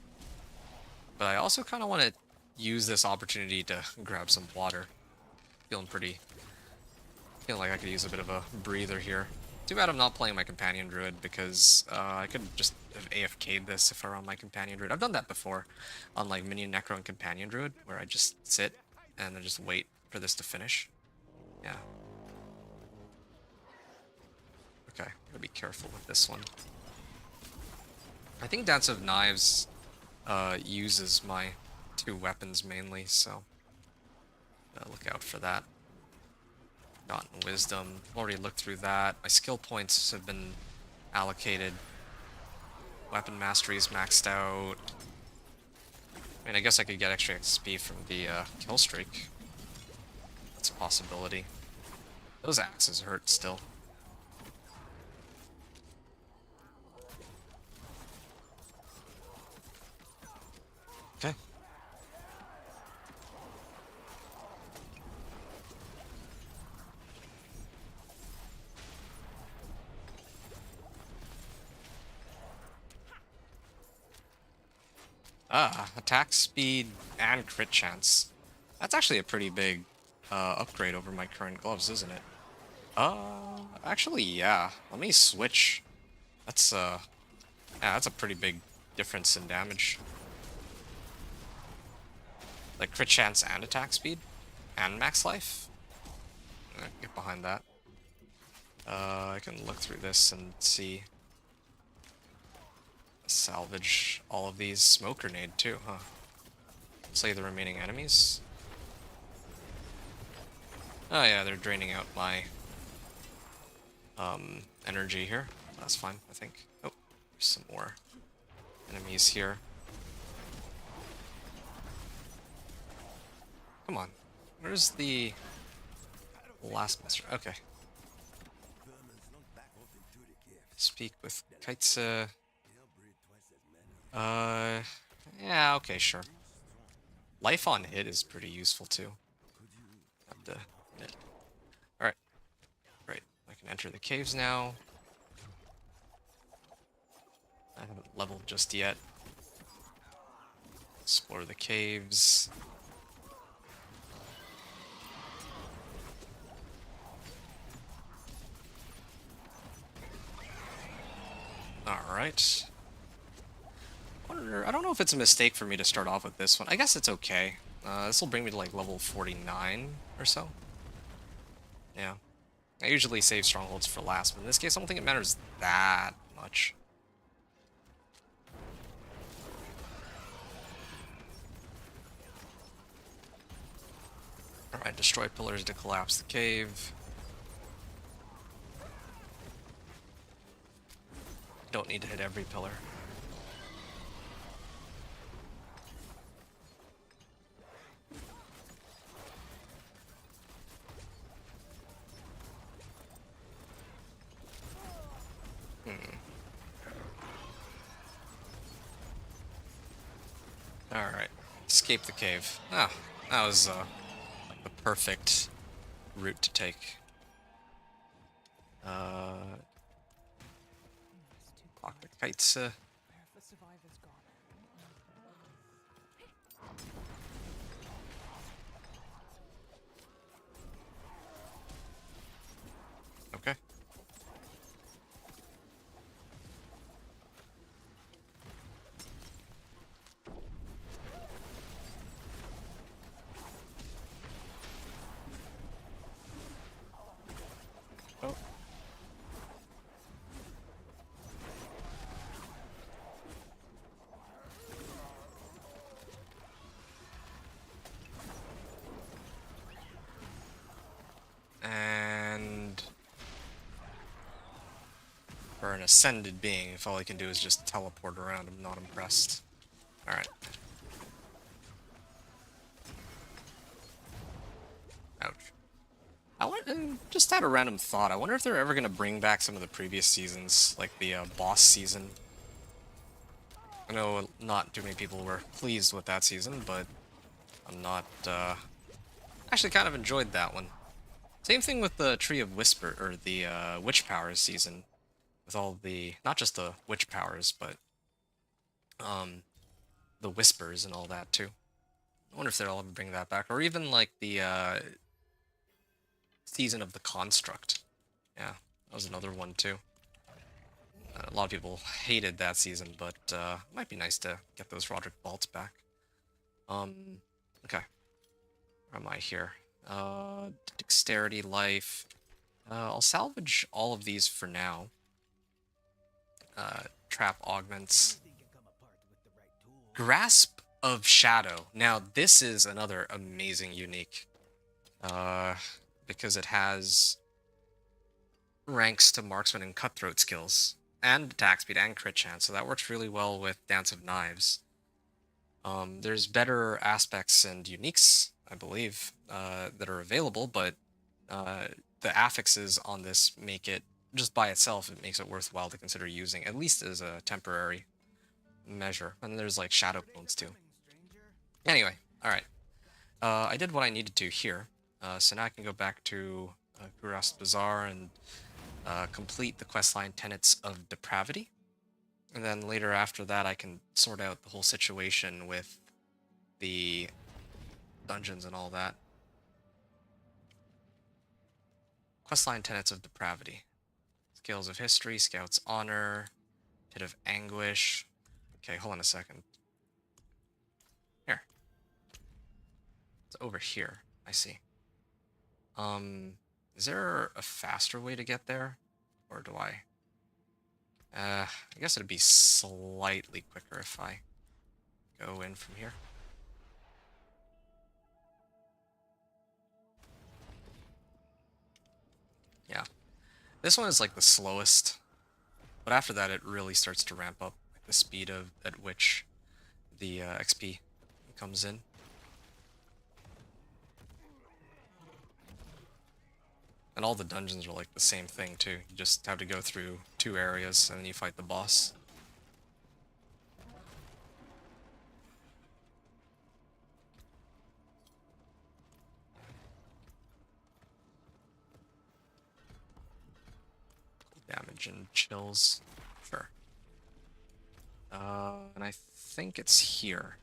But I also kind of want to use this opportunity to grab some water. Feeling like I could use a bit of a breather here. Too bad I'm not playing my Companion Druid, because I could just have AFK'd this if I were on my Companion Druid. I've done that before on like Minion Necro and Companion Druid, where I just sit and then just wait for this to finish. Yeah. Okay, gotta be careful with this one. I think Dance of Knives uses my two weapons mainly, so look out for that. Gotten Wisdom. Already looked through that. My skill points have been allocated. Weapon Mastery is maxed out. I mean, I guess I could get extra XP from the kill streak. That's a possibility. Those axes hurt still. Okay. Attack speed and crit chance. That's actually a pretty big upgrade over my current gloves, isn't it? Actually, yeah. Let me switch. Yeah, that's a pretty big difference in damage. Like crit chance and attack speed? And max life? Get behind that. I can look through this and see. Salvage all of these. Smoke grenade too, huh? Slay the remaining enemies. Oh yeah, they're draining out my energy here. That's fine, I think. Oh, there's some more enemies here. Come on. Where's the last monster? Okay. Speak with Kaitse. Yeah, okay, sure. Life on hit is pretty useful too. Alright. Right. I can enter the caves now. I haven't leveled just yet. Explore the caves. Alright. I don't know if it's a mistake for me to start off with this one. I guess it's okay. This will bring me to like level 49 or so. Yeah. I usually save strongholds for last, but in this case I don't think it matters that much. Alright, destroy pillars to collapse the cave. Don't need to hit every pillar. Alright. Escape the cave. Ah, that was like the perfect route to take. Block the kites. Where have the survivors gone? Okay. Oh. And for an ascended being, if all he can do is just teleport around, I'm not impressed. Alright. Ouch. Just had a random thought. I wonder if they're ever going to bring back some of the previous seasons, like the boss season. I know not too many people were pleased with that season, but I'm not, actually kind of enjoyed that one. Same thing with the Tree of Whisper, or the Witch Powers season. With all the, not just the Witch Powers, but the Whispers and all that too. I wonder if they'll ever bring that back. Or even like the season of the Construct. Yeah, that was another one too. A lot of people hated that season, but it might be nice to get those Roderick Vaults back. Okay. Where am I here? Dexterity, life. I'll salvage all of these for now. Trap augments. Grasp of Shadow. Now, this is another amazing unique. Because it has ranks to marksman and cutthroat skills, and attack speed and crit chance, so that works really well with Dance of Knives. There's better aspects and uniques, I believe, that are available, but the affixes on this make it, just by itself, it makes it worthwhile to consider using, at least as a temporary measure. And there's like shadow clones too. Anyway, alright. I did what I needed to here. So now I can go back to Gurast Bazaar and complete the questline Tenets of Depravity. And then later after that I can sort out the whole situation with the dungeons and all that. Questline Tenets of Depravity. Scales of History, Scout's Honor, Pit of Anguish. Okay, hold on a second. Here. It's over here. I see. Is there a faster way to get there? Or do I? I guess it'd be slightly quicker if I go in from here. Yeah. This one is like the slowest, but after that it really starts to ramp up, like the speed at which the XP comes in. And all the dungeons are like the same thing too. You just have to go through 2 areas and then you fight the boss. Damage and chills. Sure. And I think it's here.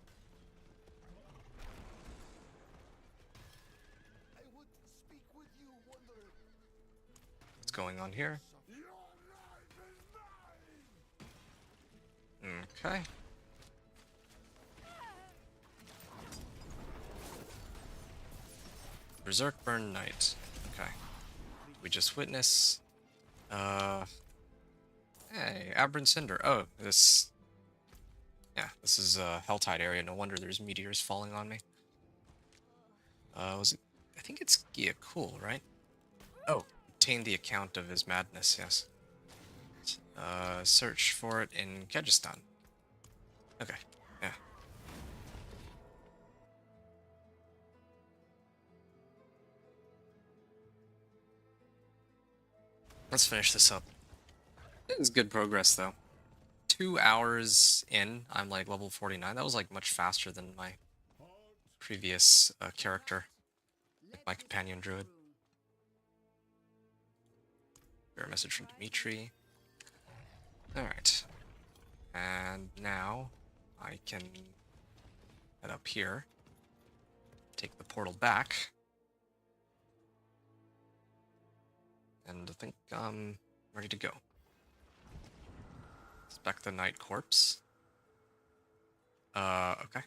What's going on here? Okay. Berserk Burn Knight. Okay. We just witness. Hey, Aberrant Cinder. Oh, this. Yeah, this is a Helltide area. No wonder there's meteors falling on me. Was it? I think it's Gia Cool, right? Oh, obtain the account of his madness. Yes. Search for it in Kyrgyzstan. Okay. Yeah. Let's finish this up. It was good progress though. 2 hours in, I'm like level 49. That was like much faster than my previous character, like my companion druid. Here's a message from Dimitri. Alright. And now I can head up here, take the portal back, and I think I'm ready to go. Inspect the Night Corpse. Okay.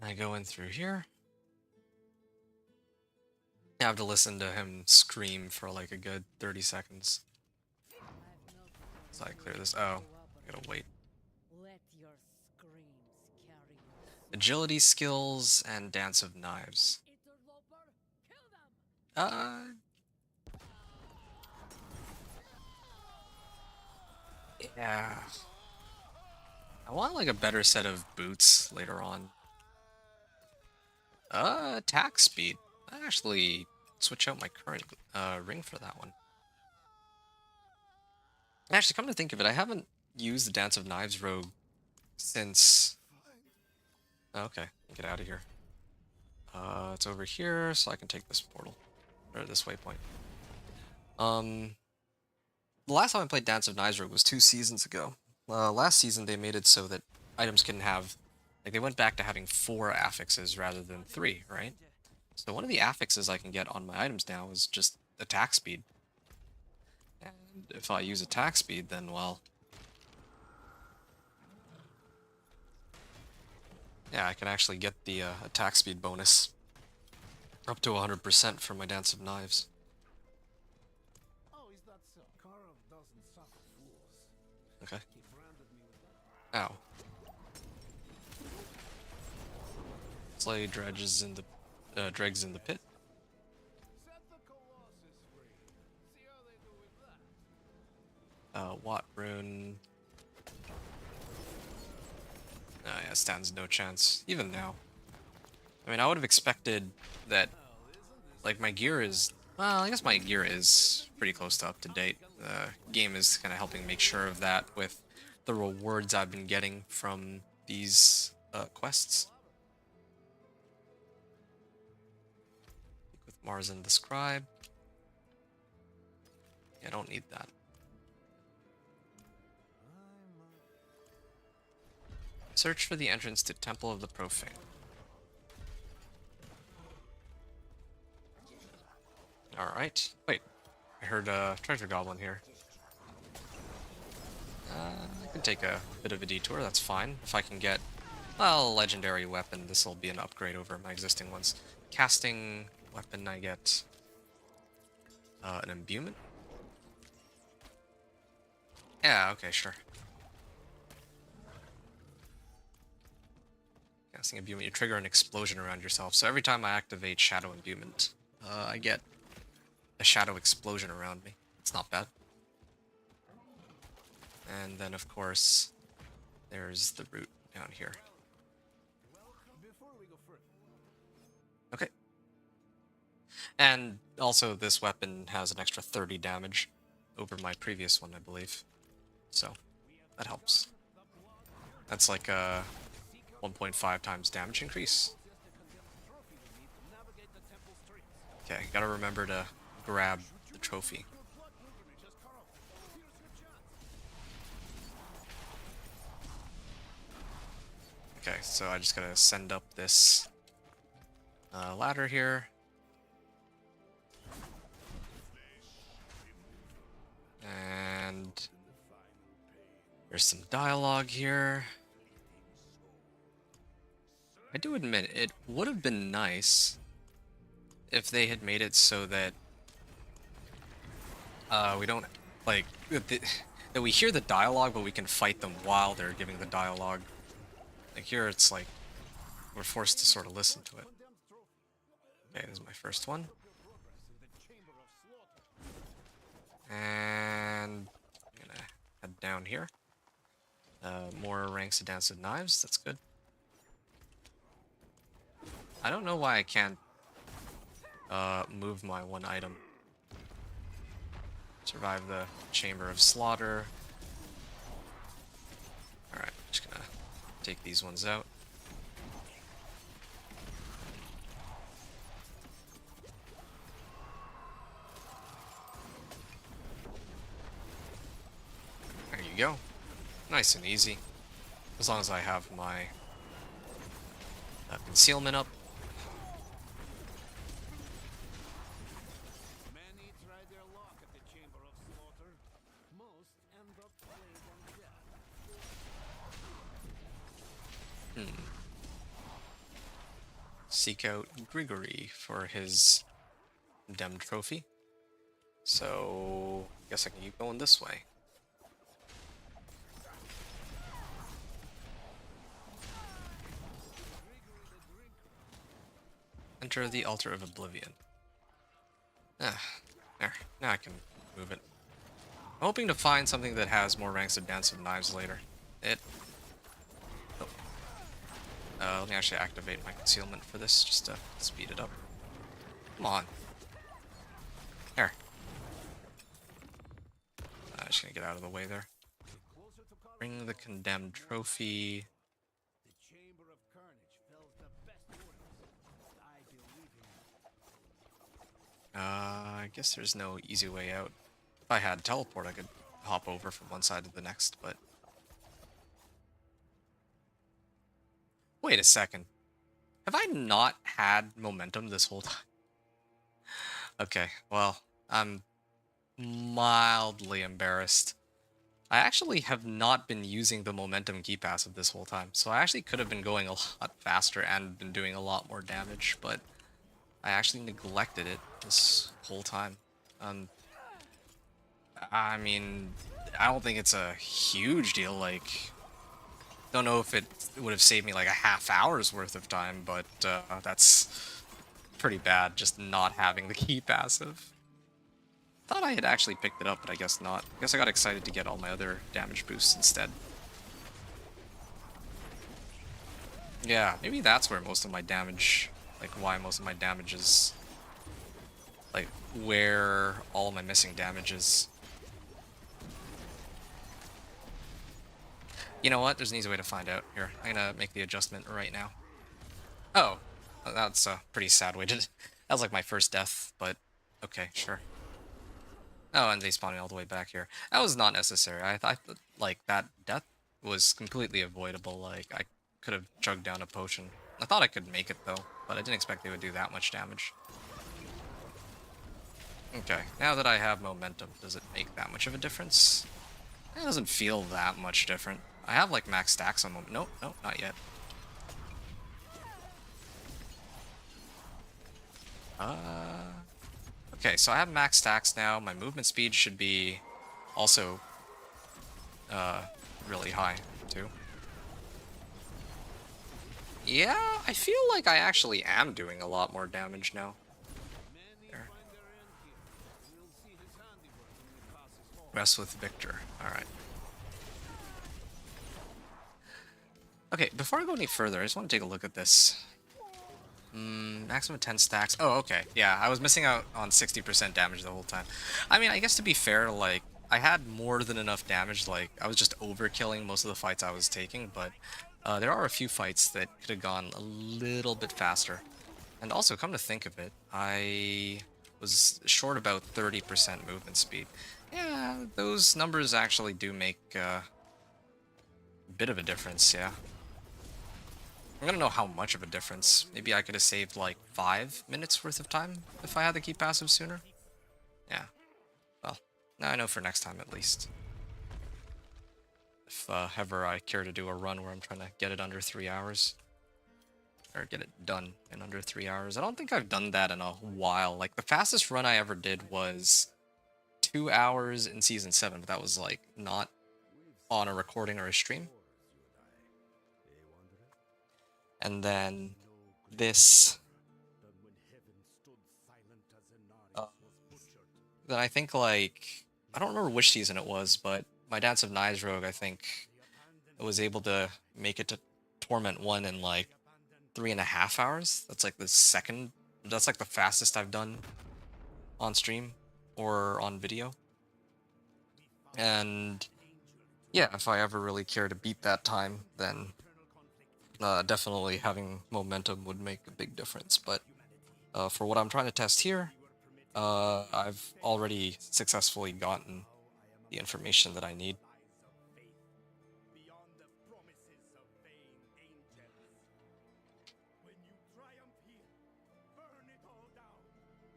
I go in through here. I have to listen to him scream for like a good 30 seconds. So I clear this. Oh, I gotta wait. Let your screams carry you. Agility skills and Dance of Knives. Interloper, kill them! Yeah. I want like a better set of boots later on. Attack speed. I actually switch out my current ring for that one. Actually, come to think of it, I haven't used the Dance of Knives rogue since... Okay, get out of here. It's over here, so I can take this portal. Or this waypoint. The last time I played Dance of Knives rogue was 2 seasons ago. Last season they made it so that items can have... Like, they went back to having 4 affixes rather than 3, right? So one of the affixes I can get on my items now is just attack speed. And if I use attack speed, then, well... Yeah, I can actually get the attack speed bonus up to 100% for my Dance of Knives. Oh, is that so? Karov doesn't suffer fools. Okay. He branded me with that. Ow. Slay dredges in the dregs in the pit. Set the Colossus free. See how they do with that. Watt rune. Oh yeah, stands no chance. Even now. I mean, I would have expected that, like, my gear is... Well, I guess my gear is pretty close to up to date. The game is kind of helping make sure of that with the rewards I've been getting from these quests. With Mars and the Scribe. Yeah, I don't need that. Search for the entrance to Temple of the Profane. Alright. Wait. I heard a treasure goblin here. I can take a bit of a detour, that's fine. If I can get, well, a legendary weapon, this will be an upgrade over my existing ones. Casting weapon, I get an imbuement. Yeah, okay, sure. Casting imbuement, you trigger an explosion around yourself. So every time I activate Shadow Imbuement, I get a shadow explosion around me. It's not bad. And then, of course, there's the route down here. Before we go further, Okay. And also, this weapon has an extra 30 damage over my previous one, I believe. So, that helps. That's like a 1.5 times damage increase. Okay, gotta remember to grab the trophy. Okay, so I just gotta send up this ladder here. And There's some dialogue here. I do admit, it would have been nice if they had made it so that we don't, like, that we hear the dialogue, but we can fight them while they're giving the dialogue. Like here, it's like, we're forced to sort of listen to it. Okay, this is my first one. And I'm gonna head down here. More ranks of Dance of Knives, that's good. I don't know why I can't move my one item. Survive the Chamber of Slaughter. Alright, just gonna take these ones out. There you go. Nice and easy. As long as I have my concealment up. Many try their luck at the Chamber of Slaughter. Most end up played on death. Seek out Grigory for his Condemned trophy. So, I guess I can keep going this way. Enter the Altar of Oblivion. Ah, there. Now I can move it. I'm hoping to find something that has more ranks of Dance of Knives later. Oh. Let me actually activate my concealment for this, just to speed it up. Come on. There. Just gonna get out of the way there. Bring the Condemned trophy. The Chamber of Carnage fills the best orders. I believe in it. I guess there's no easy way out. If I had teleport, I could hop over from one side to the next, but... Wait a second. Have I not had momentum this whole time? Okay, well, I'm mildly embarrassed. I actually have not been using the momentum key passive this whole time, so I actually could have been going a lot faster and been doing a lot more damage, but I actually neglected it this whole time. I mean, I don't think it's a huge deal, like, don't know if it would have saved me like a half hour's worth of time, but that's pretty bad, just not having the key passive. Thought I had actually picked it up, but I guess not. I guess I got excited to get all my other damage boosts instead. Yeah, maybe that's where most of my damage, like why most of my damage is, like where all of my missing damage is. You know what? There's an easy way to find out. Here, I'm gonna make the adjustment right now. Oh, that's a pretty sad way to... That was like my first death, but okay, sure. Oh, and they spawned me all the way back here. That was not necessary. I thought, like, that death was completely avoidable. Like, I could have chugged down a potion. I thought I could make it, though, but I didn't expect they would do that much damage. Okay, now that I have momentum, does it make that much of a difference? It doesn't feel that much different. I have, like, max stacks on momentum. Nope, nope, not yet. Okay, so I have max stacks now. My movement speed should be also really high, too. Yeah, I feel like I actually am doing a lot more damage now. There. Rest with Victor. Alright. Okay, before I go any further, I just want to take a look at this. Maximum 10 stacks. Oh, okay. Yeah, I was missing out on 60% damage the whole time. I mean, I guess to be fair, like, I had more than enough damage. Like, I was just overkilling most of the fights I was taking, but there are a few fights that could have gone a little bit faster. And also, come to think of it, I was short about 30% movement speed. Yeah, those numbers actually do make a bit of a difference, yeah. I'm gonna know how much of a difference. Maybe I could have saved like 5 minutes worth of time if I had the key passive sooner. Yeah. Well, now I know for next time at least. if ever I care to do a run where I'm trying to get it under 3 hours. Or get it done in under 3 hours. I don't think I've done that in a while. Like, the fastest run I ever did was 2 hours in Season 7, but that was, like, not on a recording or a stream. And then this... then I think, like... I don't remember which season it was, but my Dance of Knives Rogue, I think, was able to make it to Torment 1 in, like, 3.5 hours. That's like the second... That's like the fastest I've done on stream or on video. And yeah, if I ever really care to beat that time, then definitely having momentum would make a big difference. But for what I'm trying to test here, I've already successfully gotten the information that I need.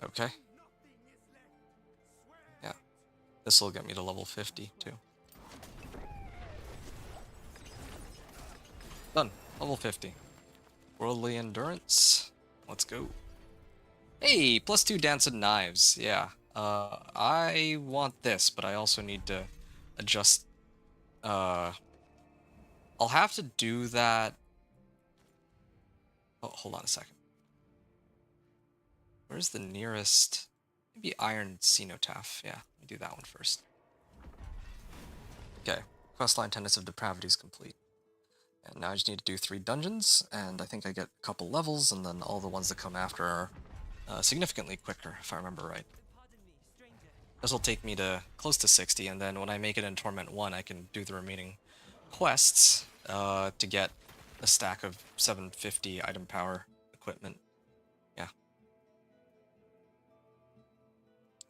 Okay. Yeah. This will get me to level 50, too. Done. Level 50. Worldly Endurance. Let's go. Hey, +2 Dance of Knives. Yeah. I want this, but I also need to adjust... I'll have to do that... Oh, hold on a second. Where's the nearest... Maybe Iron Cenotaph. Yeah, let me do that one first. Okay. Questline Tenets of Depravity is complete. And now I just need to do 3 dungeons, and I think I get a couple levels, and then all the ones that come after are significantly quicker, if I remember right. This will take me to close to 60, and then when I make it in Torment 1, I can do the remaining quests to get a stack of 750 item power equipment. Yeah.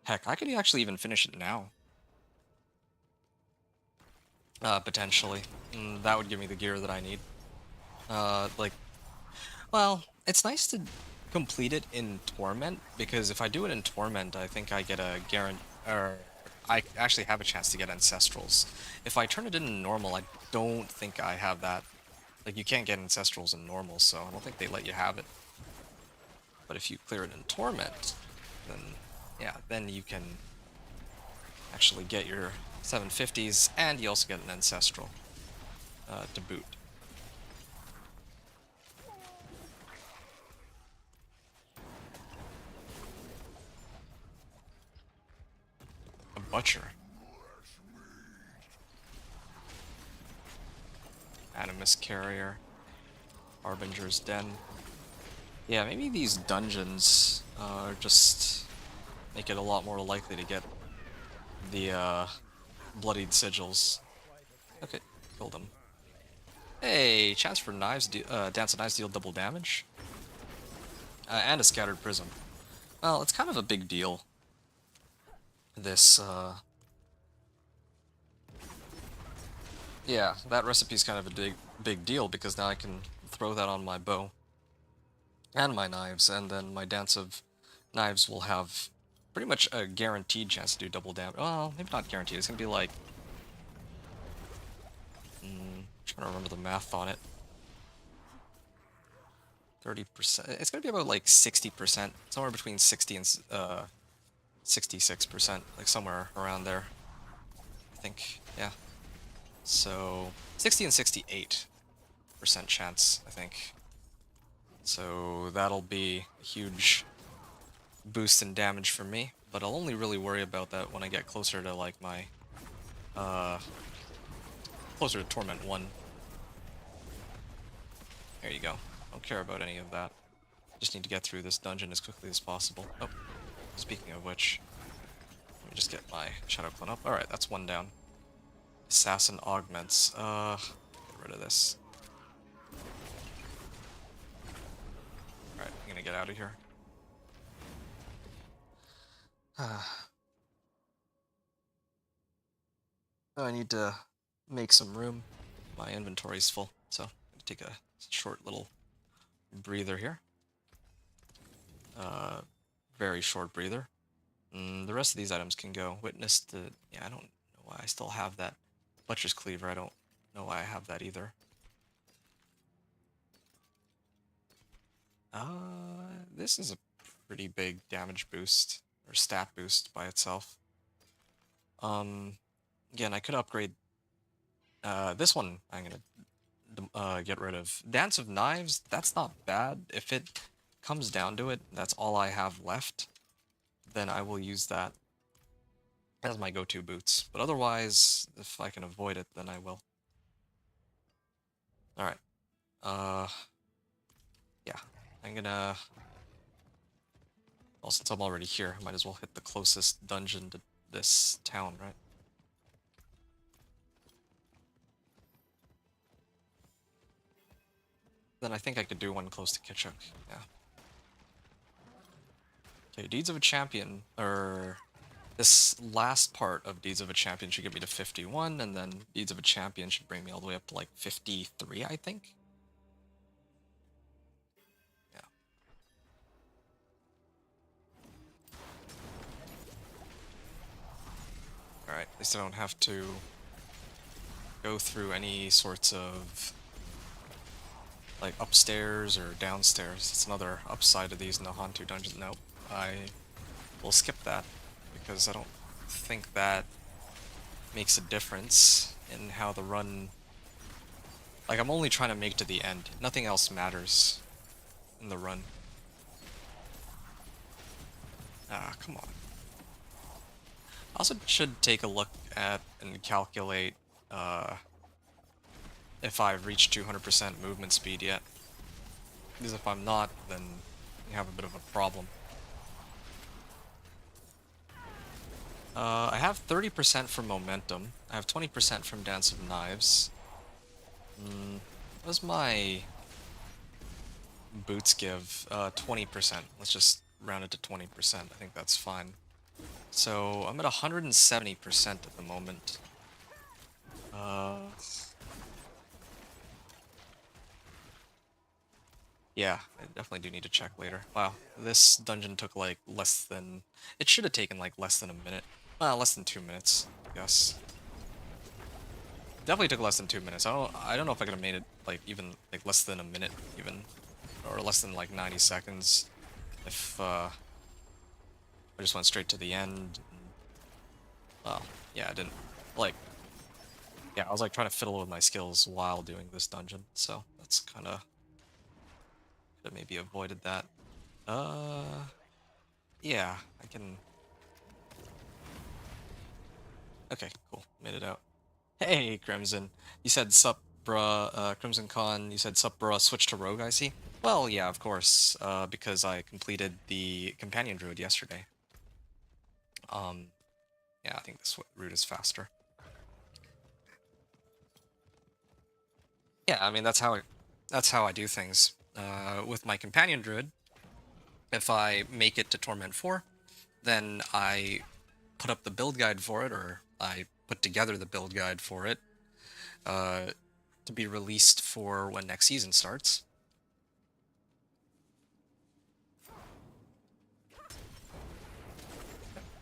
Heck, I could actually even finish it now. Potentially. That would give me the gear that I need. Like, well, it's nice to complete it in Torment, because if I do it in Torment, I think I get a guarantee, or I actually have a chance to get Ancestrals. If I turn it in normal, I don't think I have that. Like, you can't get Ancestrals in normal, so I don't think they let you have it. But if you clear it in Torment, then, yeah, then you can actually get your 750s, and you also get an Ancestral to boot. A Butcher. Animus Carrier. Harbinger's Den. Yeah, maybe these dungeons just make it a lot more likely to get the bloodied sigils. Okay, killed him. Hey, chance for knives, Dance of Knives deal double damage. And a Scattered Prism. Well, it's kind of a big deal. This, yeah, that recipe's kind of a big deal, because now I can throw that on my bow and my knives, and then my Dance of Knives will have pretty much a guaranteed chance to do double damage. Well, maybe not guaranteed, it's gonna be like... trying to remember the math on it. 30%. It's gonna be about like 60%, somewhere between 60 and 66%, like somewhere around there. I think, yeah. So 60 and 68% chance, I think. So that'll be a huge boost in damage for me, but I'll only really worry about that when I get closer to like my closer to Torment 1. There you go. Don't care about any of that. Just need to get through this dungeon as quickly as possible. Oh, speaking of which, let me just get my Shadow Clone up. Alright, that's one down. Assassin Augments. Get rid of this. Alright, I'm gonna get out of here. I need to make some room. My inventory's full, so I'm gonna take a short little breather here. Very short breather. The rest of these items can go. Witness the... Yeah, I don't know why I still have that Butcher's Cleaver. I don't know why I have that either. This is a pretty big damage boost, or stat boost by itself. Again, I could upgrade this one. I'm gonna get rid of. Dance of Knives, that's not bad. If it comes down to it, that's all I have left, then I will use that as my go-to boots. But otherwise, if I can avoid it, then I will. Alright. Yeah. I'm gonna... Well, since I'm already here, I might as well hit the closest dungeon to this town, right? Then I think I could do one close to Kitchuk, yeah. Okay, Deeds of a Champion, or... This last part of Deeds of a Champion should get me to 51, and then Deeds of a Champion should bring me all the way up to like 53, I think? Yeah. Alright, at least I don't have to go through any sorts of like upstairs or downstairs. It's another upside of these in the Hantu dungeon. Nope, I will skip that because I don't think that makes a difference in how the run... Like, I'm only trying to make to the end. Nothing else matters in the run. Ah, come on. I also should take a look at and calculate if I've reached 200% movement speed yet. Because if I'm not, then you have a bit of a problem. I have 30% from Momentum. I have 20% from Dance of Knives. What does my boots give? 20%. Let's just round it to 20%. I think that's fine. So I'm at 170% at the moment. Yeah, I definitely do need to check later. Wow, this dungeon took like less than... It should have taken like less than a minute. Well, less than 2 minutes, I guess. Definitely took less than 2 minutes. I don't know if I could have made it like even like less than a minute even, or less than like 90 seconds if I just went straight to the end. Well, yeah, I didn't like. Yeah, I was like trying to fiddle with my skills while doing this dungeon, so that's kind of could have maybe avoided that. Yeah, I can. Okay, cool, made it out. Hey, Crimson. You said sup, bruh, Crimson Con, you said sup, bruh, switch to Rogue, I see? Well, yeah, of course, because I completed the Companion Druid yesterday. Yeah, I think this route is faster. Yeah, I mean, that's how I do things. With my Companion Druid, if I make it to Torment 4, then I put up the build guide for it, or I put together the build guide for it to be released for when next season starts.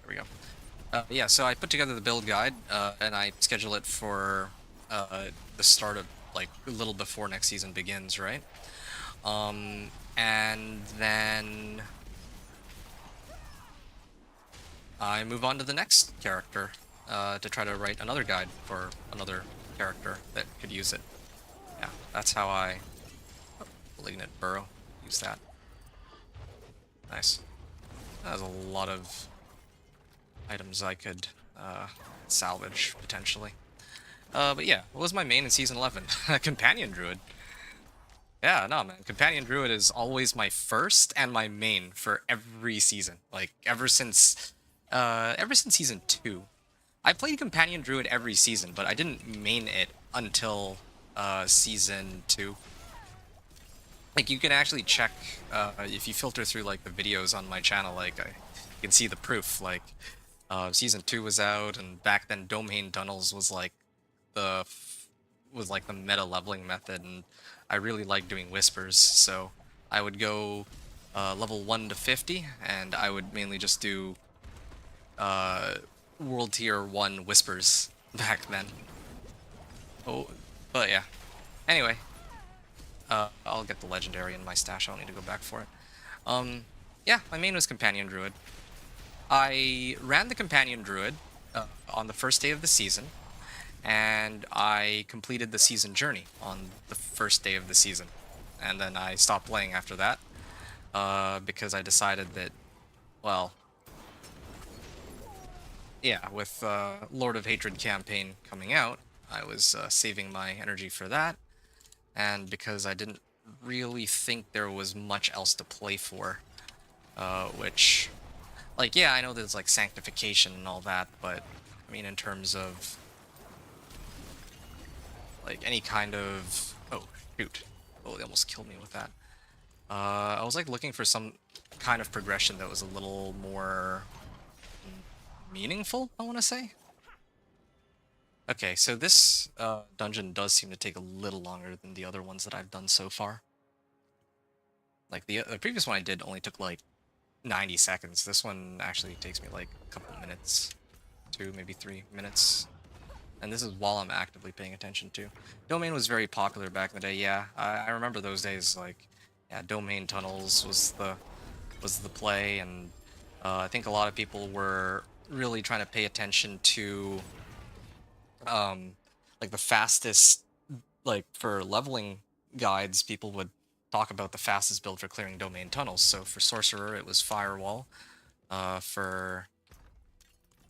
There we go. Yeah, so I put together the build guide, and I schedule it for the start of, like, a little before next season begins, right? And then I move on to the next character to try to write another guide for another character that could use it. Yeah, that's how I... Oh, Malignant Burrow. Use that. Nice. That has a lot of items I could salvage, potentially. But yeah, what was my main in Season 11? Companion Druid. Yeah, no, man. Companion Druid is always my first and my main for every season. Like, ever since Season 2. I played Companion Druid every season, but I didn't main it until Season 2. Like, you can actually check, if you filter through, like, the videos on my channel, like, you can see the proof. Like, Season 2 was out, and back then Domain Tunnels was, like, the meta leveling method, and I really liked doing Whispers, so I would go level 1 to 50, and I would mainly just do World Tier 1 Whispers back then. Oh, But yeah. Anyway, I'll get the legendary in my stash. I don't need to go back for it. Yeah, my main was Companion Druid. I ran the Companion Druid on the first day of the season, and I completed the season journey on the first day of the season. And then I stopped playing after that, because I decided that, well, yeah, with Lord of Hatred campaign coming out, I was saving my energy for that, and because I didn't really think there was much else to play for, which, like, yeah, I know there's like sanctification and all that, but I mean, in terms of like any kind of, oh shoot, oh, they almost killed me with that. I was like looking for some kind of progression that was a little more meaningful, I want to say. Okay, so this dungeon does seem to take a little longer than the other ones that I've done so far. Like the previous one I did only took like 90 seconds. This one actually takes me like a couple minutes, 2, maybe 3 minutes. And this is while I'm actively paying attention to. Domain was very popular back in the day, yeah. I remember those days, like, yeah, domain tunnels was the play, and I think a lot of people were really trying to pay attention to like the fastest, like for leveling guides, people would talk about the fastest build for clearing domain tunnels. So for sorcerer, it was firewall. For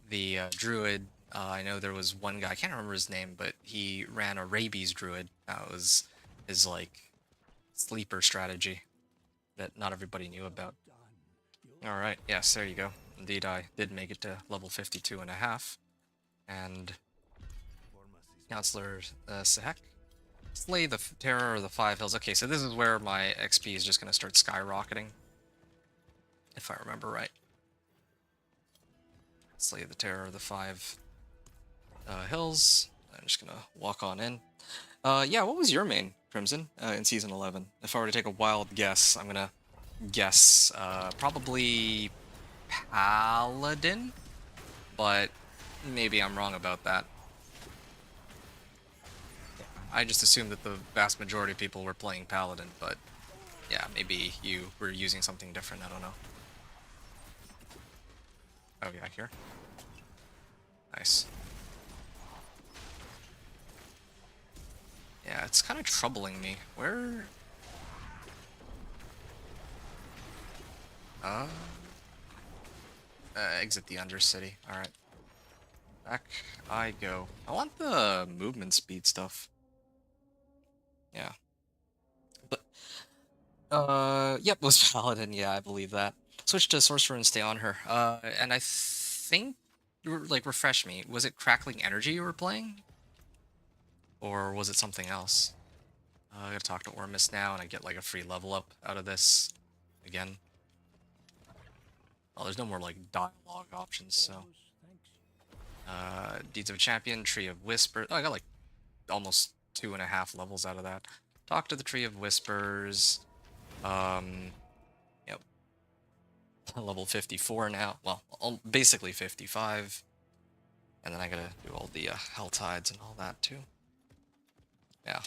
the druid, I know there was one guy, I can't remember his name, but he ran a rabies druid. That was his like sleeper strategy that not everybody knew about. All right, yes, there you go. Indeed, I did make it to level 52 and a half. And Counselor Sehek. Slay the Terror of the Five Hills. Okay, so this is where my XP is just going to start skyrocketing. If I remember right. Slay the Terror of the Five Hills. I'm just going to walk on in. Yeah, what was your main, Crimson, in Season 11? If I were to take a wild guess, I'm going to guess probably Paladin? But maybe I'm wrong about that. I just assumed that the vast majority of people were playing Paladin, but yeah, maybe you were using something different, I don't know. Oh yeah, here. Nice. Yeah, it's kind of troubling me. Where... exit the Undercity. Alright. Back I go. I want the movement speed stuff. Yeah. But, yep, was Paladin, yeah, I believe that. Switch to Sorcerer and stay on her. And I think, like, refresh me, was it Crackling Energy you were playing? Or was it something else? I gotta talk to Ormus now, and I get, like, a free level up out of this again. Oh, there's no more, like, dialogue options, so... Deeds of a Champion, Tree of Whispers. Oh, I got, like, almost 2.5 levels out of that. Talk to the Tree of Whispers. Yep. Level 54 now. Well, basically 55. And then I gotta do all the Hell Tides and all that, too. Yeah.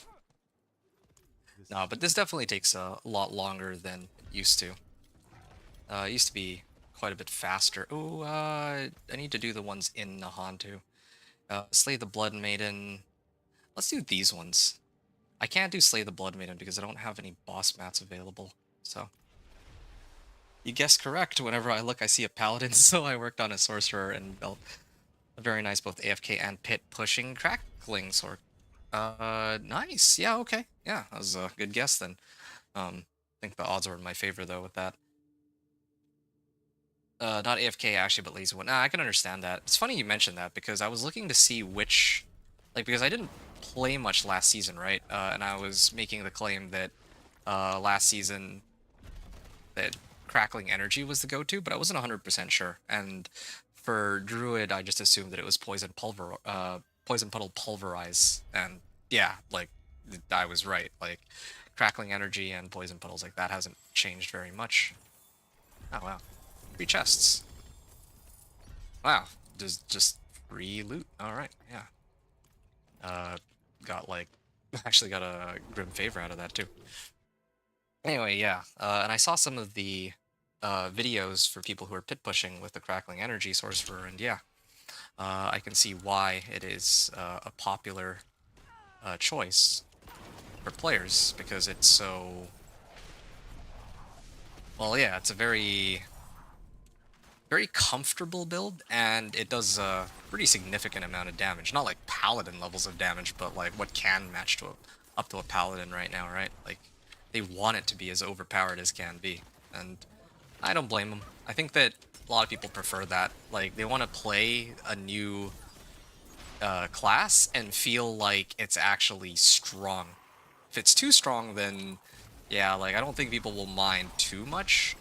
No, but this definitely takes a lot longer than it used to. It used to be quite a bit faster. Oh, I need to do the ones in Nahan, too. Slay the Blood Maiden. Let's do these ones. I can't do Slay the Blood Maiden because I don't have any boss mats available, so... You guessed correct. Whenever I look, I see a Paladin, so I worked on a Sorcerer and built a very nice both AFK and pit pushing Crackling Sword. Nice. Yeah, okay. Yeah, that was a good guess then. I think the odds were in my favor, though, with that. Not AFK, actually, but Lazy One. Nah, I can understand that. It's funny you mentioned that, because I was looking to see which... Like, because I didn't play much last season, right? And I was making the claim that last season that Crackling Energy was the go-to, but I wasn't 100% sure. And for Druid, I just assumed that it was Poison Puddle Pulverize. And yeah, like, I was right. Like, Crackling Energy and Poison Puddles, like, that hasn't changed very much. Oh, wow. 3 chests. Wow. Just free loot. Alright, yeah. Got, like, Actually got a grim favor out of that too. Anyway, yeah, and I saw some of the videos for people who are pit pushing with the crackling energy sorcerer, and yeah, I can see why it is a popular choice for players because it's so. Well, yeah, it's a very comfortable build, and it does a pretty significant amount of damage. Not like paladin levels of damage, but like what can match to up to a paladin right now, right? Like they want it to be as overpowered as can be, and I don't blame them. I think that a lot of people prefer that. Like they want to play a new class and feel like it's actually strong. If it's too strong, then yeah, like I don't think people will mind too much.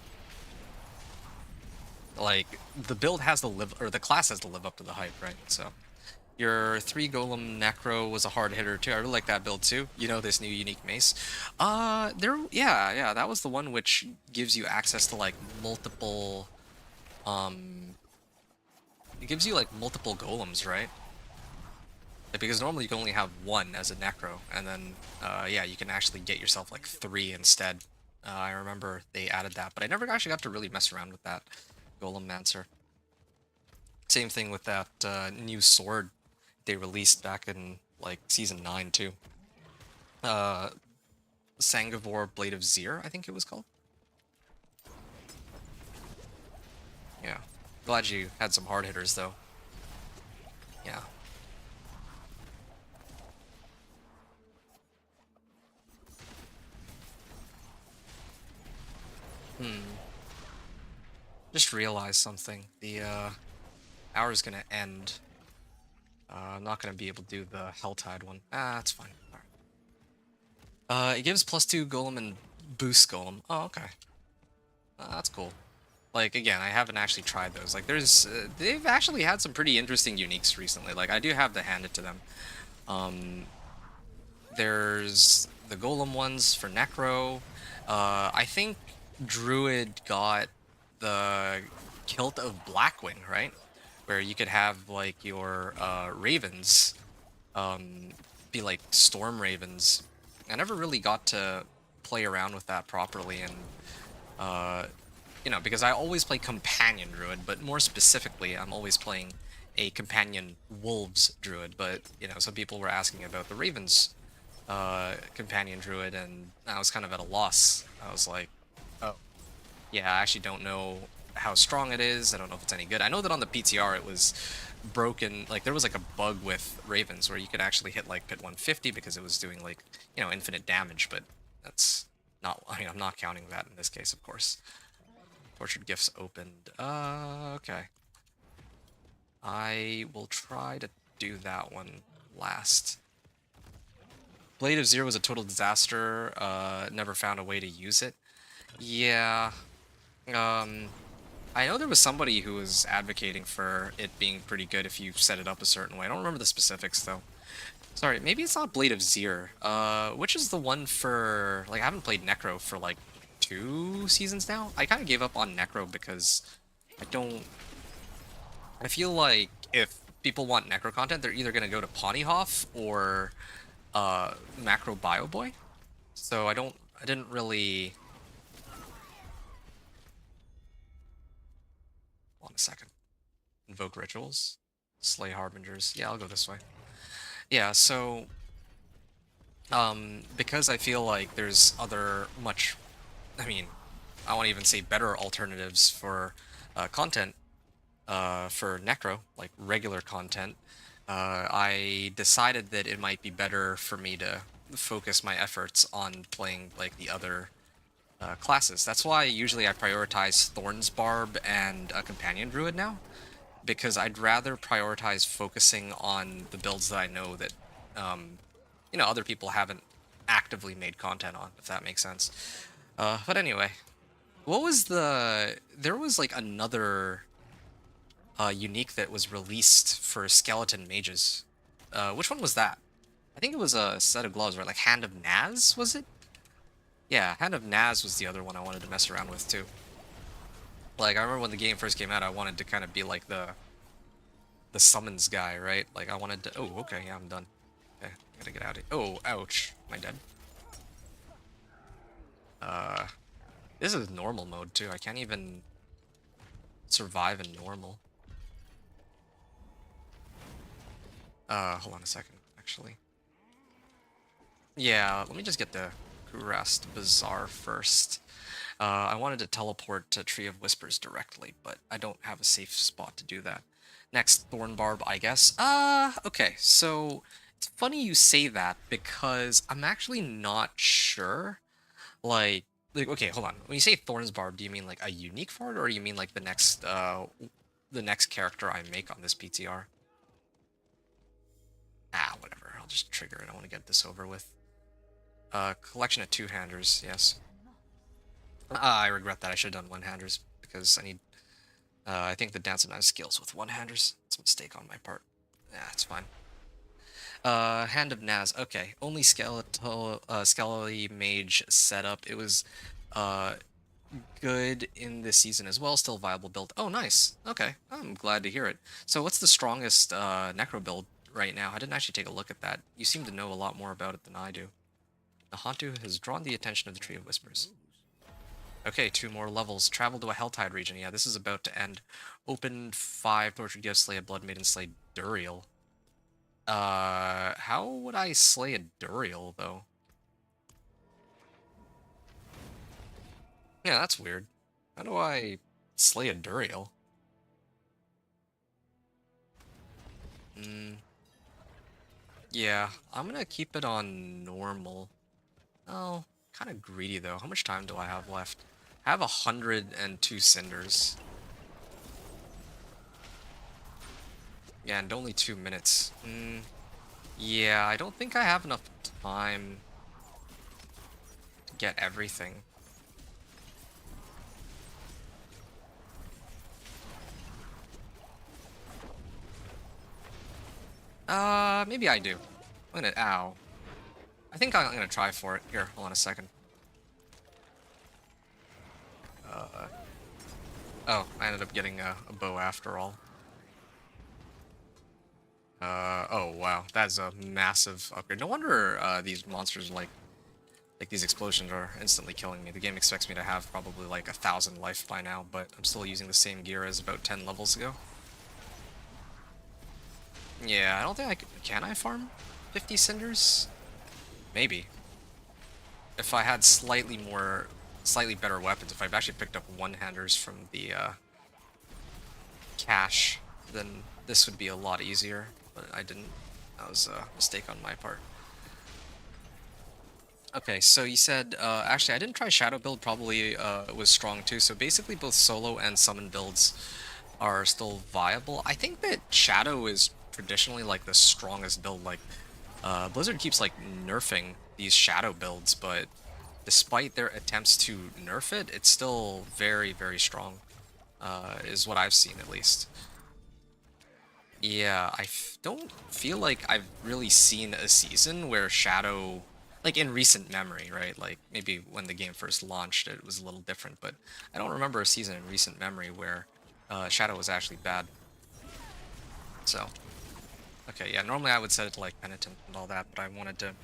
Like the build has to live, or the class has to live up to the hype, right? So your 3 golem necro was a hard hitter too. I really like that build too. You know, this new unique mace. Yeah, that was the one which gives you access to like multiple it gives you like multiple golems, right? Because normally you can only have one as a necro, and then yeah, you can actually get yourself like 3 instead. I remember they added that, but I never actually got to really mess around with that golem mancer. Same thing with that new sword they released back in like season 9 too. Uh, Sangavor Blade of Zir, I think it was called. Yeah, glad you had some hard hitters though. Yeah. Just realized something. The hour is gonna end. I'm not gonna be able to do the Helltide one. Ah, that's fine. Alright. It gives +2 golem and boost golem. Oh, okay. That's cool. Like again, I haven't actually tried those. Like there's, they've actually had some pretty interesting uniques recently. Like I do have to hand it to them. There's the golem ones for necro. I think druid got the kilt of Blackwing, right? Where you could have like your ravens be like storm ravens. I never really got to play around with that properly, and you know, because I always play companion druid, but more specifically, I'm always playing a companion wolves druid. But you know, some people were asking about the ravens companion druid, and I was kind of at a loss. I was like, oh, yeah, I actually don't know how strong it is. I don't know if it's any good. I know that on the PTR it was broken. Like there was like a bug with ravens where you could actually hit like pit 150 because it was doing like, you know, infinite damage. But that's not. I mean, I'm not counting that in this case, of course. Tortured gifts opened. Okay. I will try to do that one last. Blade of Zero was a total disaster. Never found a way to use it. Yeah. I know there was somebody who was advocating for it being pretty good if you set it up a certain way. I don't remember the specifics though. Sorry, maybe it's not Blade of Zir. Which is the one for, like, I haven't played Necro for like 2 seasons now. I kind of gave up on Necro because I feel like if people want Necro content, they're either gonna go to Ponyhoff or Macro Bio Boy. So I didn't really. Hold on a second. Invoke rituals, slay harbingers. Yeah, I'll go this way. Yeah, so because I feel like there's other much, I mean, I want to even say better alternatives for content for Necro, like regular content. I decided that it might be better for me to focus my efforts on playing like the other classes. That's why usually I prioritize Thorn's Barb and a Companion Druid now, because I'd rather prioritize focusing on the builds that I know that, you know, other people haven't actively made content on, if that makes sense. But anyway, what was there was like another unique that was released for skeleton mages. Which one was that? I think it was a set of gloves, right? Like Hand of Naz, was it? Yeah, Hand of Naz was the other one I wanted to mess around with too. Like I remember when the game first came out, I wanted to kind of be like the summons guy, right? Like I wanted to. Oh, okay, yeah, I'm done. Okay, gotta get out of here. Oh, ouch. Am I dead? This is normal mode too. I can't even survive in normal. Hold on a second, actually. Yeah, let me just get the Kurast Bazaar first. I wanted to teleport to Tree of Whispers directly, but I don't have a safe spot to do that. Next, Thornbarb, I guess. Okay, so it's funny you say that because I'm actually not sure. Like, okay, hold on. When you say Thornsbarb, do you mean like a unique fort, or you mean like the next character I make on this PTR? Ah, whatever. I'll just trigger it. I want to get this over with. Collection of two-handers, yes. I regret that. I should have done one-handers because I need. I think the Dance of Knives skills with one-handers. It's a mistake on my part. Yeah, it's fine. Hand of Naz. Okay, only skeletally mage setup. It was good in this season as well. Still viable build. Oh, nice. Okay, I'm glad to hear it. So, what's the strongest necro build right now? I didn't actually take a look at that. You seem to know a lot more about it than I do. The Hantu has drawn the attention of the Tree of Whispers. Okay, 2 more levels. Travel to a Helltide region. Yeah, this is about to end. Open 5 Tortured Gifts, slay a Blood Maiden, slay Duriel. How would I slay a Duriel, though? Yeah, that's weird. How do I slay a Duriel? Yeah, I'm gonna keep it on normal. Oh, kind of greedy, though. How much time do I have left? I have 102 cinders. Yeah, and only 2 minutes. Yeah, I don't think I have enough time to get everything. Maybe I do. I'm gonna, ow. I think I'm gonna try for it. Here, hold on a second. Oh, I ended up getting a bow after all. Oh wow, that's a massive upgrade. No wonder these monsters like these explosions are instantly killing me. The game expects me to have probably like 1,000 life by now, but I'm still using the same gear as about 10 levels ago. Yeah, I don't think I can I farm 50 cinders? Maybe. If I had slightly better weapons, if I've actually picked up one-handers from the cache, then this would be a lot easier, but I didn't. That was a mistake on my part. Okay, so you said, actually I didn't try Shadow build, probably was strong too, so basically both solo and summon builds are still viable. I think that Shadow is traditionally like the strongest build, like, Blizzard keeps like nerfing these Shadow builds, but despite their attempts to nerf it, it's still very, very strong, is what I've seen at least. Yeah, don't feel like I've really seen a season where Shadow, like in recent memory, right? Like maybe when the game first launched, it was a little different, but I don't remember a season in recent memory where Shadow was actually bad. So, okay, yeah, normally I would set it to like Penitent and all that, but I wanted to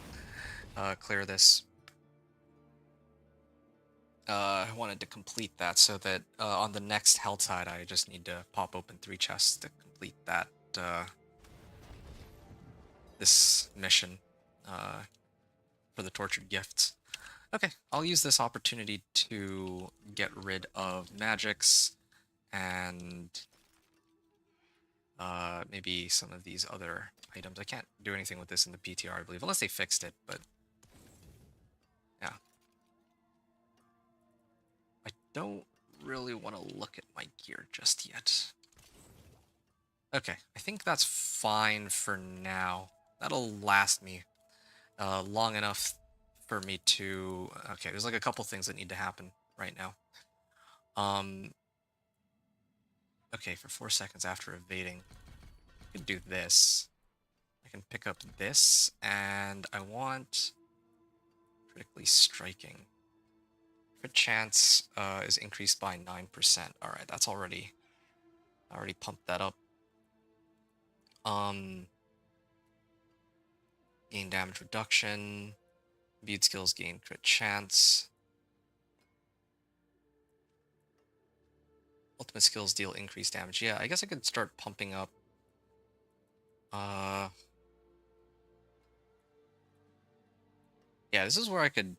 clear this. I wanted to complete that so that on the next Helltide, I just need to pop open 3 chests to complete that this mission for the tortured gifts. Okay, I'll use this opportunity to get rid of magics and maybe some of these other items. I can't do anything with this in the PTR, I believe, unless they fixed it, but yeah. I don't really want to look at my gear just yet. Okay, I think that's fine for now. That'll last me long enough for me to... Okay, there's like a couple things that need to happen right now. Okay, for 4 seconds after evading, I can do this. I can pick up this, and I want critically striking. Crit chance is increased by 9%. Alright, that's already... I already pumped that up. Gain damage reduction. Imbued skills gain crit chance. Ultimate skills deal increased damage. Yeah, I guess I could start pumping up. Yeah, this is where I could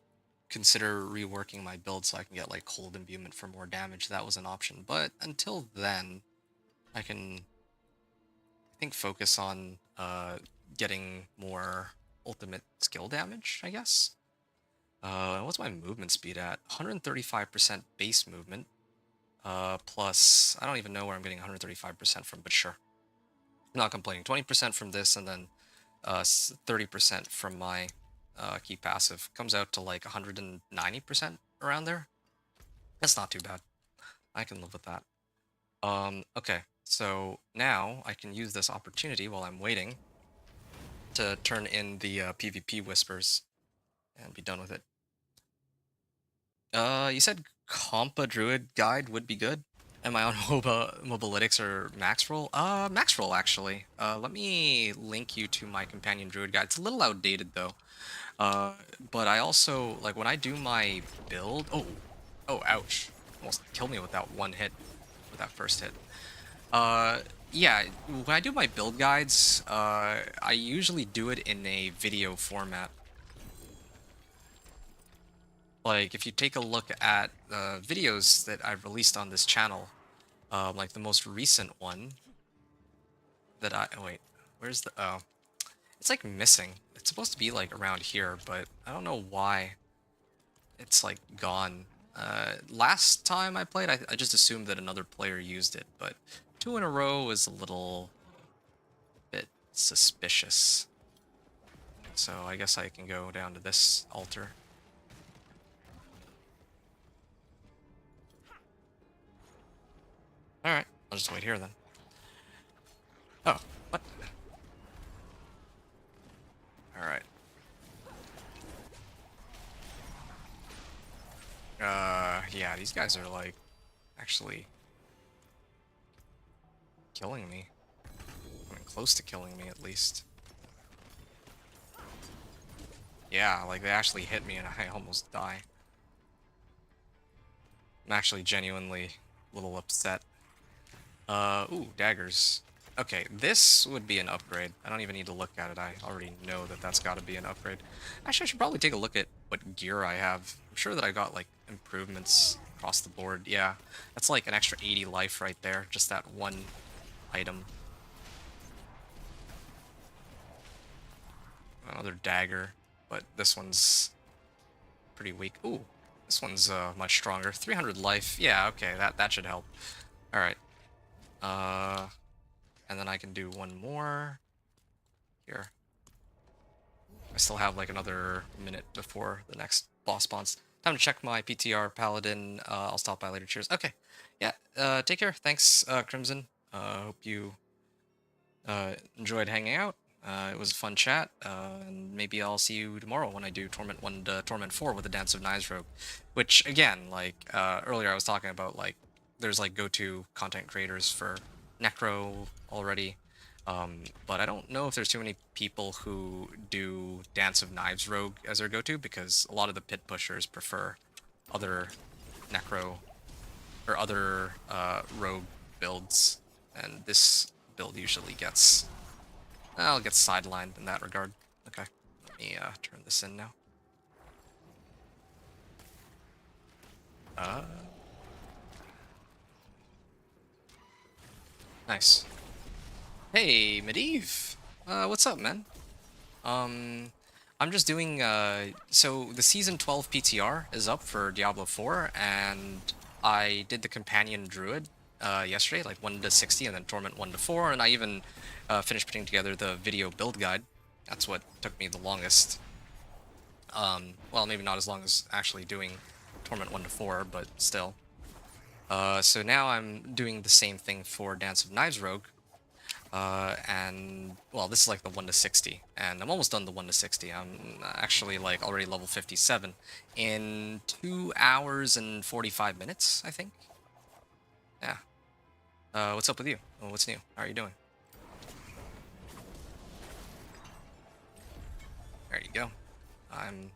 consider reworking my build so I can get like cold imbuement for more damage. That was an option. But until then, I can, I think, focus on getting more ultimate skill damage, I guess. What's my movement speed at? 135% base movement. Plus, I don't even know where I'm getting 135% from, but sure. I'm not complaining. 20% from this, and then 30% from my key passive. Comes out to like 190% around there. That's not too bad. I can live with that. Okay, so now I can use this opportunity while I'm waiting to turn in the PvP whispers and be done with it. You said Compa Druid Guide would be good. Am I on Mobalytics or Max Roll? Max Roll, actually. Let me link you to my Companion Druid Guide. It's a little outdated, though. But I also, like, when I do my build... Oh, ouch. Almost killed me with that one hit. With that first hit. Yeah, when I do my build guides, I usually do it in a video format. Like, if you take a look at the videos that I've released on this channel, like the most recent one that oh wait, where's the, oh, it's like missing. It's supposed to be like around here, but I don't know why it's like gone. Last time I played, I just assumed that another player used it, but 2 in a row is a little bit suspicious. So I guess I can go down to this altar. Alright, I'll just wait here then. Oh, what? Alright. Yeah, these guys are like actually killing me. I mean, close to killing me at least. Yeah, like they actually hit me and I almost die. I'm actually genuinely a little upset. Ooh, daggers. Okay, this would be an upgrade. I don't even need to look at it. I already know that that's got to be an upgrade. Actually, I should probably take a look at what gear I have. I'm sure that I got, like, improvements across the board. Yeah, that's like an extra 80 life right there. Just that one item. Another dagger, but this one's pretty weak. Ooh, this one's much stronger. 300 life. Yeah, okay, that should help. Alright. And then I can do one more here. I still have like another minute before the next boss spawns. Time to check my PTR Paladin. I'll stop by later. Cheers. Okay. Yeah. Take care. Thanks, Crimson. Hope you enjoyed hanging out. It was a fun chat. And maybe I'll see you tomorrow when I do Torment 1 to Torment 4 with the Dance of Knives Rogue. Which, again, like, earlier I was talking about, like, there's, like, go-to content creators for Necro already. But I don't know if there's too many people who do Dance of Knives Rogue as their go-to, because a lot of the pit pushers prefer other Necro or other Rogue builds, and this build usually gets I'll get sidelined in that regard. Okay, let me turn this in now. Nice. Hey, Medivh! What's up, man? I'm just doing, so the Season 12 PTR is up for Diablo 4, and I did the Companion Druid, yesterday, like 1 to 60, and then Torment 1 to 4, and I even, finished putting together the video build guide. That's what took me the longest. Well, maybe not as long as actually doing Torment 1 to 4, but still. So now I'm doing the same thing for Dance of Knives Rogue. And, well, this is like the 1 to 60, and I'm almost done the 1 to 60. I'm actually, like, already level 57 in 2 hours and 45 minutes, I think. Yeah. What's up with you? What's new? How are you doing? There you go. I'm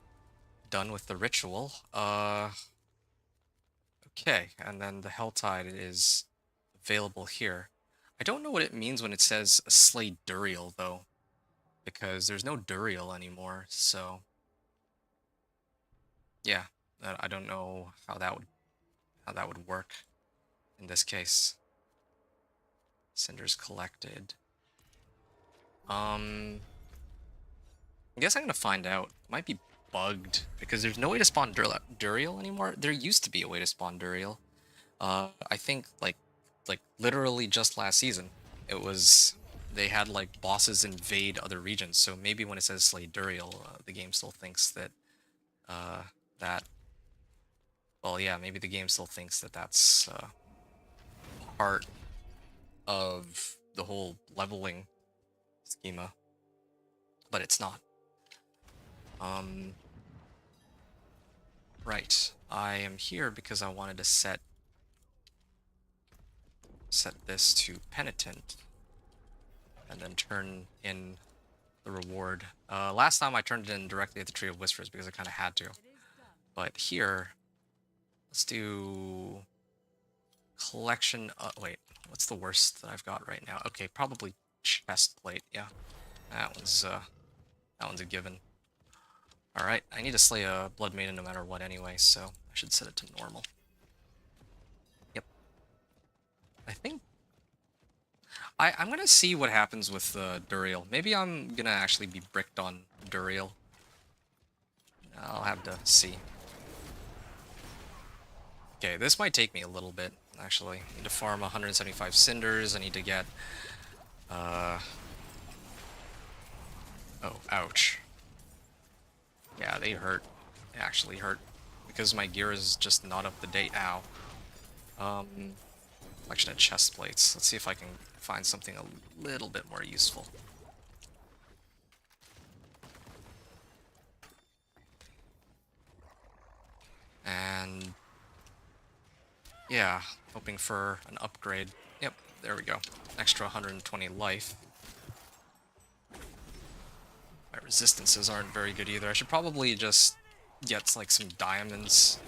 done with the ritual. Okay, and then the Helltide is available here. I don't know what it means when it says slay Duriel though, because there's no Duriel anymore. So yeah, I don't know how that would work in this case. Cinders collected. I guess I'm gonna find out. Might be bugged because there's no way to spawn Duriel anymore. There used to be a way to spawn Duriel. I think like literally just last season, it was they had like bosses invade other regions. So maybe when it says slay Duriel, the game still thinks that that. Well, yeah, maybe the game still thinks that that's part of the whole leveling schema, but it's not. Right. I am here because I wanted to set this to Penitent, and then turn in the reward. Last time I turned it in directly at the Tree of Whispers because I kind of had to. But here, let's do collection. Wait, what's the worst that I've got right now? Okay, probably chest plate. Yeah, that one's a given. All right, I need to slay a Blood Maiden no matter what anyway, so I should set it to normal. Yep. I think I'm gonna see what happens with Duriel. Maybe I'm gonna actually be bricked on Duriel. I'll have to see. Okay, this might take me a little bit, actually. I need to farm 175 cinders. I need to get... Oh, ouch. Yeah, they hurt. They actually hurt. Because my gear is just not up to date. Ow. Collection of chest plates. Let's see if I can find something a little bit more useful. And... yeah, hoping for an upgrade. Yep, there we go. Extra 120 life. My resistances aren't very good either. I should probably just get like some diamonds.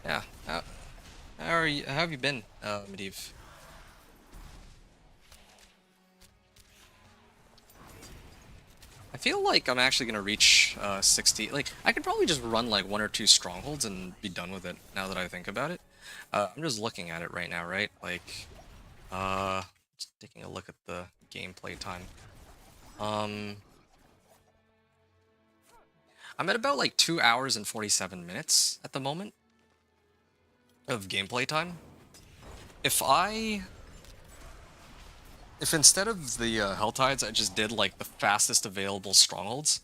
Yeah. How have you been, Medivh? I feel like I'm actually gonna reach 60. Like, I could probably just run like 1 or 2 strongholds and be done with it. Now that I think about it, I'm just looking at it right now, right? Like, just taking a look at the gameplay time. I'm at about like 2 hours and 47 minutes at the moment of gameplay time. If instead of the Helltides, I just did like the fastest available strongholds,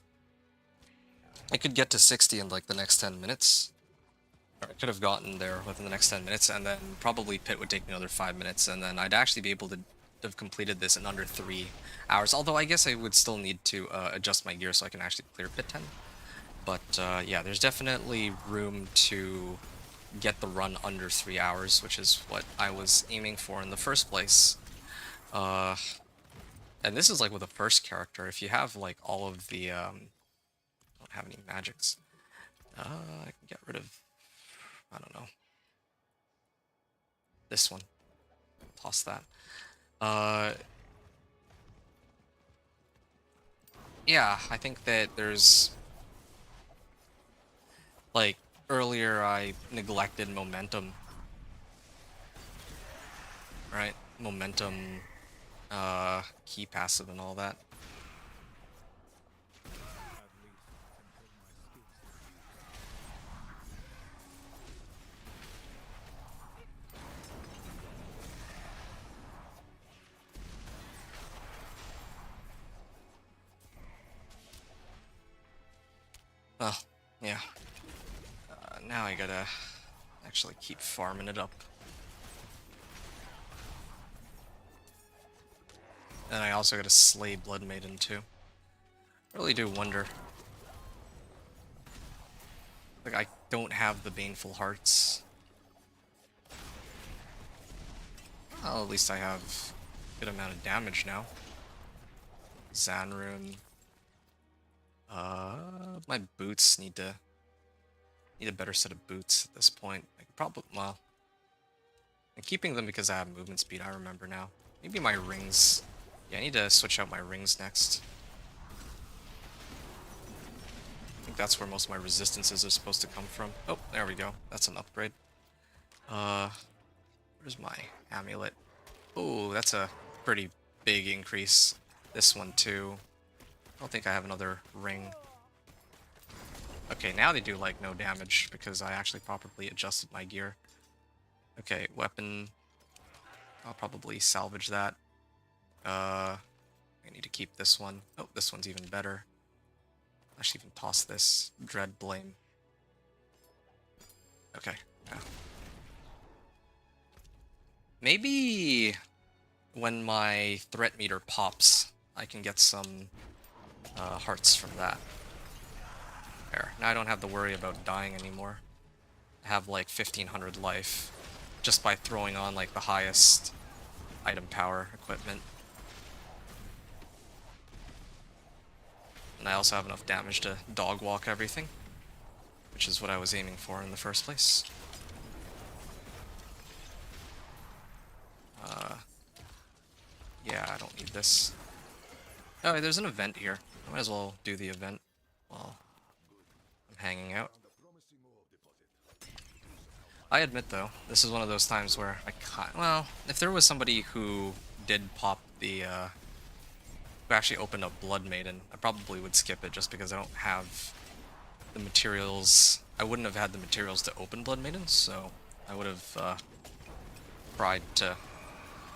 I could get to 60 in like the next 10 minutes. Or I could have gotten there within the next 10 minutes, and then probably Pit would take me another 5 minutes, and then I'd actually be able to have completed this in under 3 hours. Although I guess I would still need to adjust my gear so I can actually clear Pit 10. But yeah, there's definitely room to get the run under 3 hours, which is what I was aiming for in the first place. And this is like with the first character. If you have like all of the I don't have any magics. I can get rid of, I don't know, this one. Toss that. Yeah, I think that there's like earlier I neglected momentum. Right? Momentum, key passive and all that. Well, yeah. Now I gotta actually keep farming it up. And I also gotta slay Blood Maiden too. I really do wonder. Like, I don't have the Baneful Hearts. Well, at least I have a good amount of damage now. Zanrune. My boots need a better set of boots at this point. I could probably, well, I'm keeping them because I have movement speed, I remember now. Maybe my rings. Yeah, I need to switch out my rings next. I think that's where most of my resistances are supposed to come from. Oh, there we go. That's an upgrade. Where's my amulet? Oh, that's a pretty big increase. This one too. I don't think I have another ring. Okay, now they do like no damage because I actually properly adjusted my gear. Okay, weapon. I'll probably salvage that. I need to keep this one. Oh, this one's even better. I should even toss this. Dread Blame. Okay, yeah. Maybe when my threat meter pops, I can get some hearts from that. There. Now I don't have to worry about dying anymore. I have like 1500 life just by throwing on like the highest item power equipment. And I also have enough damage to dog walk everything, which is what I was aiming for in the first place. Yeah, I don't need this. Oh, there's an event here. I might as well do the event while I'm hanging out. I admit, though, this is one of those times where I can't... Well, if there was somebody who did pop the, who actually opened up Blood Maiden, I probably would skip it just because I don't have the materials. I wouldn't have had the materials to open Blood Maiden, so I would have tried to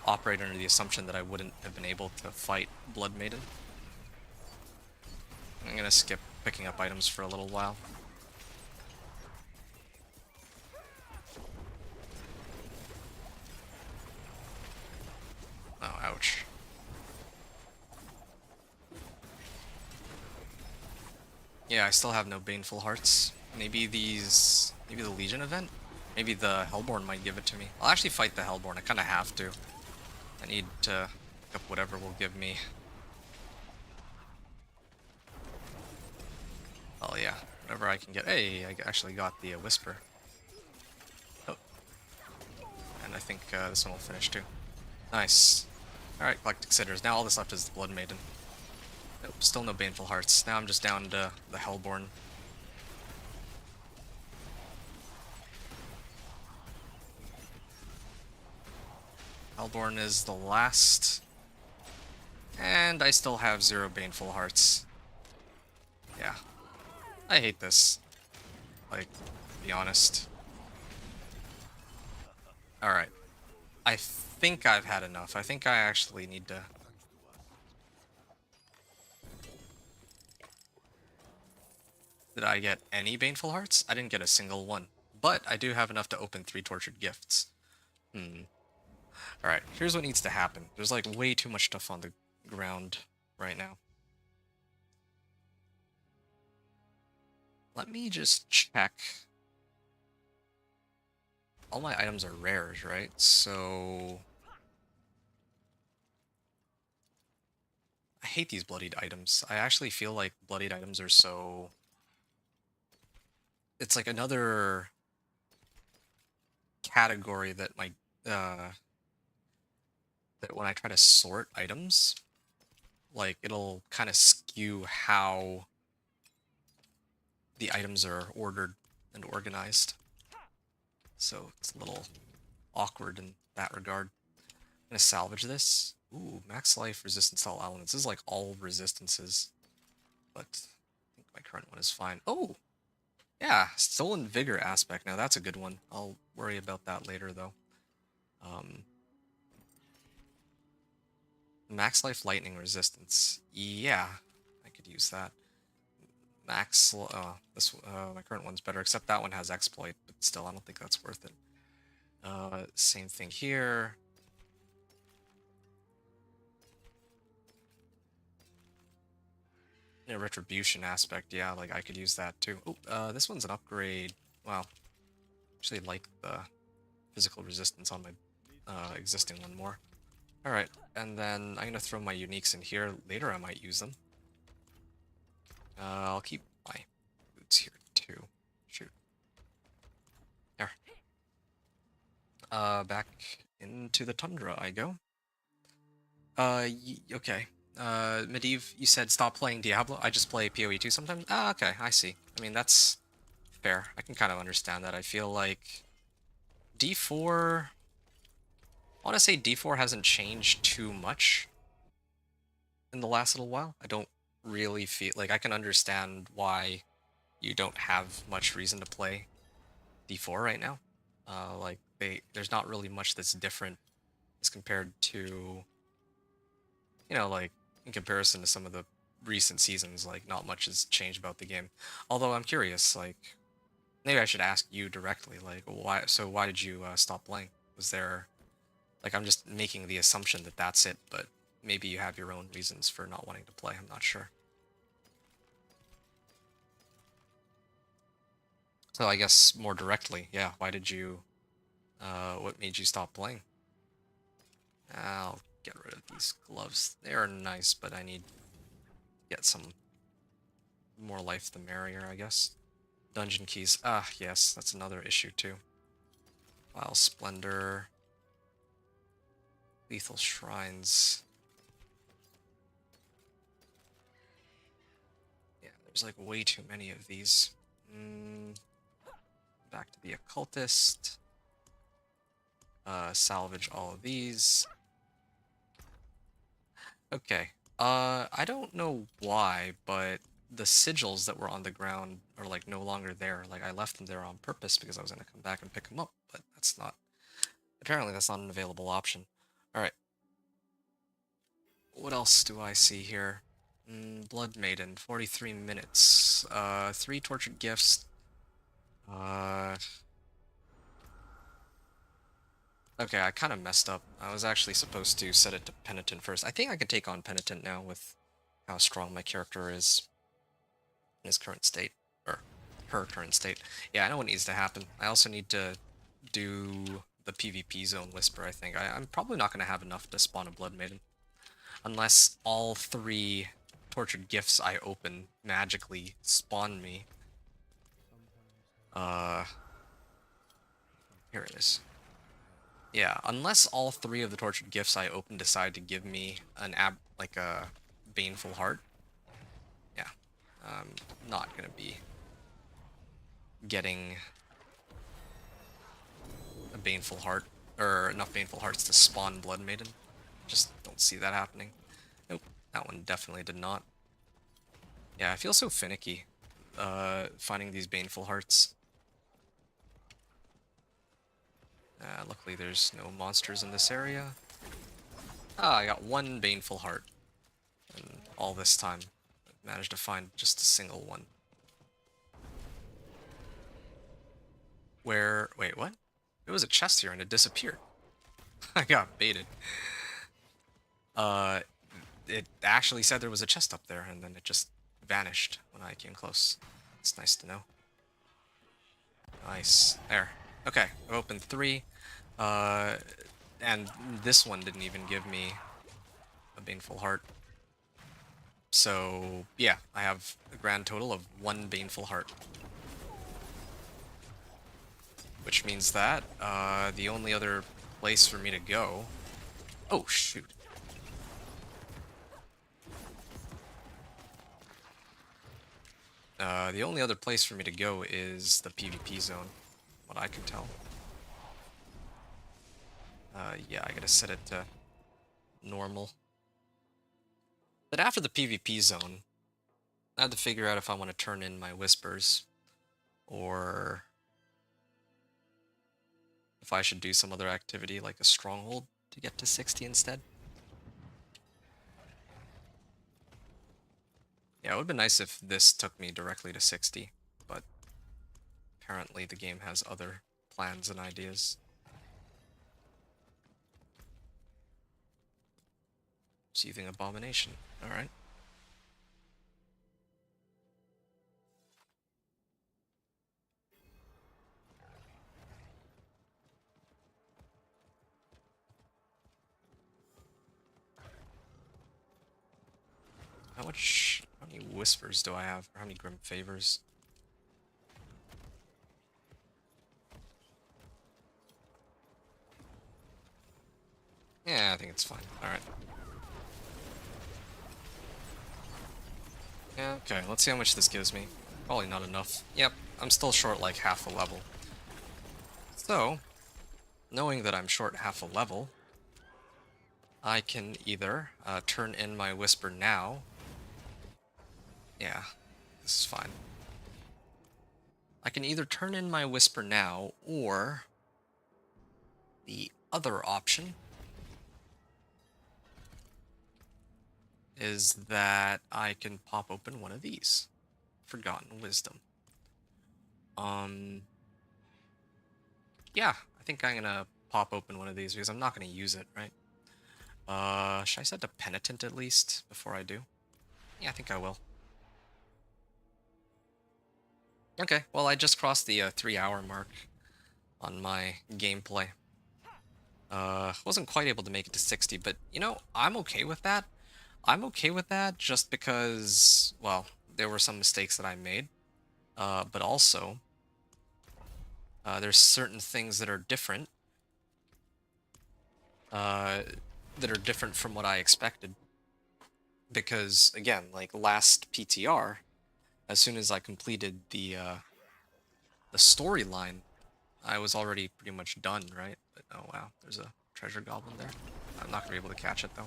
operate under the assumption that I wouldn't have been able to fight Blood Maiden. I'm gonna skip picking up items for a little while. Oh, ouch. Yeah, I still have no Baneful Hearts. Maybe maybe the Legion event? Maybe the Hellborn might give it to me. I'll actually fight the Hellborn, I kinda have to. I need to pick up whatever will give me. Oh yeah, whatever I can get. Hey, I actually got the Whisper. Oh. And I think this one will finish too. Nice. Alright, Galactic Sitters. Now all that's left is the Blood Maiden. Nope, still no Baneful Hearts. Now I'm just down to the Hellborn. Hellborn is the last. And I still have 0 Baneful Hearts. Yeah. I hate this. Like, to be honest. Alright. I think I've had enough. I think I actually need to... Did I get any Baneful Hearts? I didn't get a single one. But I do have enough to open 3 Tortured Gifts. Alright, here's what needs to happen. There's like way too much stuff on the ground right now. Let me just check. All my items are rares, right? So... I hate these bloodied items. I actually feel like bloodied items are so... It's like another category that my... that when I try to sort items, like, it'll kind of skew how the items are ordered and organized. So it's a little awkward in that regard. I'm gonna salvage this. Ooh, max life, resistance to all elements. This is like all resistances. But I think my current one is fine. Oh! Yeah, Stolen Vigor aspect. Now that's a good one. I'll worry about that later, though. Max life, lightning resistance. Yeah, I could use that. Max, my current one's better, except that one has exploit, but still, I don't think that's worth it. Same thing here. Yeah, retribution aspect, yeah, like I could use that too. Oh, this one's an upgrade. Wow. Actually like the physical resistance on my existing one more. Alright, and then I'm gonna throw my uniques in here. Later I might use them. I'll keep my boots here too. Shoot. There. Back into the tundra I go. Okay. Medivh, you said stop playing Diablo. I just play PoE 2 sometimes. Ah, okay, I see. I mean, that's fair. I can kind of understand that. I feel like D4... I want to say D4 hasn't changed too much in the last little while. I don't really feel... Like, I can understand why you don't have much reason to play D4 right now. Like, there's not really much that's different as compared to... You know, like, in comparison to some of the recent seasons, like, not much has changed about the game. Although I'm curious, like, maybe I should ask you directly, like, why did you stop playing? Was there, like, I'm just making the assumption that that's it, but maybe you have your own reasons for not wanting to play, I'm not sure. So I guess more directly, yeah, why did you, what made you stop playing? I'll get rid of these gloves. They are nice, but I need to get some more life the merrier, I guess. Dungeon keys. Ah, yes, that's another issue too. Vile Splendor. Lethal Shrines. Yeah, there's like way too many of these. Back to the Occultist. Salvage all of these. Okay. I don't know why, but the sigils that were on the ground are like no longer there. Like I left them there on purpose because I was gonna come back and pick them up, but that's not. Apparently, that's not an available option. All right. What else do I see here? Blood Maiden, 43 minutes. 3 tortured gifts. Okay, I kind of messed up. I was actually supposed to set it to Penitent first. I think I can take on Penitent now with how strong my character is in his current state. Or her current state. Yeah, I know what needs to happen. I also need to do the PvP zone whisper, I think. I'm probably not going to have enough to spawn a Blood Maiden. Unless all 3 tortured gifts I open magically spawn me. Here it is. Yeah, unless all 3 of the tortured gifts I open decide to give me an like a baneful heart. Yeah, I'm not gonna be getting a baneful heart, or enough baneful hearts to spawn Blood Maiden. Just don't see that happening. Nope, that one definitely did not. Yeah, I feel so finicky, finding these baneful hearts. Luckily there's no monsters in this area. Ah, I got 1 baneful heart. And all this time, I managed to find just a single one. Wait, what? There was a chest here and it disappeared. I got baited. It actually said there was a chest up there and then it just vanished when I came close. It's nice to know. Nice. There. Okay, I opened 3. And this one didn't even give me a baneful heart. So, yeah, I have a grand total of 1 baneful heart. Which means that, the only other place for me to go... Oh, shoot. The only other place for me to go is the PvP zone, what I can tell. Yeah, I gotta set it to normal. But after the PvP zone, I had to figure out if I want to turn in my whispers, or if I should do some other activity like a stronghold to get to 60 instead. Yeah, it would be nice if this took me directly to 60, but apparently the game has other plans and ideas. Seething Abomination, alright. How many whispers do I have? Or how many grim favors? Yeah, I think it's fine. Alright. Yeah, okay, let's see how much this gives me. Probably not enough. Yep, I'm still short like half a level. So, knowing that I'm short half a level, I can either turn in my whisper now. Yeah, this is fine. I can either turn in my whisper now, or the other option is that I can pop open one of these. Forgotten Wisdom. Yeah, I think I'm gonna pop open one of these because I'm not gonna use it, right? Should I set to Penitent at least before I do? Yeah, I think I will. Okay, well, I just crossed the 3-hour mark on my gameplay. Wasn't quite able to make it to 60, but, you know, I'm okay with that. I'm okay with that just because, well, there were some mistakes that I made. But also, there's certain things that are different. That are different from what I expected. Because, again, like last PTR, as soon as I completed the storyline, I was already pretty much done, right? But, oh wow, there's a treasure goblin there. I'm not gonna be able to catch it though.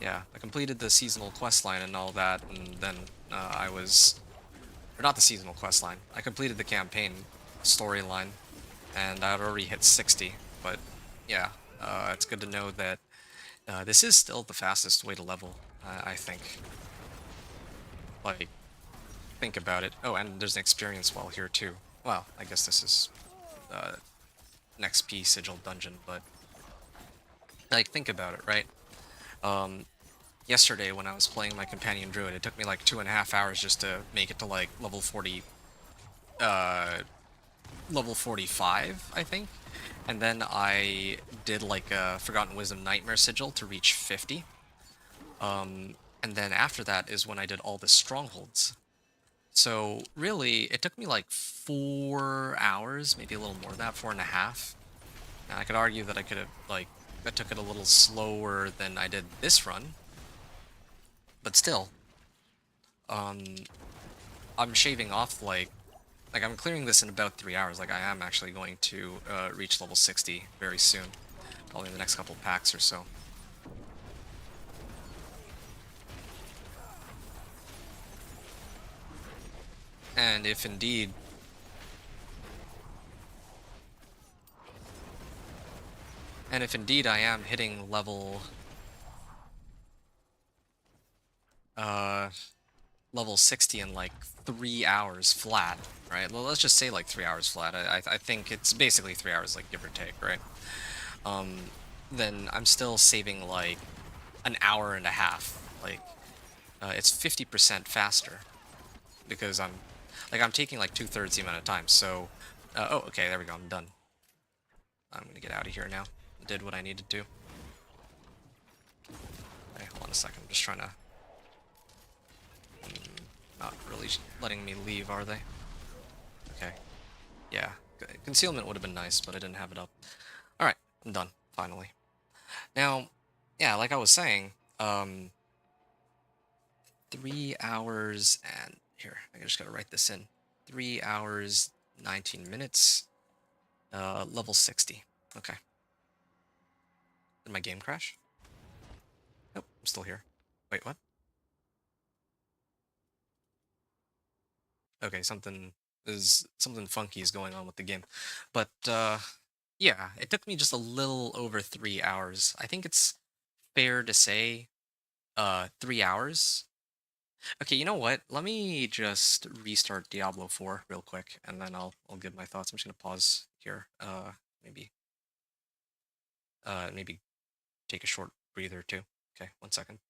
Yeah, I completed the seasonal questline and all that, and then I was, or not the seasonal questline. I completed the campaign storyline, and I had already hit 60. But yeah, it's good to know that this is still the fastest way to level. I think. Like, think about it. Oh, and there's an experience wall here too. Well, I guess this is next P sigil dungeon, but like, think about it, right? Yesterday when I was playing my companion druid, it took me like 2.5 hours just to make it to like level 40, level 45, I think. And then I did like a Forgotten Wisdom Nightmare Sigil to reach 50. And then after that is when I did all the strongholds. So really, it took me like 4 hours, maybe a little more than that, 4.5. Now I could argue that I could have like, I took it a little slower than I did this run, but still, I'm shaving off like I'm clearing this in about 3 hours. Like I am actually going to reach level 60 very soon, probably in the next couple packs or so. And if indeed I am hitting uh level 60 in like 3 hours flat, right? Well, let's just say like 3 hours flat. I think it's basically 3 hours, like give or take, right? Then I'm still saving like an hour and a half. Like, it's 50% faster because I'm taking like 2/3 the amount of time. So, oh, okay, there we go. I'm done. I'm gonna get out of here now. Did what I needed to. Okay, hold on a second. I'm just trying to. Not really letting me leave, are they? Okay. Yeah. Concealment would have been nice, but I didn't have it up. Alright, I'm done, finally. Now, yeah, like I was saying, 3 hours and... Here, I just gotta write this in. 3 hours, 19 minutes, level 60. Okay. Did my game crash? Nope, I'm still here. Wait, what? Okay, something funky is going on with the game. But yeah, it took me just a little over 3 hours. I think it's fair to say 3 hours. Okay, you know what? Let me just restart Diablo 4 real quick, and then I'll give my thoughts. I'm just gonna pause here. Maybe maybe take a short breather too. Okay, 1 second.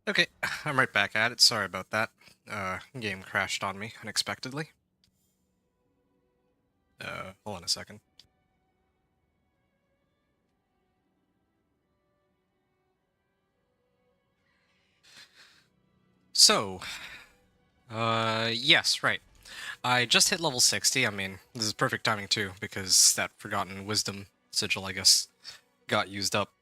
Okay, I'm right back at it. Sorry about that. Game crashed on me unexpectedly. Hold on a second. So, yes, right. I just hit level 60. I mean, this is perfect timing too, because that Forgotten Wisdom sigil, I guess, got used up.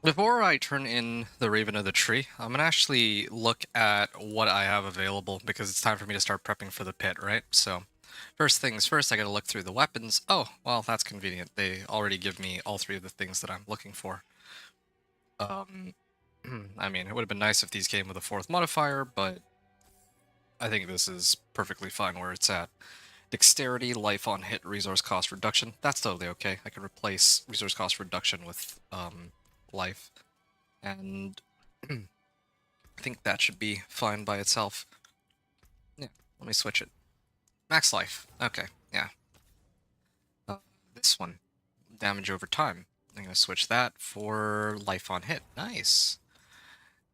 Before I turn in the Raven of the Tree, I'm gonna actually look at what I have available, because it's time for me to start prepping for the pit, right? So, first things first, I gotta look through the weapons. Oh, well, that's convenient. They already give me all three of the things that I'm looking for. I mean, it would have been nice if these came with a fourth modifier, but I think this is perfectly fine where it's at. Dexterity, life on hit, resource cost reduction. That's totally okay. I can replace resource cost reduction with life. And I think that should be fine by itself. Yeah, let me switch it. Max life. Okay, yeah. This one, damage over time. I'm going to switch that for life on hit. Nice.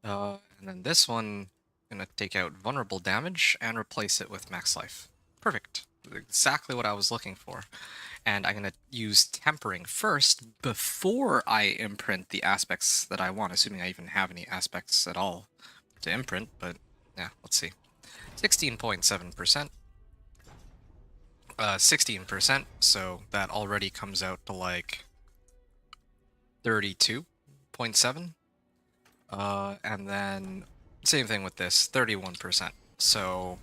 And then this one, I'm going to take out vulnerable damage and replace it with max life. Perfect. Exactly what I was looking for. And I'm going to use tempering first before I imprint the aspects that I want, assuming I even have any aspects at all to imprint, but yeah, let's see. 16.7%. 16%, so that already comes out to like 32.7. And then same thing with this, 31%. So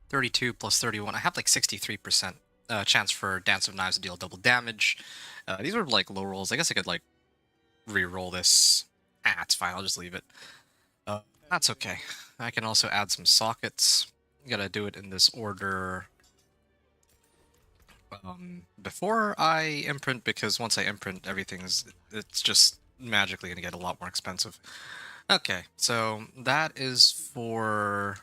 32 plus 31, I have like 63% chance for Dance of Knives to deal double damage. These were like low rolls. I guess I could like re-roll this. Ah, it's fine, I'll just leave it. That's okay. I can also add some sockets. Gotta do it in this order before I imprint, because once I imprint, it's just magically gonna get a lot more expensive. Okay, so that is for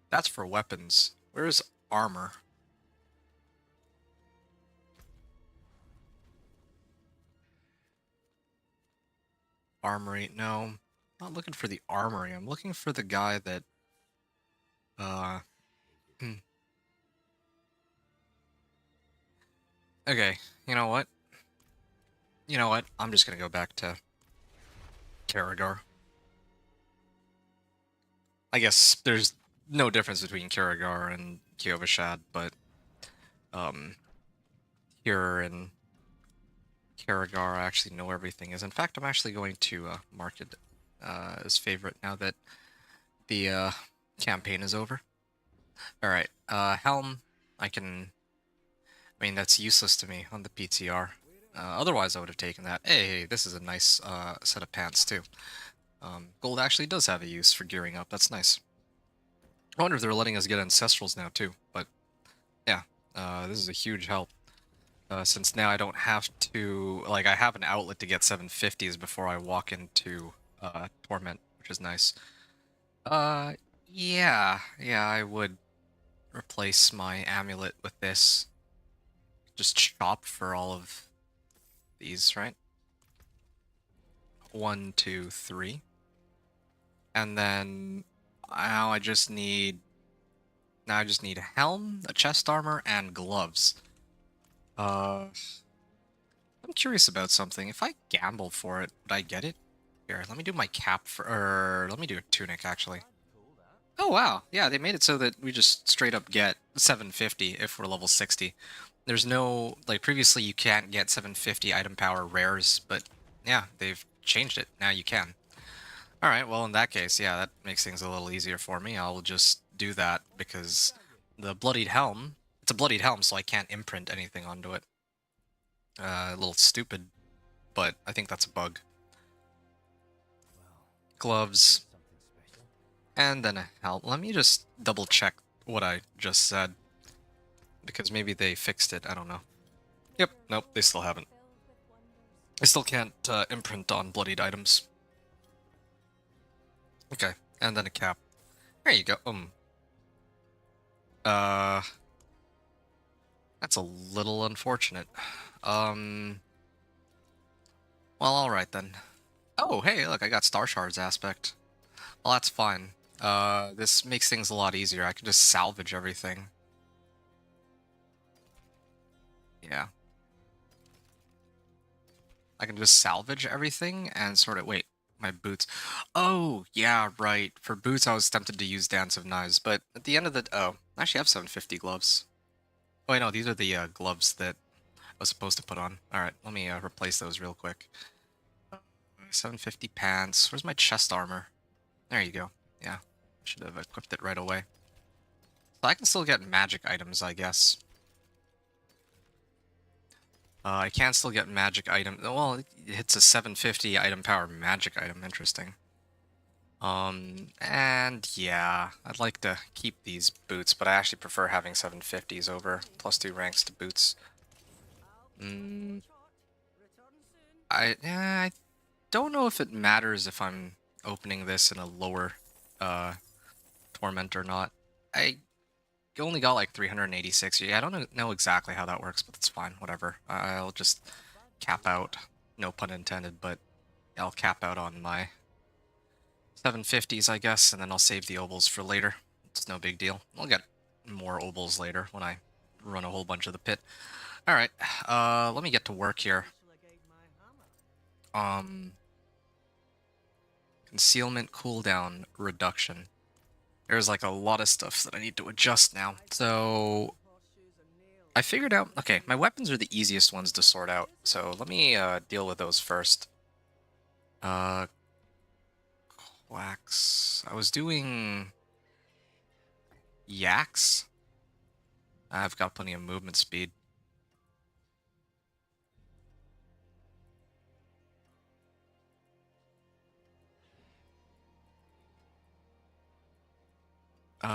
that's for weapons. Where's armor? Armory? No, not looking for the armory. I'm looking for the guy that hmm. Okay, you know what? You know what? I'm just gonna go back to Karagar. I guess there's no difference between Karagar and Kyovashad, but here in Karagar, I actually know everything is. In fact, I'm actually going to mark it as favorite now that the campaign is over. Alright, Helm, I mean, that's useless to me on the PTR. Otherwise, I would have taken that. Hey, this is a nice set of pants, too. Gold actually does have a use for gearing up. That's nice. I wonder if they're letting us get Ancestrals now, too. But, yeah, this is a huge help. Since now I don't have to... Like, I have an outlet to get 750s before I walk into Torment, which is nice. Yeah, I would replace my amulet with this. Just chop for all of these, right? 1, 2, 3. And then now I just need a helm, a chest armor, and gloves. I'm curious about something. If I gamble for it, would I get it? Here, let me do my cap or let me do a tunic actually. Oh wow, yeah, they made it so that we just straight up get 750 if we're level 60. There's no, like, previously you can't get 750 item power rares, but yeah, they've changed it. Now you can. Alright, well in that case, yeah, that makes things a little easier for me. I'll just do that because the bloodied helm, it's a bloodied helm, so I can't imprint anything onto it. A little stupid, but I think that's a bug. Gloves, and then a helm. Let me just double check what I just said, because maybe they fixed it, I don't know. Yep, nope, they still haven't. I still can't imprint on bloodied items. Okay, and then a cap. There you go. That's a little unfortunate. Well, alright then. Oh, hey, look, I got Star Shards aspect. Well, that's fine. This makes things a lot easier. I can just salvage everything. Yeah. I can just salvage everything and sort of... Wait, my boots. Oh, yeah, right. For boots, I was tempted to use Dance of Knives, but at the end of the... Oh, I actually have 750 gloves. Oh, wait, no, these are the gloves that I was supposed to put on. Alright, let me replace those real quick. 750 pants. Where's my chest armor? There you go. Yeah, should have equipped it right away. So I can still get magic items, I guess. I can still get magic item. Well, it hits a 750 item power magic item. Interesting. And yeah, I'd like to keep these boots, but I actually prefer having 750s over +2 ranks to boots. I don't know if it matters if I'm opening this in a lower Torment or not. I only got like 386. Yeah, I don't know exactly how that works, but it's fine. Whatever. I'll just cap out. No pun intended, but I'll cap out on my 750s, I guess, and then I'll save the obols for later. It's no big deal. I'll get more obols later when I run a whole bunch of the pit. Alright, let me get to work here. Concealment cooldown reduction. There's like a lot of stuff that I need to adjust now. So I figured out, okay, my weapons are the easiest ones to sort out. So let me deal with those first. Quacks. I was doing yaks. I've got plenty of movement speed. It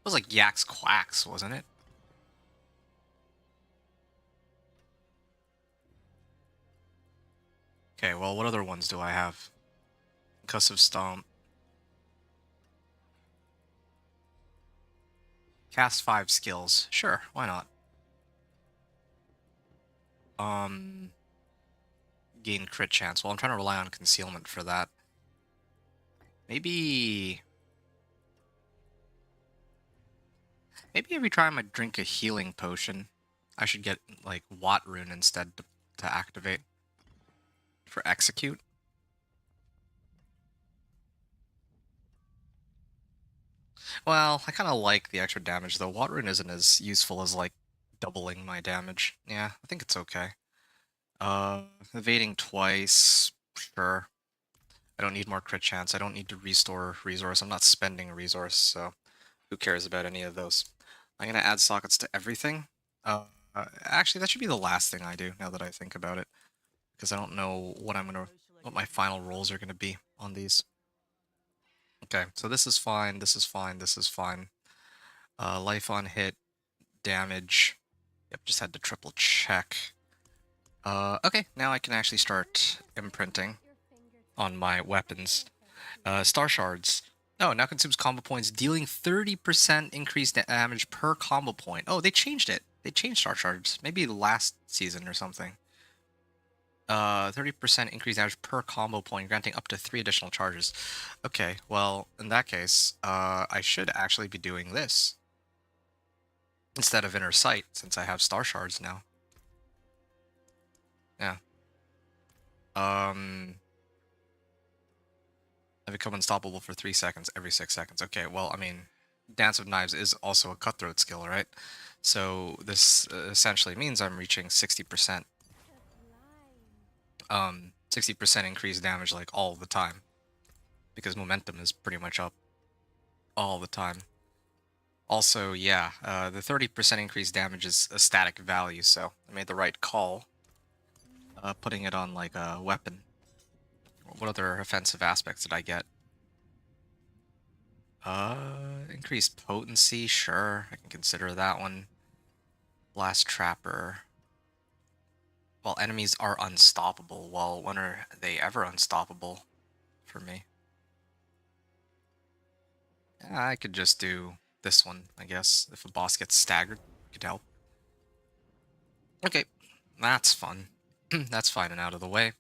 was like yaks quacks, wasn't it? Okay, well, what other ones do I have? Concussive Stomp. Cast 5 skills. Sure, why not? Gain crit chance. Well, I'm trying to rely on concealment for that. Maybe every time I drink a healing potion, I should get, like, Watt Rune instead to activate. For Execute. Well, I kind of like the extra damage, though. Watt Rune isn't as useful as, like, doubling my damage. Yeah, I think it's okay. Evading twice, sure. I don't need more crit chance. I don't need to restore resource. I'm not spending a resource, so who cares about any of those? I'm gonna add sockets to everything. Actually, that should be the last thing I do, now that I think about it. Because I don't know what what my final rolls are gonna be on these. Okay, so this is fine, this is fine, this is fine. Life on hit, damage. Yep, just had to triple check. Okay, now I can actually start imprinting on my weapons. Star Shards. Oh, now consumes combo points, dealing 30% increased damage per combo point. Oh, they changed it. They changed Star Shards. Maybe last season or something. 30% increased damage per combo point, granting up to 3 additional charges. Okay, well, in that case, I should actually be doing this instead of Inner Sight, since I have Star Shards now. Yeah. I become unstoppable for 3 seconds every 6 seconds. Okay, well, I mean, Dance of Knives is also a cutthroat skill, right? So this essentially means I'm reaching 60%. 60% increased damage like all the time. Because momentum is pretty much up all the time. Also, yeah, the 30% increased damage is a static value, so I made the right call. Putting it on like a weapon. What other offensive aspects did I get? Increased potency, sure, I can consider that one. Blast Trapper. Well, enemies are unstoppable. Well, when are they ever unstoppable for me? Yeah, I could just do this one, I guess. If a boss gets staggered, could help. Okay, that's fun. That's fine and out of the way.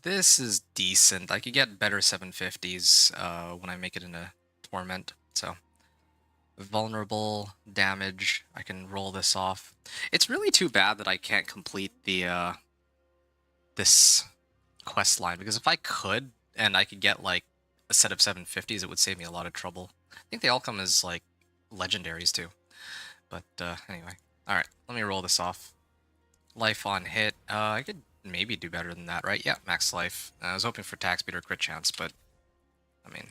This is decent. I could get better 750s when I make it into Torment, so... Vulnerable, damage, I can roll this off. It's really too bad that I can't complete the, this quest line, because if I could, and I could get, like, a set of 750s, it would save me a lot of trouble. I think they all come as, like, legendaries, too. But, anyway. Alright, let me roll this off. Life on hit. I could maybe do better than that, right? Yeah, max life. I was hoping for attack speed or crit chance, but, I mean,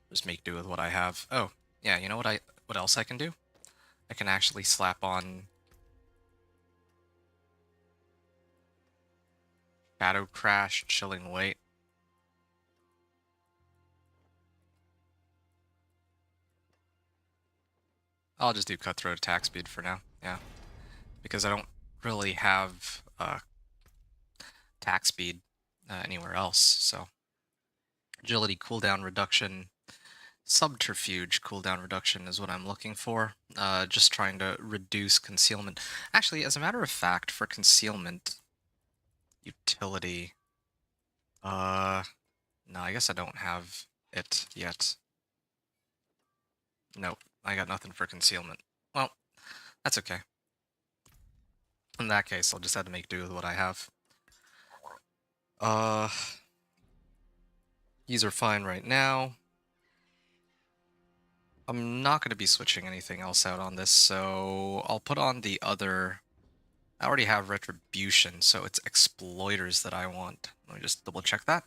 just make do with what I have. Oh, yeah, you know what else I can do? I can actually slap on Shadow Crash, Chilling Weight. I'll just do Cutthroat attack speed for now, yeah. Because I don't really have attack speed anywhere else, so. Agility cooldown reduction, Subterfuge cooldown reduction is what I'm looking for. Just trying to reduce concealment. Actually, as a matter of fact, for concealment, utility... no, I guess I don't have it yet. Nope, I got nothing for concealment. Well, that's okay. In that case, I'll just have to make do with what I have. These are fine right now. I'm not going to be switching anything else out on this, so I'll put on the other... I already have Retribution, so it's Exploiters that I want. Let me just double check that.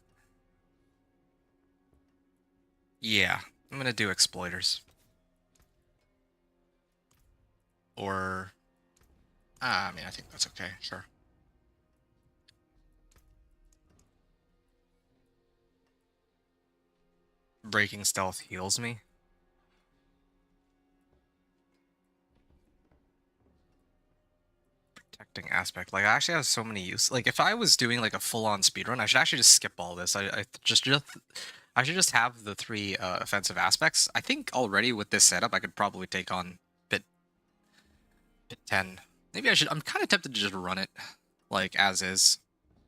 Yeah, I'm going to do Exploiters. Or... I mean, I think that's okay, sure. Breaking Stealth heals me. Protecting Aspect. Like, I actually have so many use. Like, if I was doing, like, a full-on speedrun, I should actually just skip all this. I should just have the 3 offensive aspects. I think already with this setup, I could probably take on bit 10. Maybe I should... I'm kind of tempted to just run it, like, as is,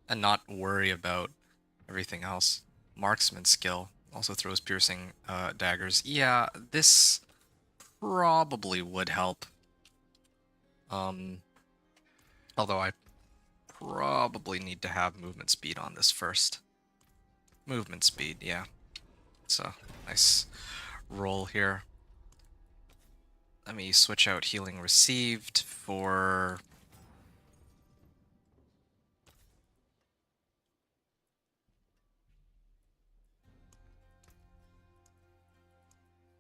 and not worry about everything else. Marksman skill also throws piercing daggers. Yeah, this probably would help. Although I probably need to have movement speed on this first. Movement speed, yeah. So, nice roll here. Let me switch out healing received for...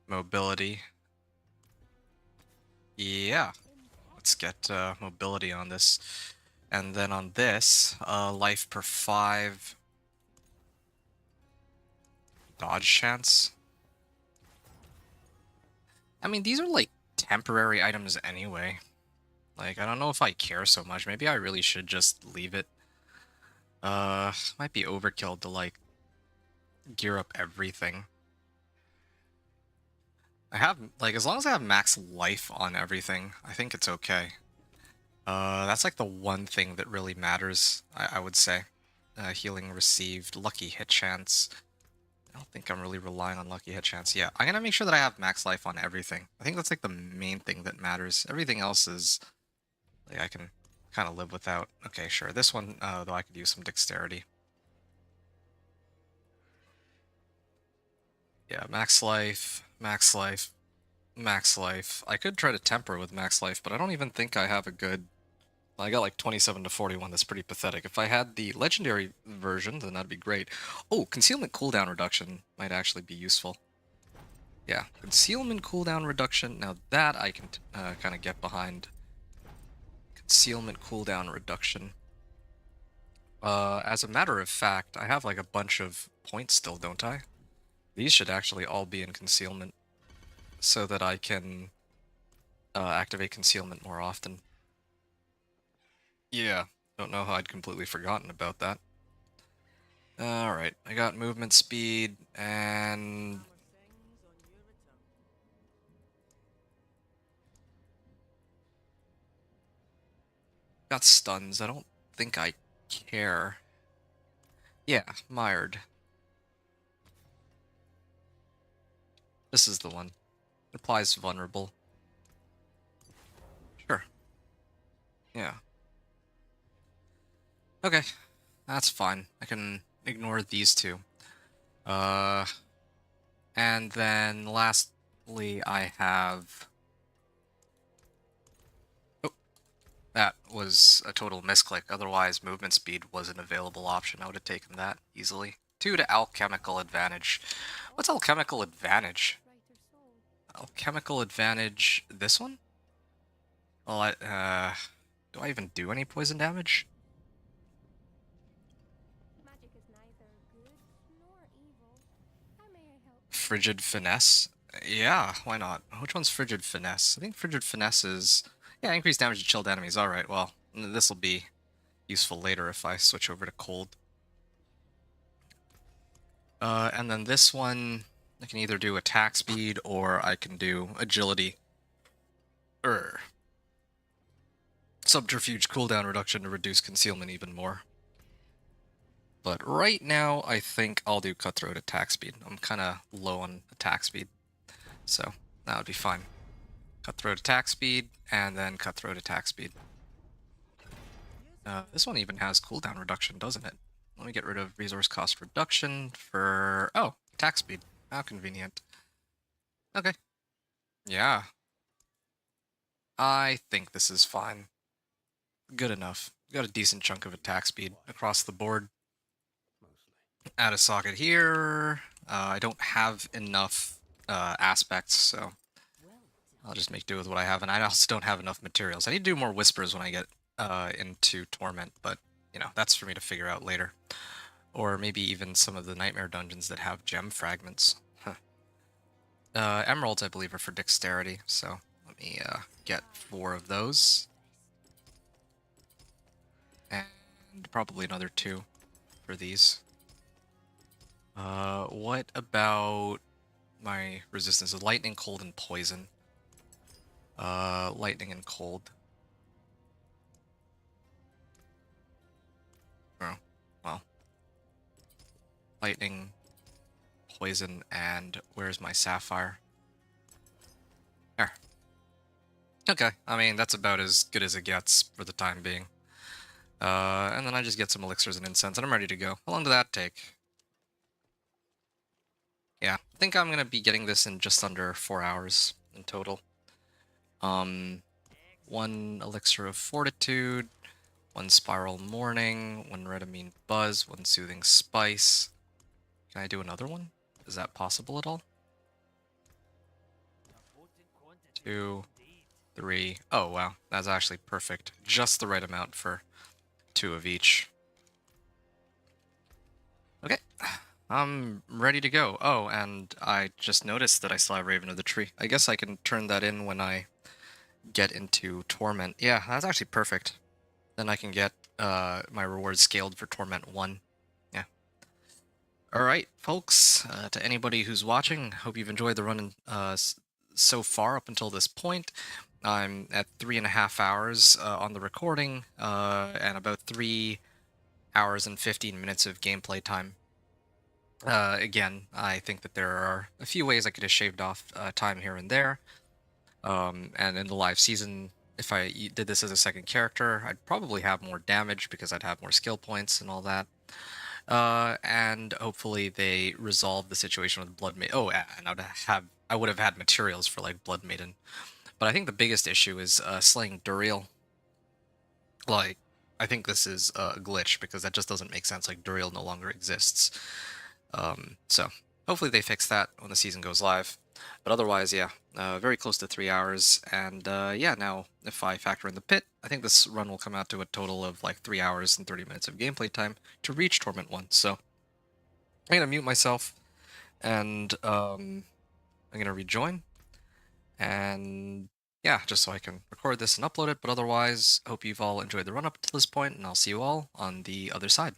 mobility. Yeah. Let's get mobility on this. And then on this, life per 5. Dodge chance. I mean, these are like temporary items anyway. Like, I don't know if I care so much. Maybe I really should just leave it. Might be overkill to like gear up everything. I have, like, as long as I have max life on everything, I think it's okay. That's like the one thing that really matters, I would say. Healing received, lucky hit chance. I don't think I'm really relying on lucky hit chance. Yeah, I'm gonna make sure that I have max life on everything. I think that's like the main thing that matters. Everything else is, like, I can kind of live without. Okay, sure. This one, though, I could use some dexterity. Yeah, max life, max life, max life. I could try to temper with max life, but I don't even think I have a good... I got like 27 to 41. That's pretty pathetic. If I had the legendary version, then that'd be great. Oh, concealment cooldown reduction might actually be useful. Yeah, concealment cooldown reduction. Now that I can kind of get behind. Concealment cooldown reduction. As a matter of fact, I have like a bunch of points still, don't I? These should actually all be in concealment so that I can activate concealment more often. Yeah, don't know how I'd completely forgotten about that. Alright, I got movement speed and got stuns. I don't think I care. Yeah, mired. This is the one. It applies vulnerable. Sure. Yeah. Okay, that's fine. I can ignore these two. And then lastly, I have... Oh, that was a total misclick. Otherwise, movement speed was an available option. I would have taken that easily. 2 to alchemical advantage. What's alchemical advantage? Alchemical advantage, this one? Well, do I even do any poison damage? Magic is neither good nor evil. How may I help? Frigid Finesse? Yeah, why not? Which one's Frigid Finesse? I think Frigid Finesse is... Yeah, increased damage to chilled enemies. Alright, well, this will be useful later if I switch over to cold. And then this one, I can either do attack speed or I can do agility. Subterfuge cooldown reduction to reduce concealment even more. But right now, I think I'll do cutthroat attack speed. I'm kind of low on attack speed, so that would be fine. Cutthroat attack speed, and then cutthroat attack speed. This one even has cooldown reduction, doesn't it? Let me get rid of resource cost reduction for... Oh, attack speed. How convenient. Okay. Yeah. I think this is fine. Good enough. Got a decent chunk of attack speed across the board. Add a socket here. I don't have enough aspects, so I'll just make do with what I have. And I also don't have enough materials. I need to do more whispers when I get into Torment, but, you know, that's for me to figure out later. Or maybe even some of the nightmare dungeons that have gem fragments. Huh. Emeralds, I believe, are for dexterity, so let me get 4 of those. And probably another 2 for these. What about my resistances? Lightning, cold, and poison. Lightning and cold. Oh, well. Lightning, poison, and where's my sapphire? There. Okay, I mean, that's about as good as it gets for the time being. And then I just get some elixirs and incense, and I'm ready to go. How long did that take? Yeah, I think I'm gonna be getting this in just under 4 hours in total. 1 elixir of fortitude, 1 spiral morning, 1 redamine buzz, 1 soothing spice. Can I do another one? Is that possible at all? 2, 3. Oh wow, that's actually perfect. Just the right amount for 2 of each. Okay, I'm ready to go. Oh, and I just noticed that I still have Raven of the Tree. I guess I can turn that in when I get into Torment. Yeah, that's actually perfect. Then I can get my rewards scaled for Torment 1. Yeah. Alright, folks. To anybody who's watching, hope you've enjoyed the run so far up until this point. I'm at 3.5 hours on the recording, and about 3 hours and 15 minutes of gameplay time. Again, I think that there are a few ways I could have shaved off time here and there. And in the live season, if I did this as a second character, I'd probably have more damage because I'd have more skill points and all that. And hopefully they resolve the situation with Blood Maiden. Oh, and I would have had materials for like Blood Maiden. But I think the biggest issue is slaying Duriel. Like, I think this is a glitch because that just doesn't make sense. Like, Duriel no longer exists. So hopefully they fix that when the season goes live. But otherwise, yeah, very close to 3 hours. And yeah, now if I factor in the pit, I think this run will come out to a total of like 3 hours and 30 minutes of gameplay time to reach Torment 1. So I'm going to mute myself and I'm going to rejoin. And yeah, just so I can record this and upload it. But otherwise, hope you've all enjoyed the run up to this point, and I'll see you all on the other side.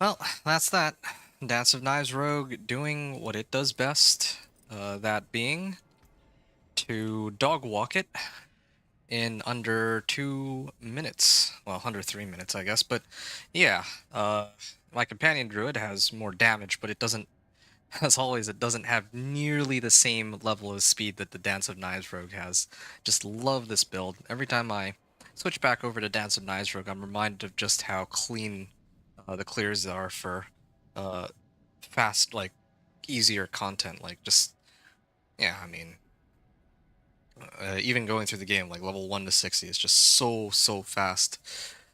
Well, that's that. Dance of Knives Rogue doing what it does best, that being to dog walk it in under 2 minutes. Well, under 3 minutes, I guess. But yeah, my companion druid has more damage, but it doesn't. As always, it doesn't have nearly the same level of speed that the Dance of Knives Rogue has. Just love this build. Every time I switch back over to Dance of Knives Rogue, I'm reminded of just how clean the clears are for uh, fast, like, easier content. Like, just, yeah, I mean, even going through the game, like, level 1 to 60 is just so fast.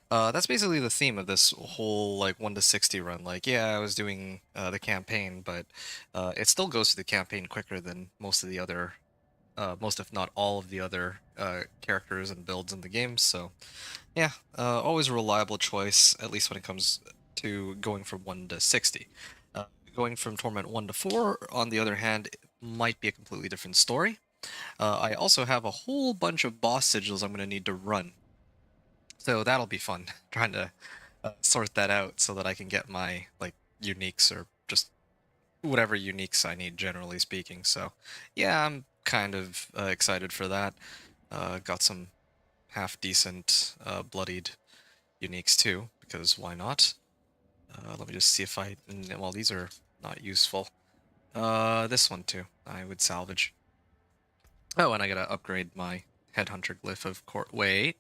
That's basically the theme of this whole, like, 1 to 60 run. Like, yeah, I was doing the campaign, but it still goes through the campaign quicker than most of the other, most if not all of the other characters and builds in the game. So, yeah, always a reliable choice, at least when it comes to going from 1 to 60. Going from Torment 1 to 4, on the other hand, might be a completely different story. I also have a whole bunch of boss sigils I'm going to need to run. So that'll be fun, trying to sort that out so that I can get my, like, uniques or just whatever uniques I need, generally speaking. So, yeah, I'm kind of excited for that. Got some half-decent bloodied uniques too, because why not? Let me just see if well, these are not useful. This one too, I would salvage. Oh, and I gotta upgrade my Headhunter glyph of course. Wait.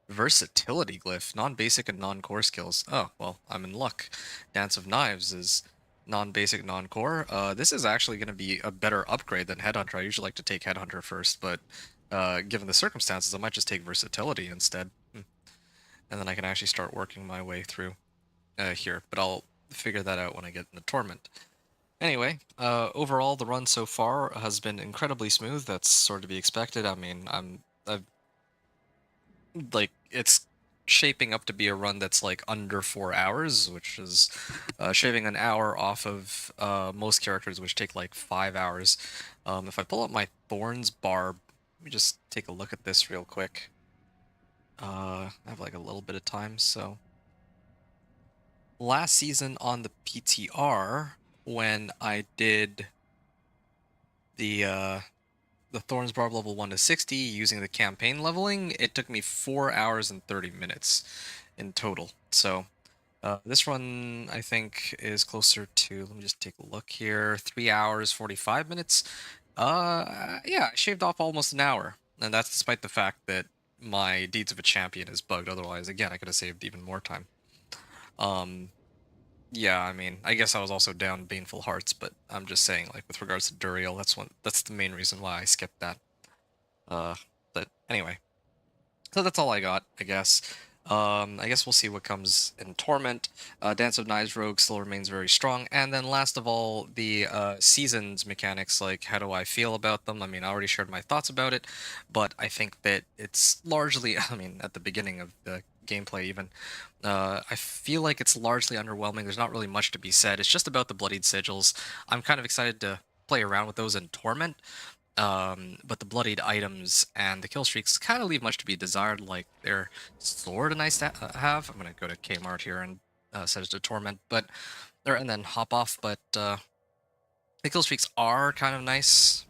Versatility glyph, non-basic and non-core skills. Oh, well, I'm in luck. Dance of Knives is non-basic, non-core. This is actually going to be a better upgrade than Headhunter. I usually like to take Headhunter first, but given the circumstances, I might just take Versatility instead. And then I can actually start working my way through here, but I'll figure that out when I get into Torment. Anyway, overall, the run so far has been incredibly smooth. That's sort of to be expected. I mean, I've like, it's shaping up to be a run that's like under 4 hours, which is shaving an hour off of most characters, which take like 5 hours. If I pull up my Thorns Barb, let me just take a look at this real quick. I have like a little bit of time, so last season on the PTR, when I did the Thorns Barb level 1 to 60 using the campaign leveling, it took me 4 hours and 30 minutes in total. So this run, I think, is closer to, let me just take a look here, 3 hours, 45 minutes. Yeah, I shaved off almost an hour. And that's despite the fact that my Deeds of a Champion is bugged. Otherwise, again, I could have saved even more time. Yeah, I mean, I guess I was also down Baneful Hearts, but I'm just saying, like, with regards to Duriel, that's the main reason why I skipped that. But anyway, so that's all I got, I guess. I guess we'll see what comes in Torment. Dance of Knives Rogue still remains very strong. And then last of all, the seasons mechanics, like, how do I feel about them? I mean, I already shared my thoughts about it, but I think that it's largely, I mean, at the beginning of the gameplay even, I feel like it's largely underwhelming. There's not really much to be said. It's just about the bloodied sigils. I'm kind of excited to play around with those in Torment. But the bloodied items and the kill streaks kind of leave much to be desired. Like, they're sort of nice to have. I'm gonna go to Kmart here and set it to Torment, and then hop off. But the kill streaks are kind of nice,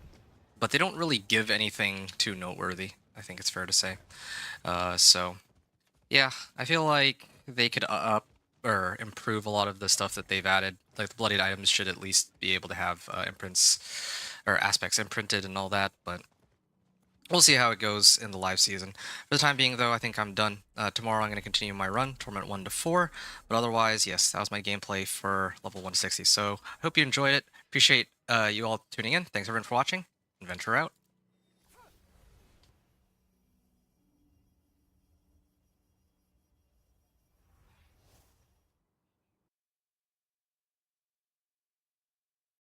but they don't really give anything too noteworthy, I think it's fair to say. So yeah, I feel like they could up or improve a lot of the stuff that they've added. Like, the bloodied items should at least be able to have imprints or aspects imprinted and all that, but we'll see how it goes in the live season. For the time being, though, I think I'm done. Tomorrow I'm going to continue my run, Torment 1 to 4, but otherwise, yes, that was my gameplay for level 160. So I hope you enjoyed it. Appreciate you all tuning in. Thanks everyone for watching. Adventure out.